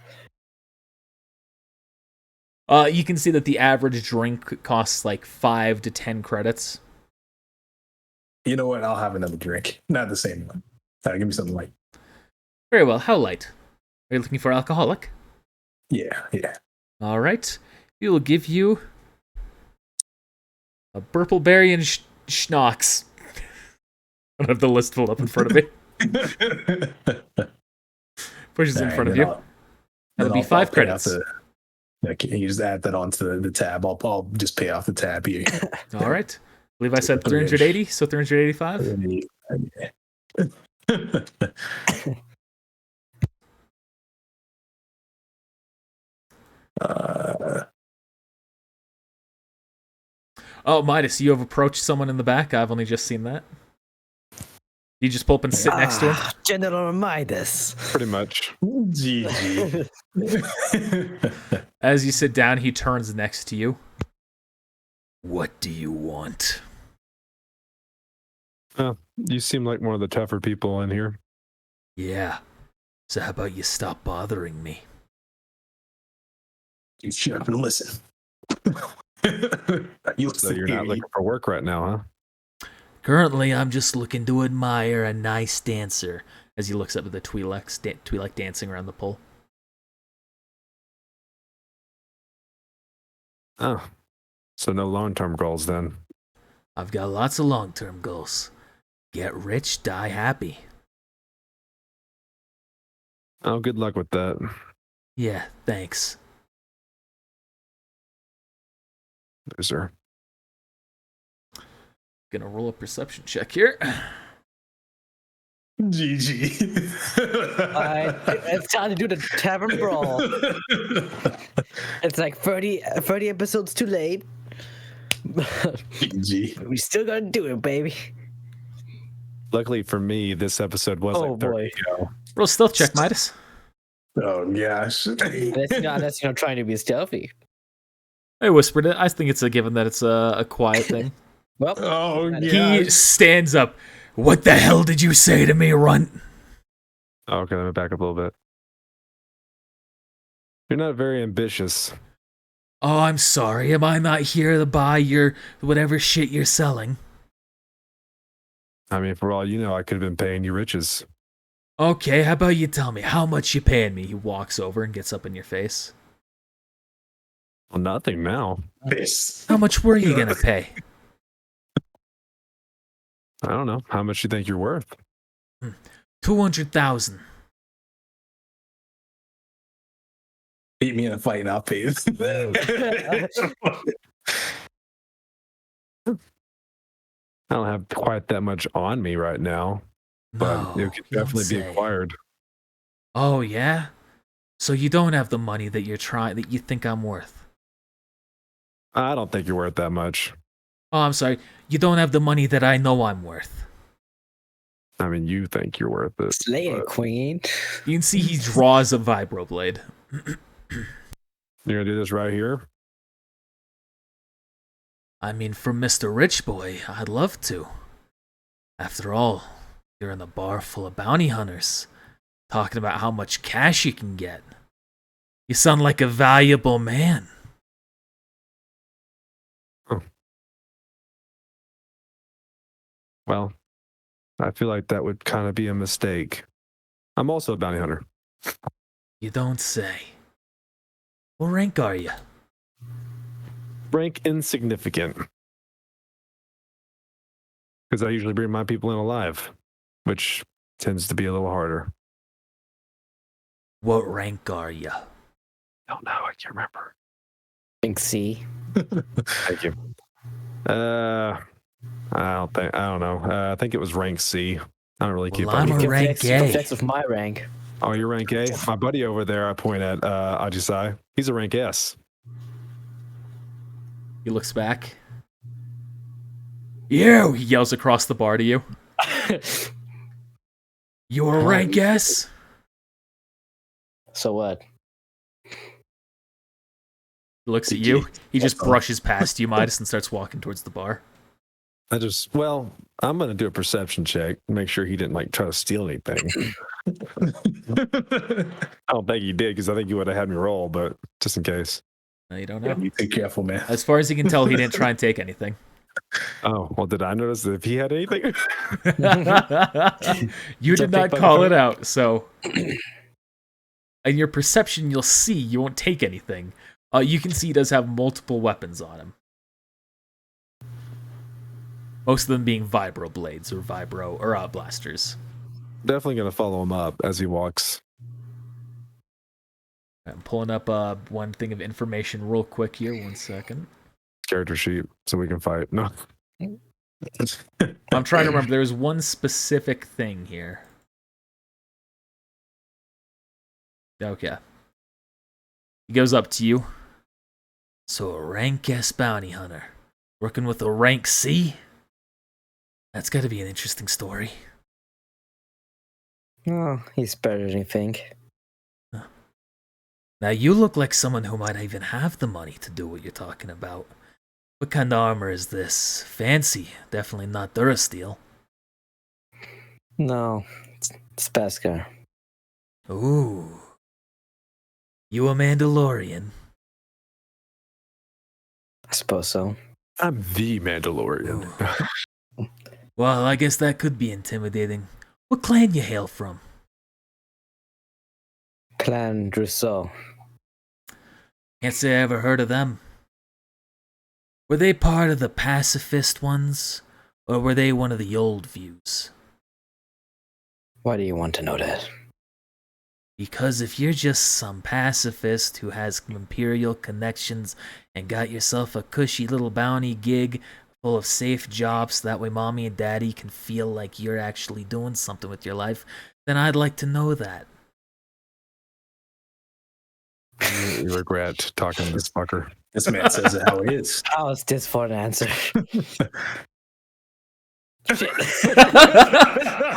You can see that the average drink costs like 5 to 10 credits. You know what? I'll have another drink. Not the same one. Give me something light. Very well. How light? Are you looking for alcoholic? Yeah. All right. We will give you a Burpleberry and Schnocks. I don't have the list pulled up in front of me. Pushes in front of you. That'll be 5 credits. You just add that onto the tab. I'll just pay off the tab here. All right. I believe I said 380, so 385. Oh, Midas, you have approached someone in the back. I've only just seen that. You just pull up and sit next to him? General Midas. Pretty much. GG. As you sit down, he turns next to you. What do you want? You seem like one of the tougher people in here. Yeah. So how about you stop bothering me? You shut up and listen. So you're not looking for work right now, huh? Currently, I'm just looking to admire a nice dancer. As he looks up at the Twi'lek dancing around the pole. Oh. So no long-term goals then. I've got lots of long-term goals. Get rich, die happy. Oh, good luck with that. Yeah, thanks. Loser. Gonna roll a perception check here. GG. It's time to do the tavern brawl. It's like 30 episodes too late. GG. We still gotta do it, baby. Luckily for me, this episode was like 30 ago. Roll stealth check, Midas. Oh gosh. That's not trying to be stealthy. I whispered it. I think it's a given that it's a quiet thing. Well, Oh He gosh. stands up. What the hell did you say to me, Runt? Oh, okay, let me back up a little bit. You're not very ambitious. Oh, I'm sorry. Am I not here to buy your whatever shit you're selling? I mean, for all you know, I could have been paying you riches. Okay, how about you tell me how much you paying me? He walks over and gets up in your face. Well, nothing now. This. How much were you gonna pay? I don't know. How much you think you're worth? 200,000. Beat me in a fight and I'll pay you. I don't have quite that much on me right now, but No, it could you don't definitely be say. acquired. Oh yeah? So you don't have the money that that you think I'm worth. I don't think you're worth that much. Oh, I'm sorry. You don't have the money that I know I'm worth. I mean, you think you're worth it. Slay it, but queen. You can see he draws a vibroblade. You're gonna do this right here? I mean, for Mr. Rich Boy, I'd love to. After all, you're in a bar full of bounty hunters, talking about how much cash you can get. You sound like a valuable man. Well, I feel like that would kind of be a mistake. I'm also a bounty hunter. You don't say. What rank are you? Rank insignificant. Because I usually bring my people in alive, which tends to be a little harder. What rank are you? Oh no, I can't remember. Think C. Thank you. I don't know. I think it was rank C. I don't really keep Well, up I'm with a it. rank You can A. flex with my rank. Oh, you're rank A? My buddy over there, I point at Ajisai. He's a rank S. He looks back. You! He yells across the bar to you. You're a rank S? So what? He looks at you. He just brushes past you, Midas, and starts walking towards the bar. I'm going to do a perception check, make sure he didn't try to steal anything. I don't think he did, because I think he would have had me roll, but just in case. No, you don't Yeah, know. you be careful, man. As far as you can tell, he didn't try and take anything. Oh, well, did I notice if he had anything? You did not call it out, so in your perception, you'll see you won't take anything. You can see he does have multiple weapons on him. Most of them being vibro blades or blasters. Definitely going to follow him up as he walks. I'm pulling up one thing of information real quick here. 1 second. Character sheet so we can fight. No. I'm trying to remember. There's one specific thing here. Okay. He goes up to you. So a rank S bounty hunter. Working with a rank C? That's gotta be an interesting story. Oh, he's better than you think. Now you look like someone who might even have the money to do what you're talking about. What kind of armor is this? Fancy. Definitely not Durasteel. No, it's Beskar. Ooh. You a Mandalorian? I suppose so. I'm the Mandalorian. Well, I guess that could be intimidating. What clan you hail from? Clan Rousseau. Can't say I ever heard of them. Were they part of the pacifist ones? Or were they one of the old views? Why do you want to know that? Because if you're just some pacifist who has imperial connections and got yourself a cushy little bounty gig full of safe jobs so that way mommy and daddy can feel like you're actually doing something with your life, then I'd like to know that. You regret talking to this fucker. This man says it how it is. How is this for an answer? Shit.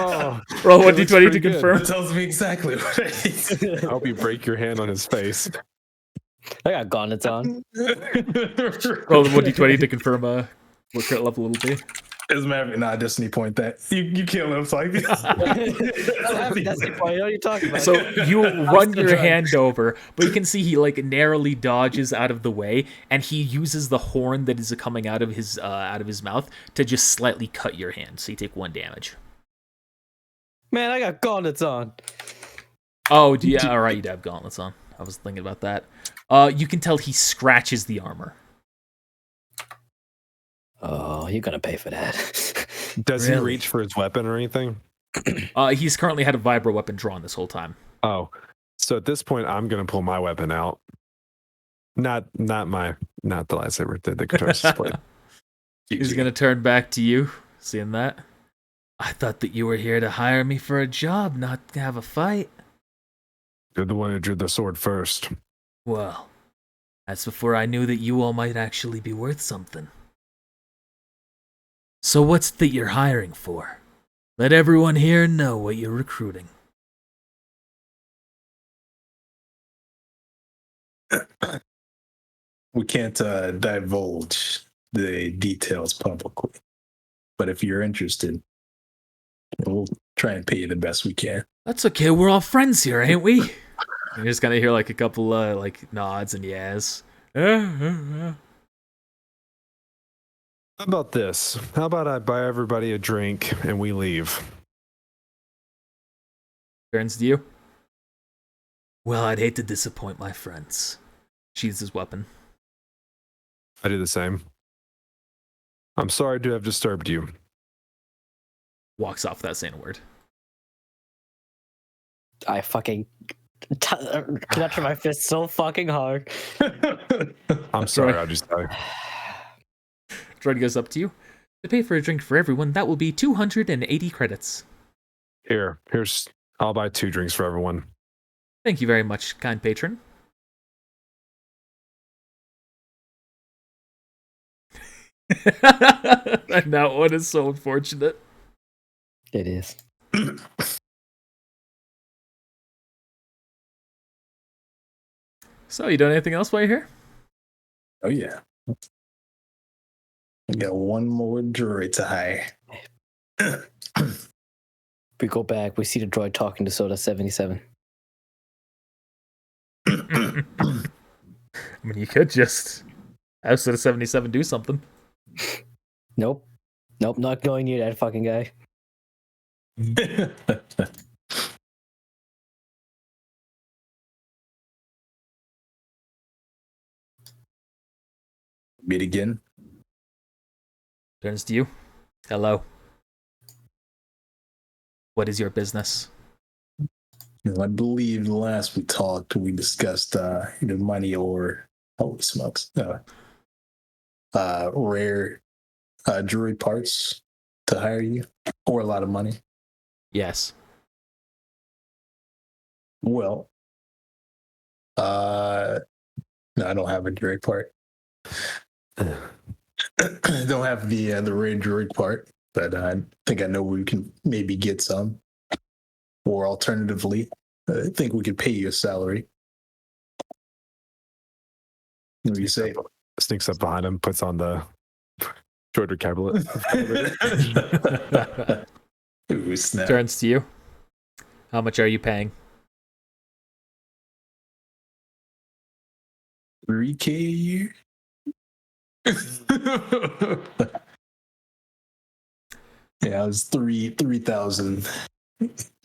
Oh, Roll that 1d20 looks to pretty good. confirm. That tells me exactly what it is. I hope you break your hand on his face. I got gauntlets on. Roll 1d20 to confirm what crit level it'll be. It's Maverick. Nah, Destiny point that. You can't live like this. That's the point. What are you talking about? So you run your hand over, but you can see he narrowly dodges out of the way, and he uses the horn that is coming out of his mouth to just slightly cut your hand. So you take 1 damage. Man, I got gauntlets on. Oh, yeah, all right, you'd have gauntlets on. I was thinking about that. You can tell he scratches the armor. Oh, you're gonna pay for that. Does he Really? reach for his weapon or anything? He's currently had a vibro weapon drawn this whole time. Oh, so at this point, I'm gonna pull my weapon out. Not the lightsaber, the Katarsis blade. He's gonna turn back to you, seeing that. I thought that you were here to hire me for a job, not to have a fight. You're the one who drew the sword first. Well, that's before I knew that you all might actually be worth something. So what's that you're hiring for? Let everyone here know what you're recruiting. We can't divulge the details publicly, but if you're interested, we'll try and pay you the best we can. That's okay, we're all friends here, ain't we? You're just gonna hear like a couple like nods and yes. How about this? How about I buy everybody a drink and we leave? Turns to you. Well, I'd hate to disappoint my friends. Sheathes his weapon. I do the same. I'm sorry to have disturbed you. Walks off without saying a word. I fucking clutch my fist so fucking hard. I'm sorry, I just Droid goes up to you. To pay for a drink for everyone, that will be 280 credits. here's I'll buy 2 drinks for everyone. Thank you very much, kind patron. And that one is so unfortunate. It is. So, you doing anything else while you're here? Oh yeah. We got one more droid to hire. We go back, we see the droid talking to Soda 77. I mean, you could just have Soda 77 do something. Nope, not going near that fucking guy. Meet again. Turns to you. Hello. What is your business? I believe last we talked, we discussed either money or holy smokes, rare droid parts to hire you, or a lot of money. Yes. Well, no, I don't have a droid part. I don't have the rare droid part, but I think I know we can maybe get some. Or alternatively, I think we could pay you a salary. What do you say? Sneaks up behind him, puts on the droid cabinet. Ooh, snap. Turns to you. How much are you paying? 3K a year? Yeah, it was 3,000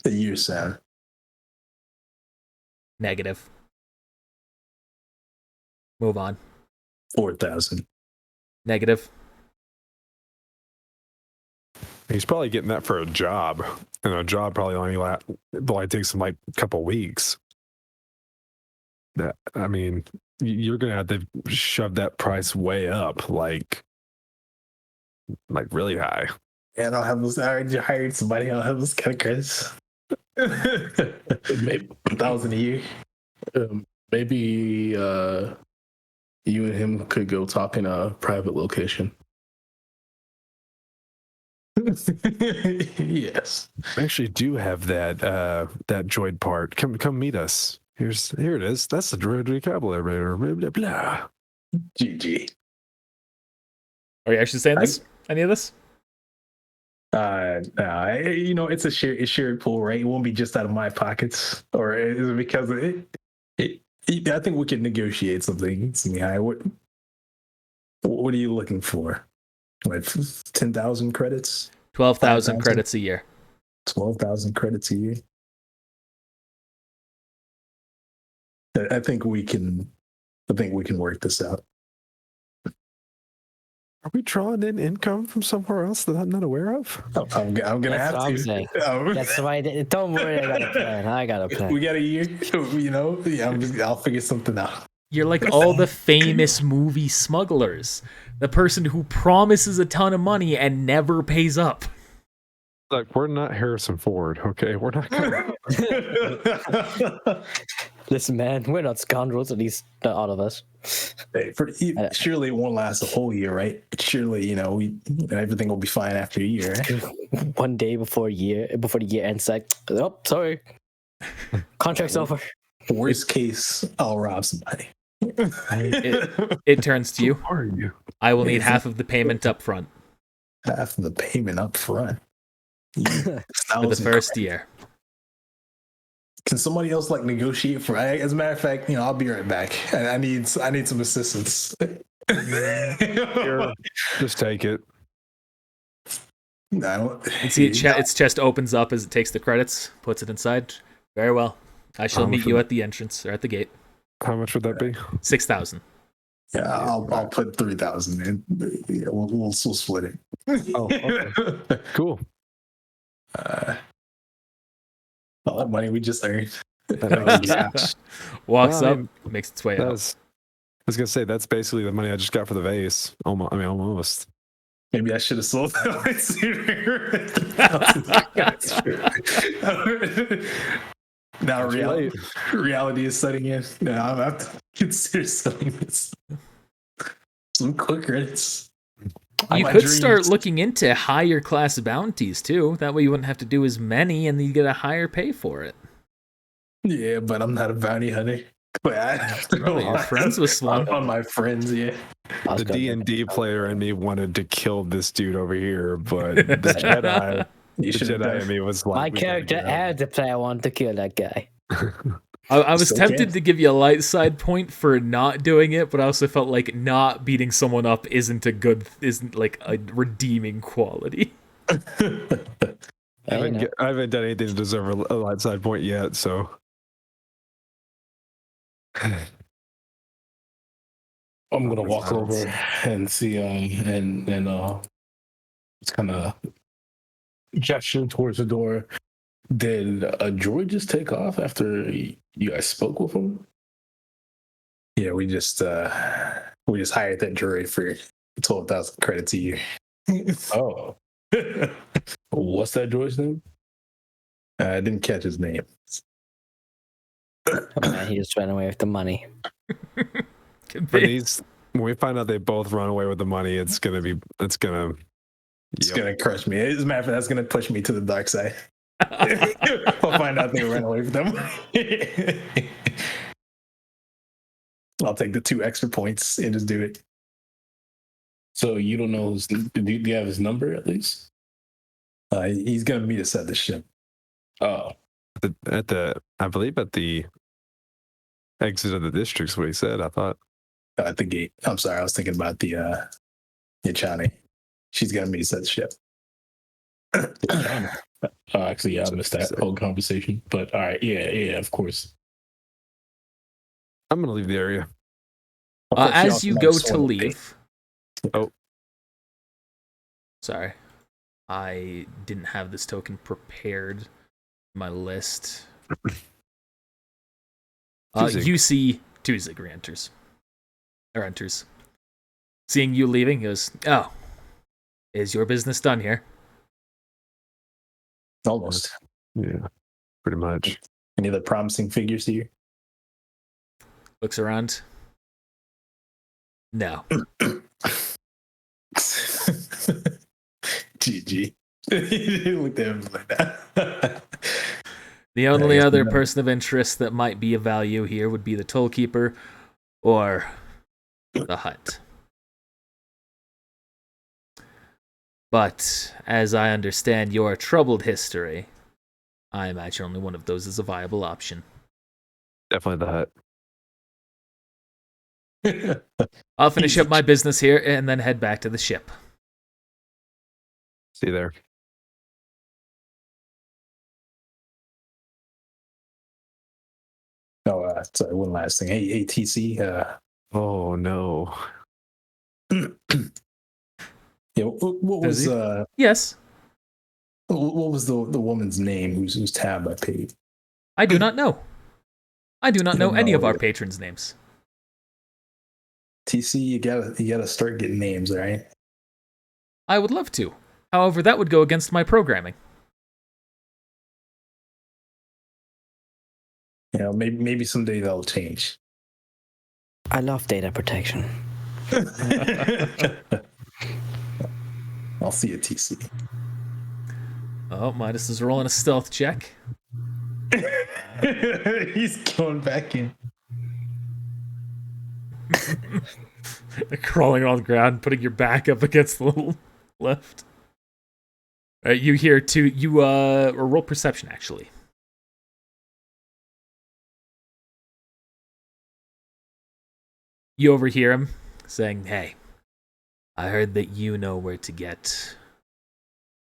a year, Sam. Negative. Move on. 4,000. Negative. He's probably getting that for a job, and a job probably only takes him like a couple weeks. That, I mean, you're gonna have to shove that price way up, like really high. Yeah, I don't have those. I already hired somebody. I don't have those kind of credits. Maybe 1,000 a year. Maybe you and him could go talk in a private location. Yes. I actually do have that that droid part. Come meet us. Here it is. That's the droid recalibrator. Blah blah blah. GG. Are you actually saying this? Any of this? No, it's a shared pool, right? It won't be just out of my pockets, or is it because of it? I think we can negotiate something. What are you looking for? Like 10,000 credits? 12,000 5,000? credits a year. 12,000 credits a year. I think we can. I think we can work this out. Are we drawing in income from somewhere else that I'm not aware of? I'm gonna That's have what to. I'm saying. That's why. Don't worry, I got a plan. I got a plan. We got a year. You know, yeah, I'll figure something out. You're like all the famous movie smugglers. The person who promises a ton of money and never pays up. Look, we're not Harrison Ford, okay? We're not gonna... Listen, man, we're not scoundrels. At least not all of us. Hey, surely it won't last a whole year, right? Surely, everything will be fine after a year. Right? One day before the year ends, like, oh, sorry, contract's over. Worst case, I'll rob somebody. It turns to you. Who are you? I will need half of the payment up front Half of the payment up front. for the first year. Can somebody else negotiate for? As a matter of fact, I'll be right back. I need some assistance. Here, just take it. I don't. You see its chest opens up as it takes the credits, puts it inside. Very well. I shall meet you at the entrance or at the gate. How much would that be? 6,000. Yeah, I'll put 3,000 in. Yeah, we'll split it. Oh, okay. Cool. All that money we just earned. Walks Well, I up, mean, makes its way up. I was gonna say that's basically the money I just got for the vase. Almost. Maybe I should have sold that sooner. Now reality is setting in. Now I'm have to consider selling this. Some quick credits. You could start looking into higher class bounties too. That way you wouldn't have to do as many and you get a higher pay for it. Yeah, but I'm not a bounty hunter. But You're friends with one. On my friends, yeah. The D&D player in me wanted to kill this dude over here, but the Jedi, in me was like, my character and the player wanted to kill that guy. I was tempted to give you a light side point for not doing it, but I also felt like not beating someone up isn't like a redeeming quality. I haven't done anything to deserve a light side point yet, so. I'm gonna walk over and see and just kind of gesture towards the door. Did a droid just take off after you guys spoke with him? Yeah, we just hired that droid for 12,000 credits a year. Oh, what's that droid's name? I didn't catch his name. Oh, man, he just ran away with the money. When we find out they both run away with the money, it's gonna crush me. As a matter of fact, that's gonna push me to the dark side. I'll find out they ran away with them. I'll take the 2 extra points and just do it. So you don't know do you have his number at least? He's gonna meet us at the ship. Oh, I believe at the exit of the district's what he said. I thought at the gate. I'm sorry, I was thinking about the Yachani. She's gonna meet us at the ship. Actually, yeah, I missed that whole conversation. But all right, yeah, of course. I'm gonna leave the area. As you go to leave. Oh, sorry, I didn't have this token prepared. My list. You see Tuzig enters. Seeing you leaving, he goes, "Oh, is your business done here?" Almost. Yeah, pretty much. Any other promising figures here? Looks around. No. GG. You looked at him like that. The only other person of interest that might be of value here would be the Tollkeeper or the Hut. But as I understand your troubled history, I imagine only one of those is a viable option. Definitely the Hut. I'll finish up my business here and then head back to the ship. See you there. Oh, sorry, one last thing. Hey, TC. Oh no. Yeah, what Does was he? Yes. what was the woman's name whose tab I paid? I do not know. I do not You know don't any know of our either. patrons' names. TC, you gotta start getting names, all right? I would love to. However, that would go against my programming. You know, maybe someday that'll change. I love data protection. I'll see you, TC. Oh, Midas is rolling a stealth check. He's going back in. Crawling on the ground, putting your back up against the little left. All right, you hear two. You or roll perception actually. You overhear him saying, "Hey, I heard that you know where to get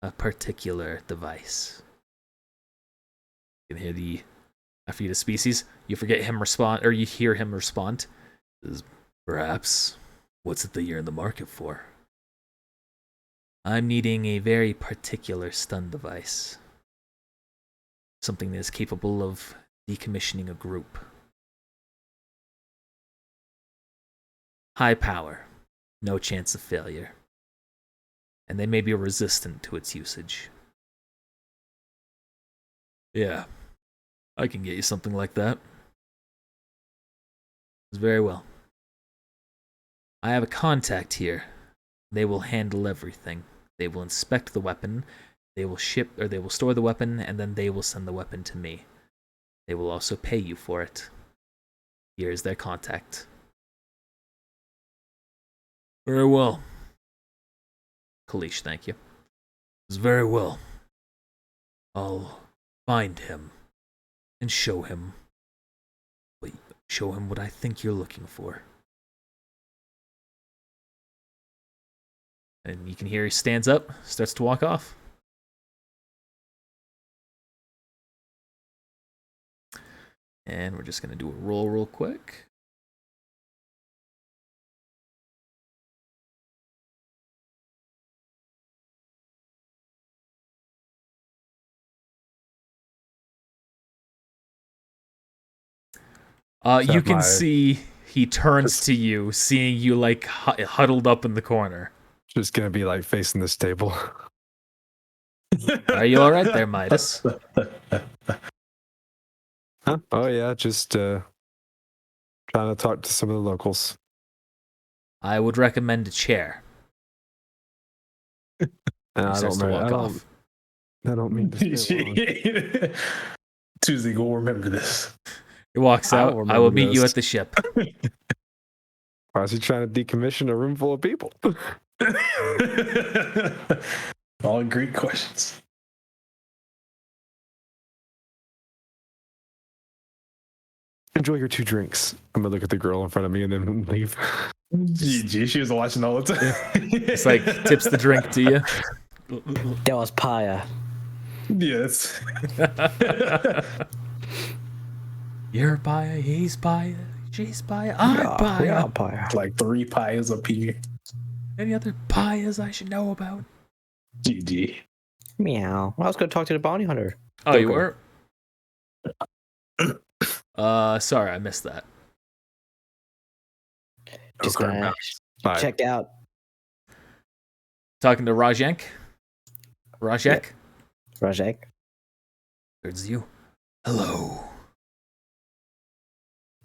a particular device." You can hear the after you the species. You forget him respond, or you hear him respond. Says, perhaps, what's it that you're in the market for? I'm needing a very particular stun device. Something that is capable of decommissioning a group. High power, no chance of failure. And they may be resistant to its usage. Yeah, I can get you something like that. Very well. I have a contact here. They will handle everything. They will inspect the weapon. They will ship, or they will store the weapon, and then they will send the weapon to me. They will also pay you for it. Here is their contact. Very well. Kalish, thank you. It's very well. I'll find him and show him what I think you're looking for. And you can hear he stands up, starts to walk off. And we're just going to do a roll real quick. You can see he turns to you, seeing you like huddled up in the corner. Just gonna be like facing this table. Are you all right there, Midas? Huh? Oh yeah, just trying to talk to some of the locals. I would recommend a chair. And I starts don't, to I walk don't, off. I don't mean to stay long. Tuesday, go remember this. He walks I out. will I will remember meet you this. at the ship. Why is he trying to decommission a room full of people? All great questions. Enjoy your 2 drinks. I'm gonna look at the girl in front of me and then leave. GG, she was watching all the time. It's like tips the drink to you. That was Paya. Yes. You're Paya, he's Paya, she's Paya, I'm Paya. Paya. Like 3 pies up here. Any other Payas I should know about? GG. Meow. I was going to talk to the bounty hunter. Oh, you Joker. were? Sorry, I missed that. Just Okay, gonna bye. check out. Talking to Rajek? Rajek? Rajek. Towards you. Hello.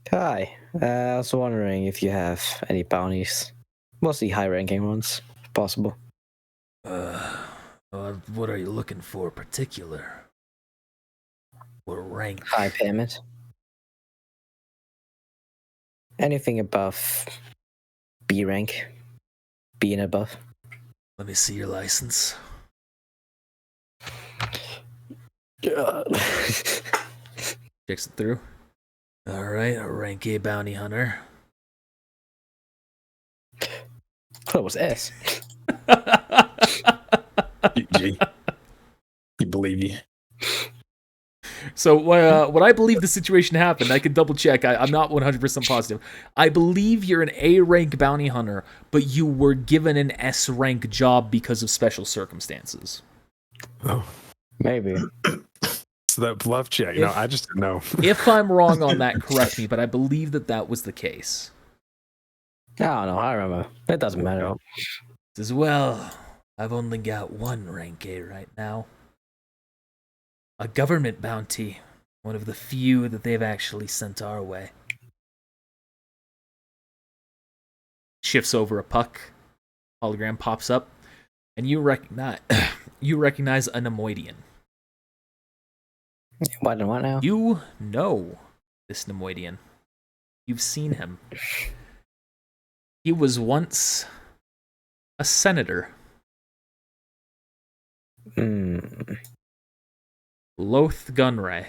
Hi. I was wondering if you have any bounties. Mostly high-ranking ones, if possible. What are you looking for particular? What rank? High payment. Anything above B rank. B and above. Let me see your license. God. Checks it through. Alright, a rank A bounty hunter. That was S. GG. You believe you. So what I believe the situation happened, I can double check. I'm not 100% positive. I believe you're an A rank bounty hunter, but you were given an S rank job because of special circumstances. Oh, Maybe. so that bluff check. No, I just didn't know. If I'm wrong on that, correct me, but I believe that was the case. I don't know. I remember. It doesn't matter. As well, I've only got one rank A right now. A government bounty. One of the few that they've actually sent our way. Shifts over a puck. Hologram pops up. And you recognize a Nemoidian. What now? You know this Nemoidian. You've seen him. He was once a senator. Loth Gunray.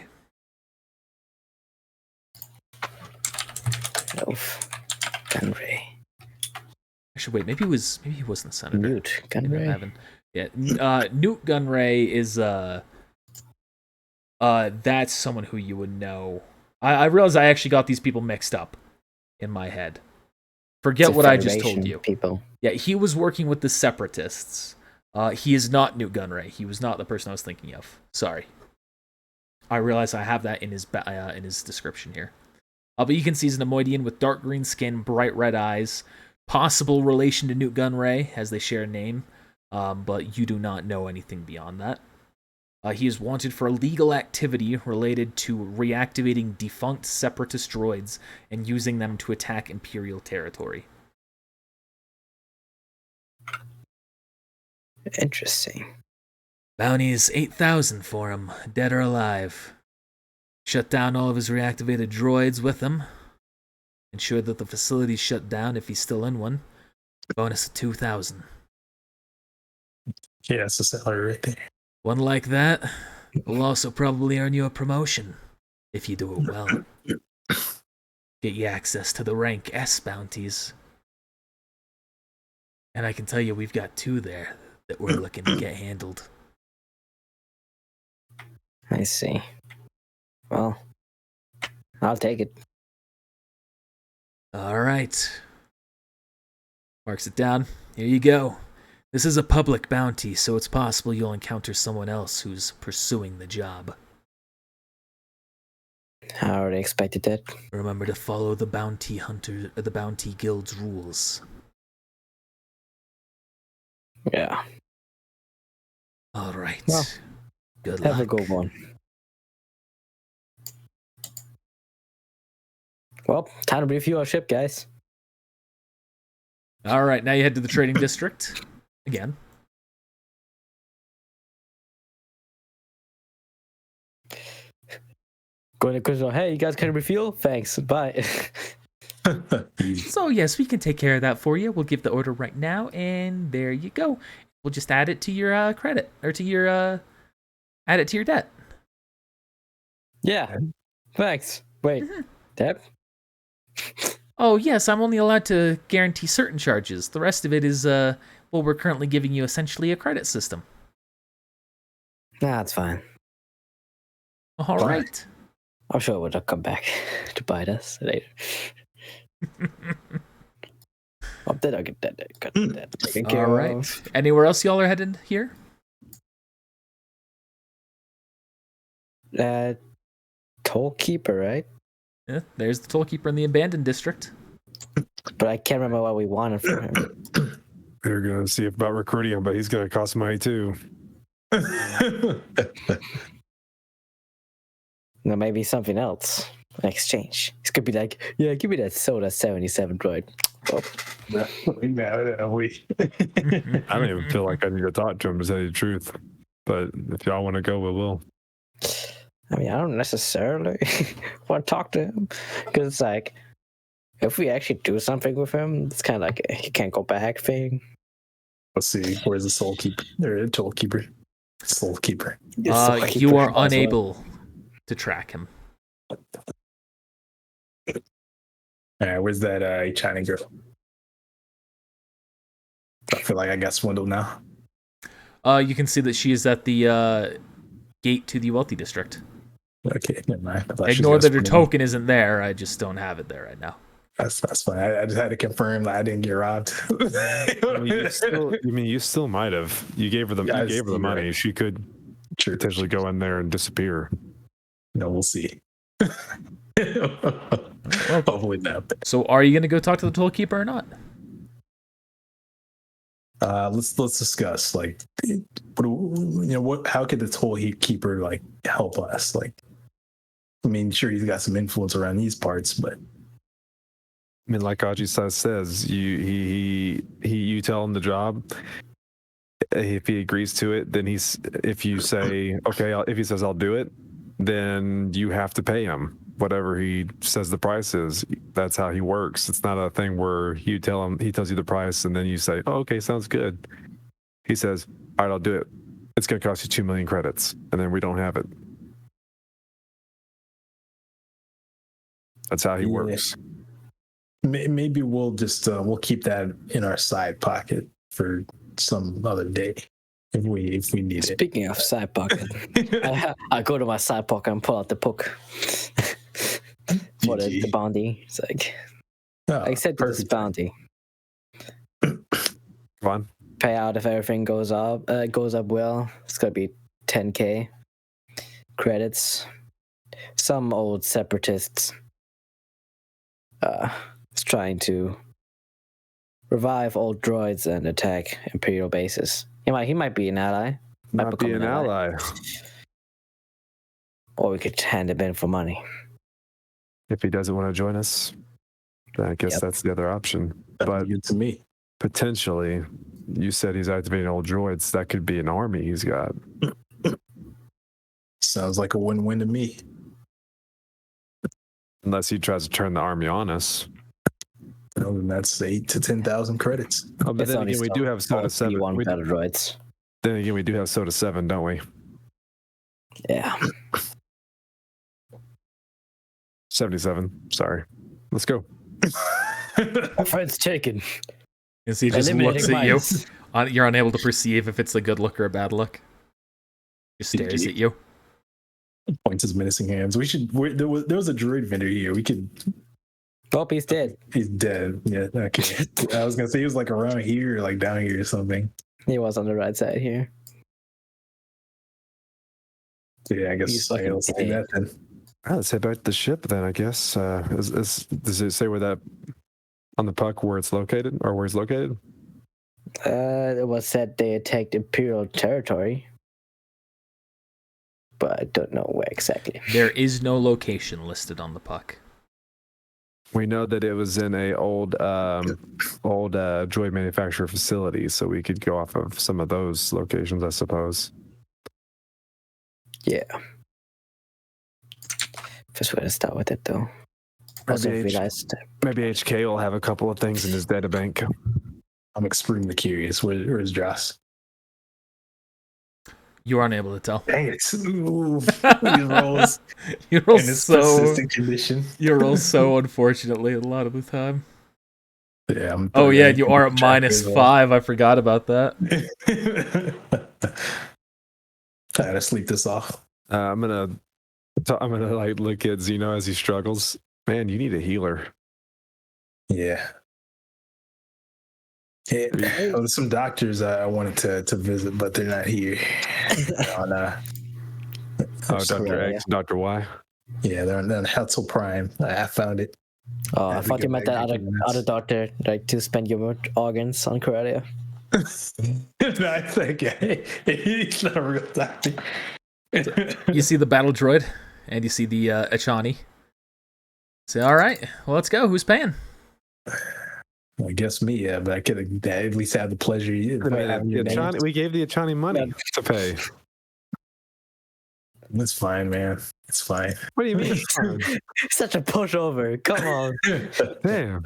Loth Gunray. Actually, wait. Maybe he wasn't a senator. Newt Gunray. Yeah, Newt Gunray is that's someone who you would know. I realize I actually got these people mixed up in my head. Forget what I just told you. People. Yeah, he was working with the Separatists. He is not Newt Gunray. He was not the person I was thinking of. Sorry. I realize I have that in his description here. But you can see he's an Nemoidian with dark green skin, bright red eyes, possible relation to Newt Gunray as they share a name, but you do not know anything beyond that. He is wanted for illegal activity related to reactivating defunct Separatist droids and using them to attack Imperial territory. Interesting. Bounty is 8,000 for him, dead or alive. Shut down all of his reactivated droids with him. Ensure that the facility's shut down if he's still in one. Bonus of 2,000. Yeah, that's the salary right there. One like that will also probably earn you a promotion, if you do it well. Get you access to the rank S bounties. And I can tell you we've got 2 there that we're looking to get handled. I see. Well, I'll take it. Alright. Marks it down. Here you go. This is a public bounty, so it's possible you'll encounter someone else who's pursuing the job. I already expected that. Remember to follow the bounty guild's rules. Yeah. Alright. Well, good luck. Have a good one. Well, time to refuel our ship, guys. Alright, now you head to the trading district. Again. Going to Crystal, hey, you guys can refuel? Thanks, bye. So yes, we can take care of that for you. We'll give the order right now, and there you go. We'll just add it to your credit, or to your add it to your debt. Yeah, thanks. Wait, Deb? Oh yes, I'm only allowed to guarantee certain charges. The rest of it is well, we're currently giving you essentially a credit system. Nah, it's fine. All right. I'm sure it would come back to bite us later. Oh, then I'll get that taken care All right. of. Anywhere else y'all are headed here? Toll Keeper, right? Yeah, there's the tollkeeper in the abandoned district. But I can't remember what we wanted from him. They're going to see about recruiting him, but he's going to cost money too. No, maybe something else. An exchange. This could be like, yeah, give me that Soda 77 droid. Oh. I don't even feel like I need to talk to him to tell you the truth. But if y'all want to go, we will. I mean, I don't necessarily want to talk to him. Because it's like, if we actually do something with him, it's kind of like he can't go back thing. Let's see. Where's the soul keeper? There, toll keeper. Soul keeper. You are unable to track him. All right, where's that China girl? I feel like I got swindled now. You can see that she is at the gate to the wealthy district. Okay, never mind. I thought she was Ignore gonna that her split it. token isn't there. I just don't have it there right now. That's fine. I just had to confirm that I didn't get robbed. You still might have. You gave her the Yeah, money. right. She could True. potentially go in there and disappear. No, we'll see. Hopefully not. So, are you gonna go talk to the tollkeeper or not? Let's discuss like what how could the toll keeper like help us? Like, I mean, sure he's got some influence around these parts, but I mean, like Aji says, you tell him the job. If he agrees to it, then if you say okay, if he says I'll do it, then you have to pay him whatever he says the price is. That's how he works. It's not a thing where you tell him, he tells you the price, and then you say, oh, okay, sounds good. He says, all right, I'll do it. It's going to cost you 2 million credits, and then we don't have it. That's how he works. Maybe we'll just we'll keep that in our side pocket for some other day if we need it. Speaking of side pocket, I go to my side pocket and pull out the book for the bounty. It's like, I accepted this bounty. Fun. Payout if everything goes up well. It's gonna be 10k credits. Some old separatists is trying to revive old droids and attack Imperial bases. He might be an ally. Might be an ally. Or we could hand him in for money. If he doesn't want to join us, then I guess that's the other option. But good to me. Potentially, you said he's activating old droids. That could be an army he's got. Sounds like a win-win to me. Unless he tries to turn the army on us. Well, then that's 8,000 to 10,000 credits. Oh, but then again, we do have Soda 7. Battle droids. Then again, we do have Soda 7, don't we? Yeah. 77. Sorry. Let's go. My friend's taken. As he just looks at you. You're unable to perceive if it's a good look or a bad look. He stares at you. Points his menacing hands. There was a droid vendor here. We could. Oh, he's dead. He's dead. Yeah. Okay. I was gonna say he was like around here, like down here or something. He was on the right side here. So yeah, I guess I'll say that then. All right, let's head back to the ship then, I guess. Does it say where that on the puck where it's located or where it's located? It was said they attacked Imperial territory, but I don't know where exactly. There is no location listed on the puck. We know that it was in a old droid manufacturer facility, so we could go off of some of those locations, I suppose. Yeah. First way to start with it, though. Maybe HK will have a couple of things in his data bank. I'm extremely curious. Where is Joss? You aren't able to tell. Dang it! These rolls. You roll in this so. persistent condition. You roll so unfortunately a lot of the time. Yeah. Oh yeah, you are at -5. I forgot about that. I gotta sleep this off. I'm gonna like look at Zeno as he struggles. Man, you need a healer. Yeah. Yeah, there's some doctors I wanted to visit, but they're not here. Dr. X, Dr. Y. Yeah, they're on Hetzel Prime. I found it. Oh, I thought you meant that other doctor, like to spend your organs on Corellia. That's okay. He's not a real doctor. You see the battle droid, and you see the Achani. Say, all right, well, let's go. Who's paying? Well, I guess me, yeah, but I could at least have the pleasure. We gave the Achani money to pay. It's fine, man. It's fine. What do you mean? Such a pushover. Come on. Damn.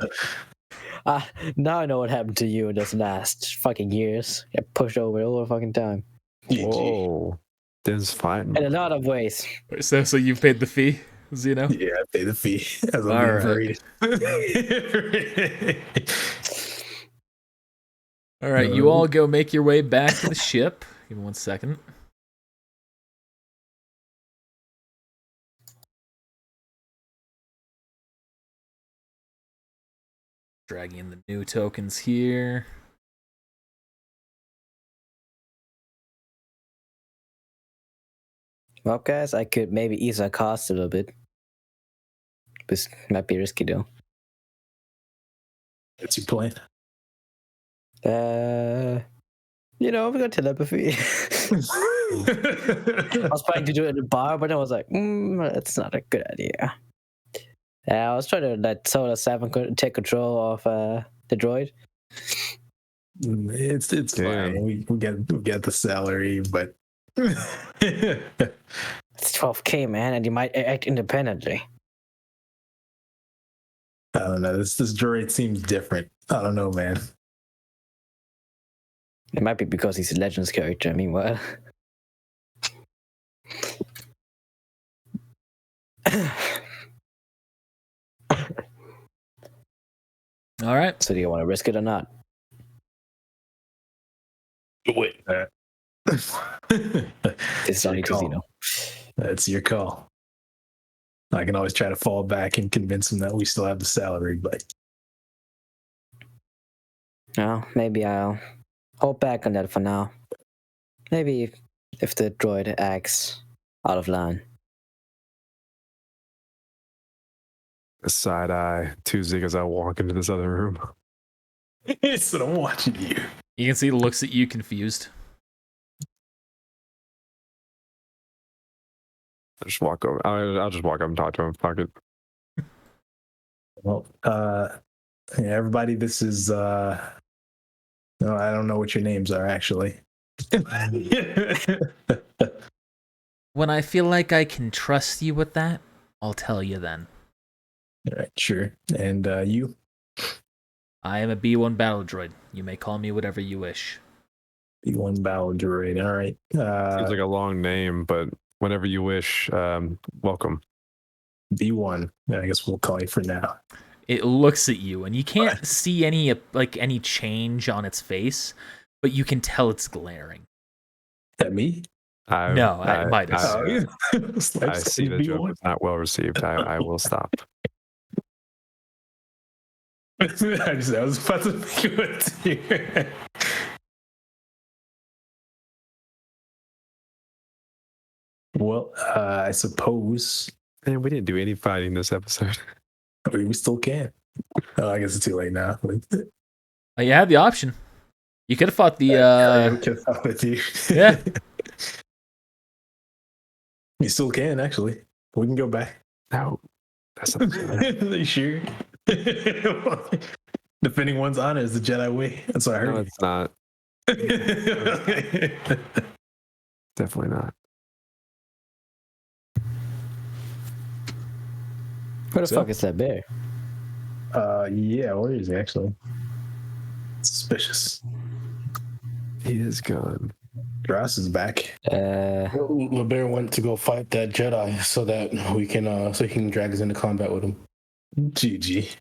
Now I know what happened to you in this last fucking years. Get pushed over all the fucking time. Whoa. That's fine. In a lot of ways. So you've paid the fee, Zeno? Yeah, I pay the fee. As I'm all right. All right, you all go make your way back to the ship. Give me 1 second. Dragging in the new tokens here. Well, guys, I could maybe ease our costs a little bit. This might be risky though. What's your plan? We got telepathy. I was planning to do it in a bar, but I was like, that's not a good idea. I was trying to let Soda 7 take control of the droid. It's Damn. fine. We get the salary, but It's 12K, man, and you might act independently. I don't know. This droid seems different. I don't know, man. It might be because he's a Legends character. I mean, what? All right. So do you want to risk it or not? Wait. This is only casino. That's your call. I can always try to fall back and convince him that we still have the salary, but No, maybe I'll hold back on that for now. Maybe if the droid acts out of line. A side eye to Zig as I walk into this other room. so I'm watching you. You can see he looks at you confused. I just walk over. I'll just walk up and talk to him. Fuck it. Well, yeah, everybody, this is no, I don't know what your names are actually. When I feel like I can trust you with that, I'll tell you then. All right, sure. And you? I am a B1 battle droid. You may call me whatever you wish. B1 battle droid. All right. Seems like a long name, but whenever you wish, welcome. B1. I guess we'll call you for now. It looks at you, and you can't see any change on its face, but you can tell it's glaring. At me? No, Midas. I see the joke was not well received. I will stop. I was about to make it here. Well, I suppose Man, we didn't do any fighting this episode. we still can. Oh, I guess it's too late now. You had the option. You could have fought the. We could have fought with you. Yeah. You still can, actually. We can go back. No, that's not. Are you sure? Defending one's honor is the Jedi way. That's what I No, heard. it's not. Definitely not. Where the fuck is that bear? Yeah, where is he actually? Suspicious. He is gone. Grass is back. LeBear went to go fight that Jedi so that we can so he can drag us into combat with him. GG.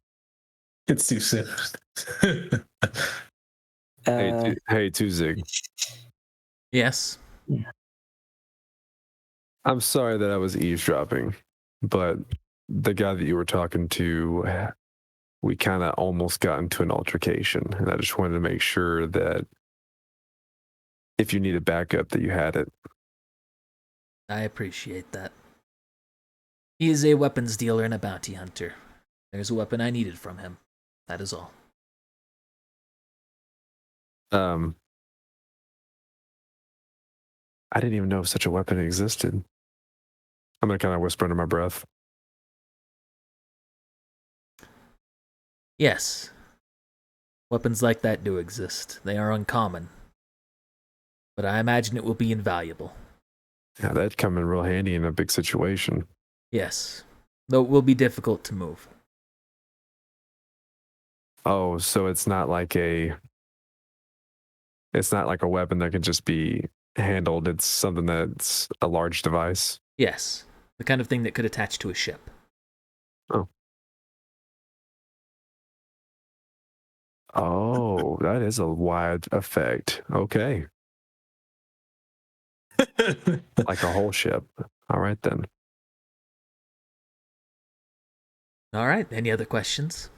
It's too soon. Hey, Tuzig. Yes. I'm sorry that I was eavesdropping, but the guy that you were talking to, we kind of almost got into an altercation, and I just wanted to make sure that if you needed backup, that you had it. I appreciate that. He is a weapons dealer and a bounty hunter. There's a weapon I needed from him. That is all. I didn't even know such a weapon existed. I'm gonna kind of whisper under my breath. Yes. Weapons like that do exist. They are uncommon. But I imagine it will be invaluable. Yeah, that'd come in real handy in a big situation. Yes. Though it will be difficult to move. Oh, so it's not like a weapon that can just be handled. It's something that's a large device. Yes. The kind of thing that could attach to a ship. Oh, that is a wide effect. Okay. Like a whole ship. All right, then. All right. Any other questions?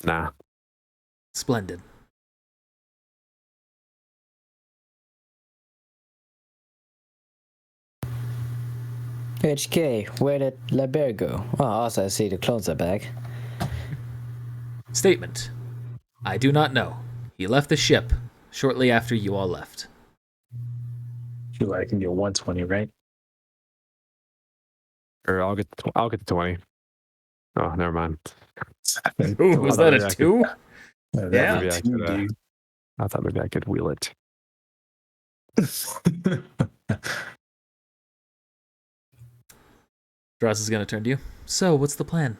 Nah. Splendid. HK, where did LeBear go? Oh, also I see the clones are back. Statement. I do not know. He left the ship shortly after you all left. Feel like I can get 120, right? Or I'll get the 20. Oh, never mind. Ooh, was that a 2? Yeah, maybe I could, I thought maybe I could wheel it. Dross is going to turn to you. So, what's the plan?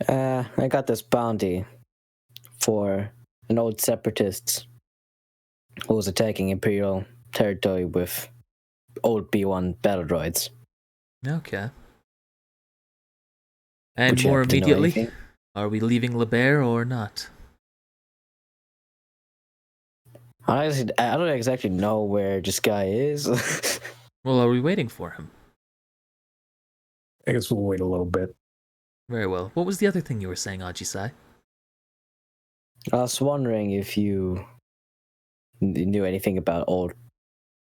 I got this bounty for an old separatist who was attacking Imperial territory with old B1 battle droids. Okay. And Would you more happen to know immediately, anything? are we leaving LeBear or not? Honestly, I don't exactly know where this guy is. Well, are we waiting for him? I guess we'll wait a little bit. Very well. What was the other thing you were saying, Ajisai? I was wondering if you knew anything about old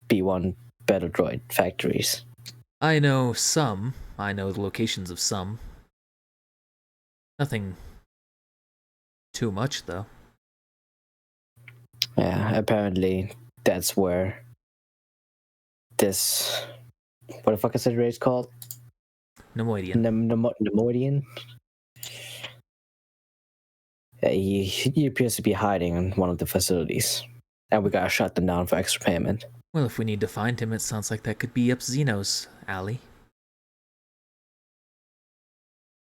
B1 battle droid factories. I know some. I know the locations of some. Nothing too much, though. Yeah, apparently that's where this... What the fuck is the race called? Nemoidian. Nemoidian? Yeah, he appears to be hiding in one of the facilities. And we gotta shut them down for extra payment. Well, if we need to find him, it sounds like that could be up Xeno's alley.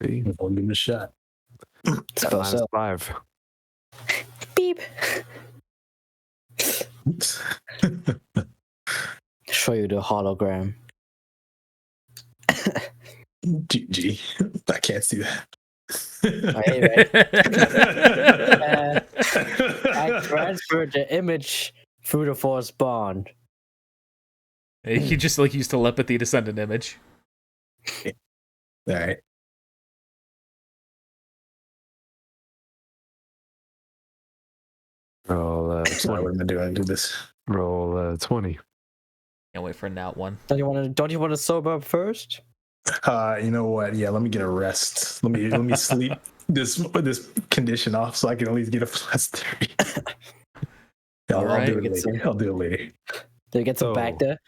We'll give him a shot. Suppose so. -5. Beep! Show you the hologram. GG. I can't see that. I transferred the image through the Force bond. He just used telepathy to send an image. All right. Roll What 20. am I doing? Do this. Roll 20. Can't wait for a nat 1. Don't you want to sober up first? You know what? Yeah, let me get a rest. Let me sleep this condition off so I can at least get a +3. I'll do it later. I'll do it later. Do you get some Oh. back there?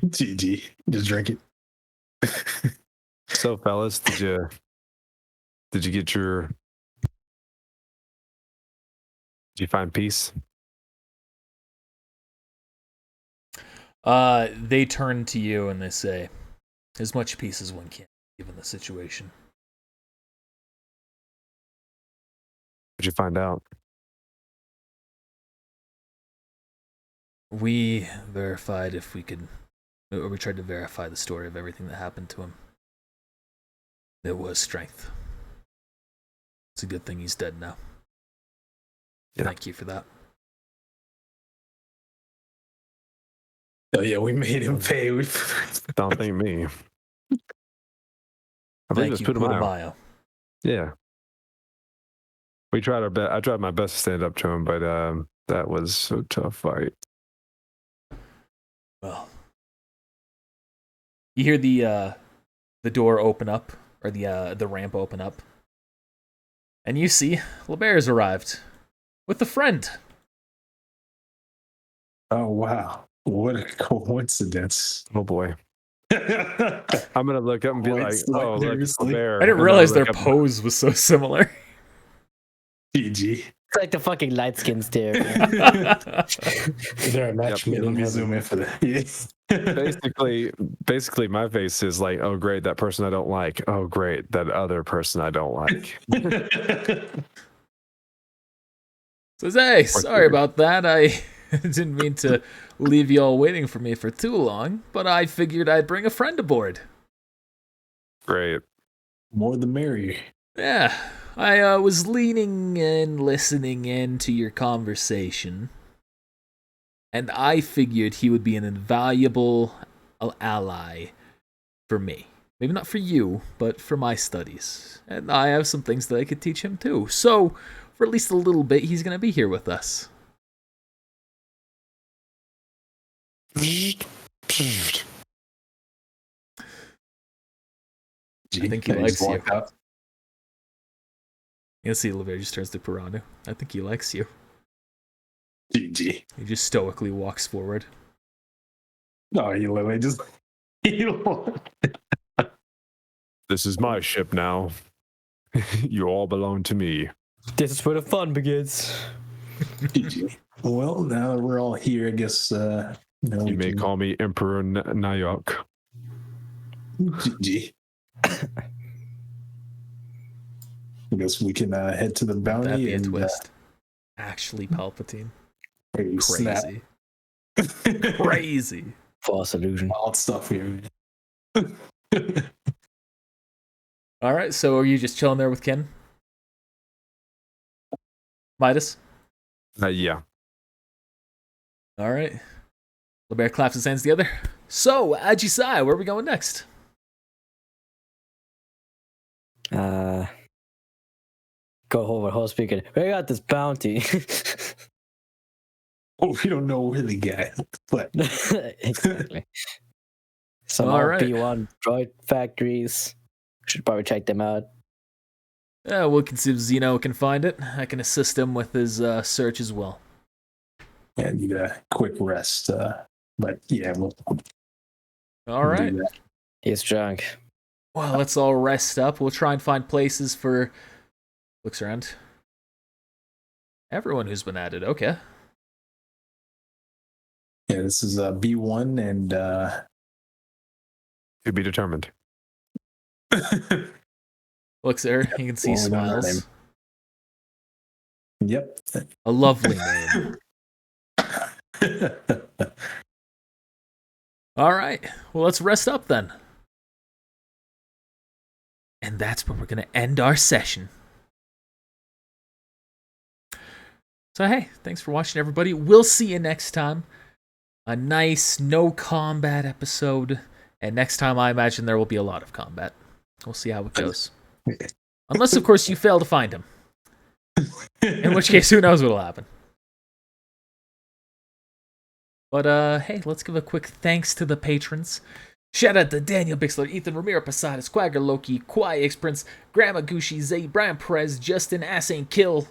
GG. Just drink it. So, fellas, did you get your? Did you find peace? They turn to you and they say, as much peace as one can, given the situation. Did you find out? We verified if we could, or we tried to verify the story of everything that happened to him. There was strength. It's a good thing he's dead now. Yeah. Thank you for that. Oh yeah, we made him pay. Don't thank me. I believe Thank it's you, Putumayo. Putumayo. Yeah. We tried our best. I tried my best to stand up to him, but that was a tough fight. Well, you hear the door open up, or the ramp open up, and you see LeBear's arrived with a friend. Oh wow, what a coincidence! Oh boy. I'm gonna look up and be like, "Oh, look, it's the bear." I didn't realize their pose was so similar. GG. It's like the fucking light skin stare. Is there a match made? Let me zoom in for that. Yes. Basically, my face is like, "Oh, great, that person I don't like. Oh, great, that other person I don't like." Says, hey, sorry about that. I didn't mean to leave you all waiting for me for too long, but I figured I'd bring a friend aboard. Great. More the merrier. Yeah, I was leaning and listening in to your conversation, and I figured he would be an invaluable ally for me. Maybe not for you, but for my studies. And I have some things that I could teach him too. So, for at least a little bit, he's going to be here with us. I think he likes you. Out. You'll see Olivier just turns to Piranu. I think he likes you. GG. He just stoically walks forward. No, he literally just. This is my ship now. You all belong to me. This is where the fun begins. GG. Well, now that we're all here, I guess. You may call me Emperor Nayok. GG. I guess we can head to the bounty. That'd be a and, twist. Actually, Palpatine. Snap. Crazy. Crazy. False illusion. Wild stuff here, man. All right, so are you just chilling there with Ken? Midas? Yeah. All right. LeBear claps his hands together. So, Ajisai, where are we going next? Go over whole speaker. We got this bounty. Oh, we don't know where the guy, but Exactly. Some All right. RP1 droid factories. Should probably check them out. We'll see if Zeno can find it. I can assist him with his search as well. yeah, need a quick rest. But yeah, we'll All right. do that. He's drunk. Well, let's all rest up. We'll try and find places for... Looks around. Everyone who's been added. Okay. Yeah, this is B1 and To be determined. Looks there. You can see Well, we don't know her smiles. yep. A lovely name. All right. Well, let's rest up then. And that's where we're going to end our session. So, hey, thanks for watching, everybody. We'll see you next time. A nice, no combat episode. And next time, I imagine there will be a lot of combat. We'll see how it goes. Unless, of course, you fail to find him. In which case, who knows what'll happen. But, hey, let's give a quick thanks to the patrons. Shout out to Daniel Bixler, Ethan Ramiro, Posadas, Quagger Loki, Kwai X Prince, Grandma Gucci, Zay, Brian Perez, Justin, Assane Kill.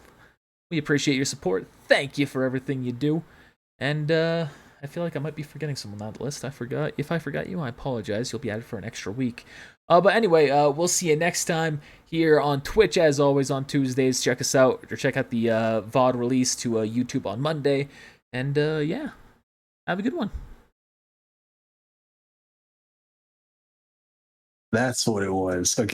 We appreciate your support. Thank you for everything you do. And, I feel like I might be forgetting someone on that list. I forgot. If I forgot you, I apologize. You'll be added for an extra week. But anyway, we'll see you next time here on Twitch, as always, on Tuesdays. Check us out, or check out the VOD release to YouTube on Monday. And, yeah, have a good one. That's what it was. Okay.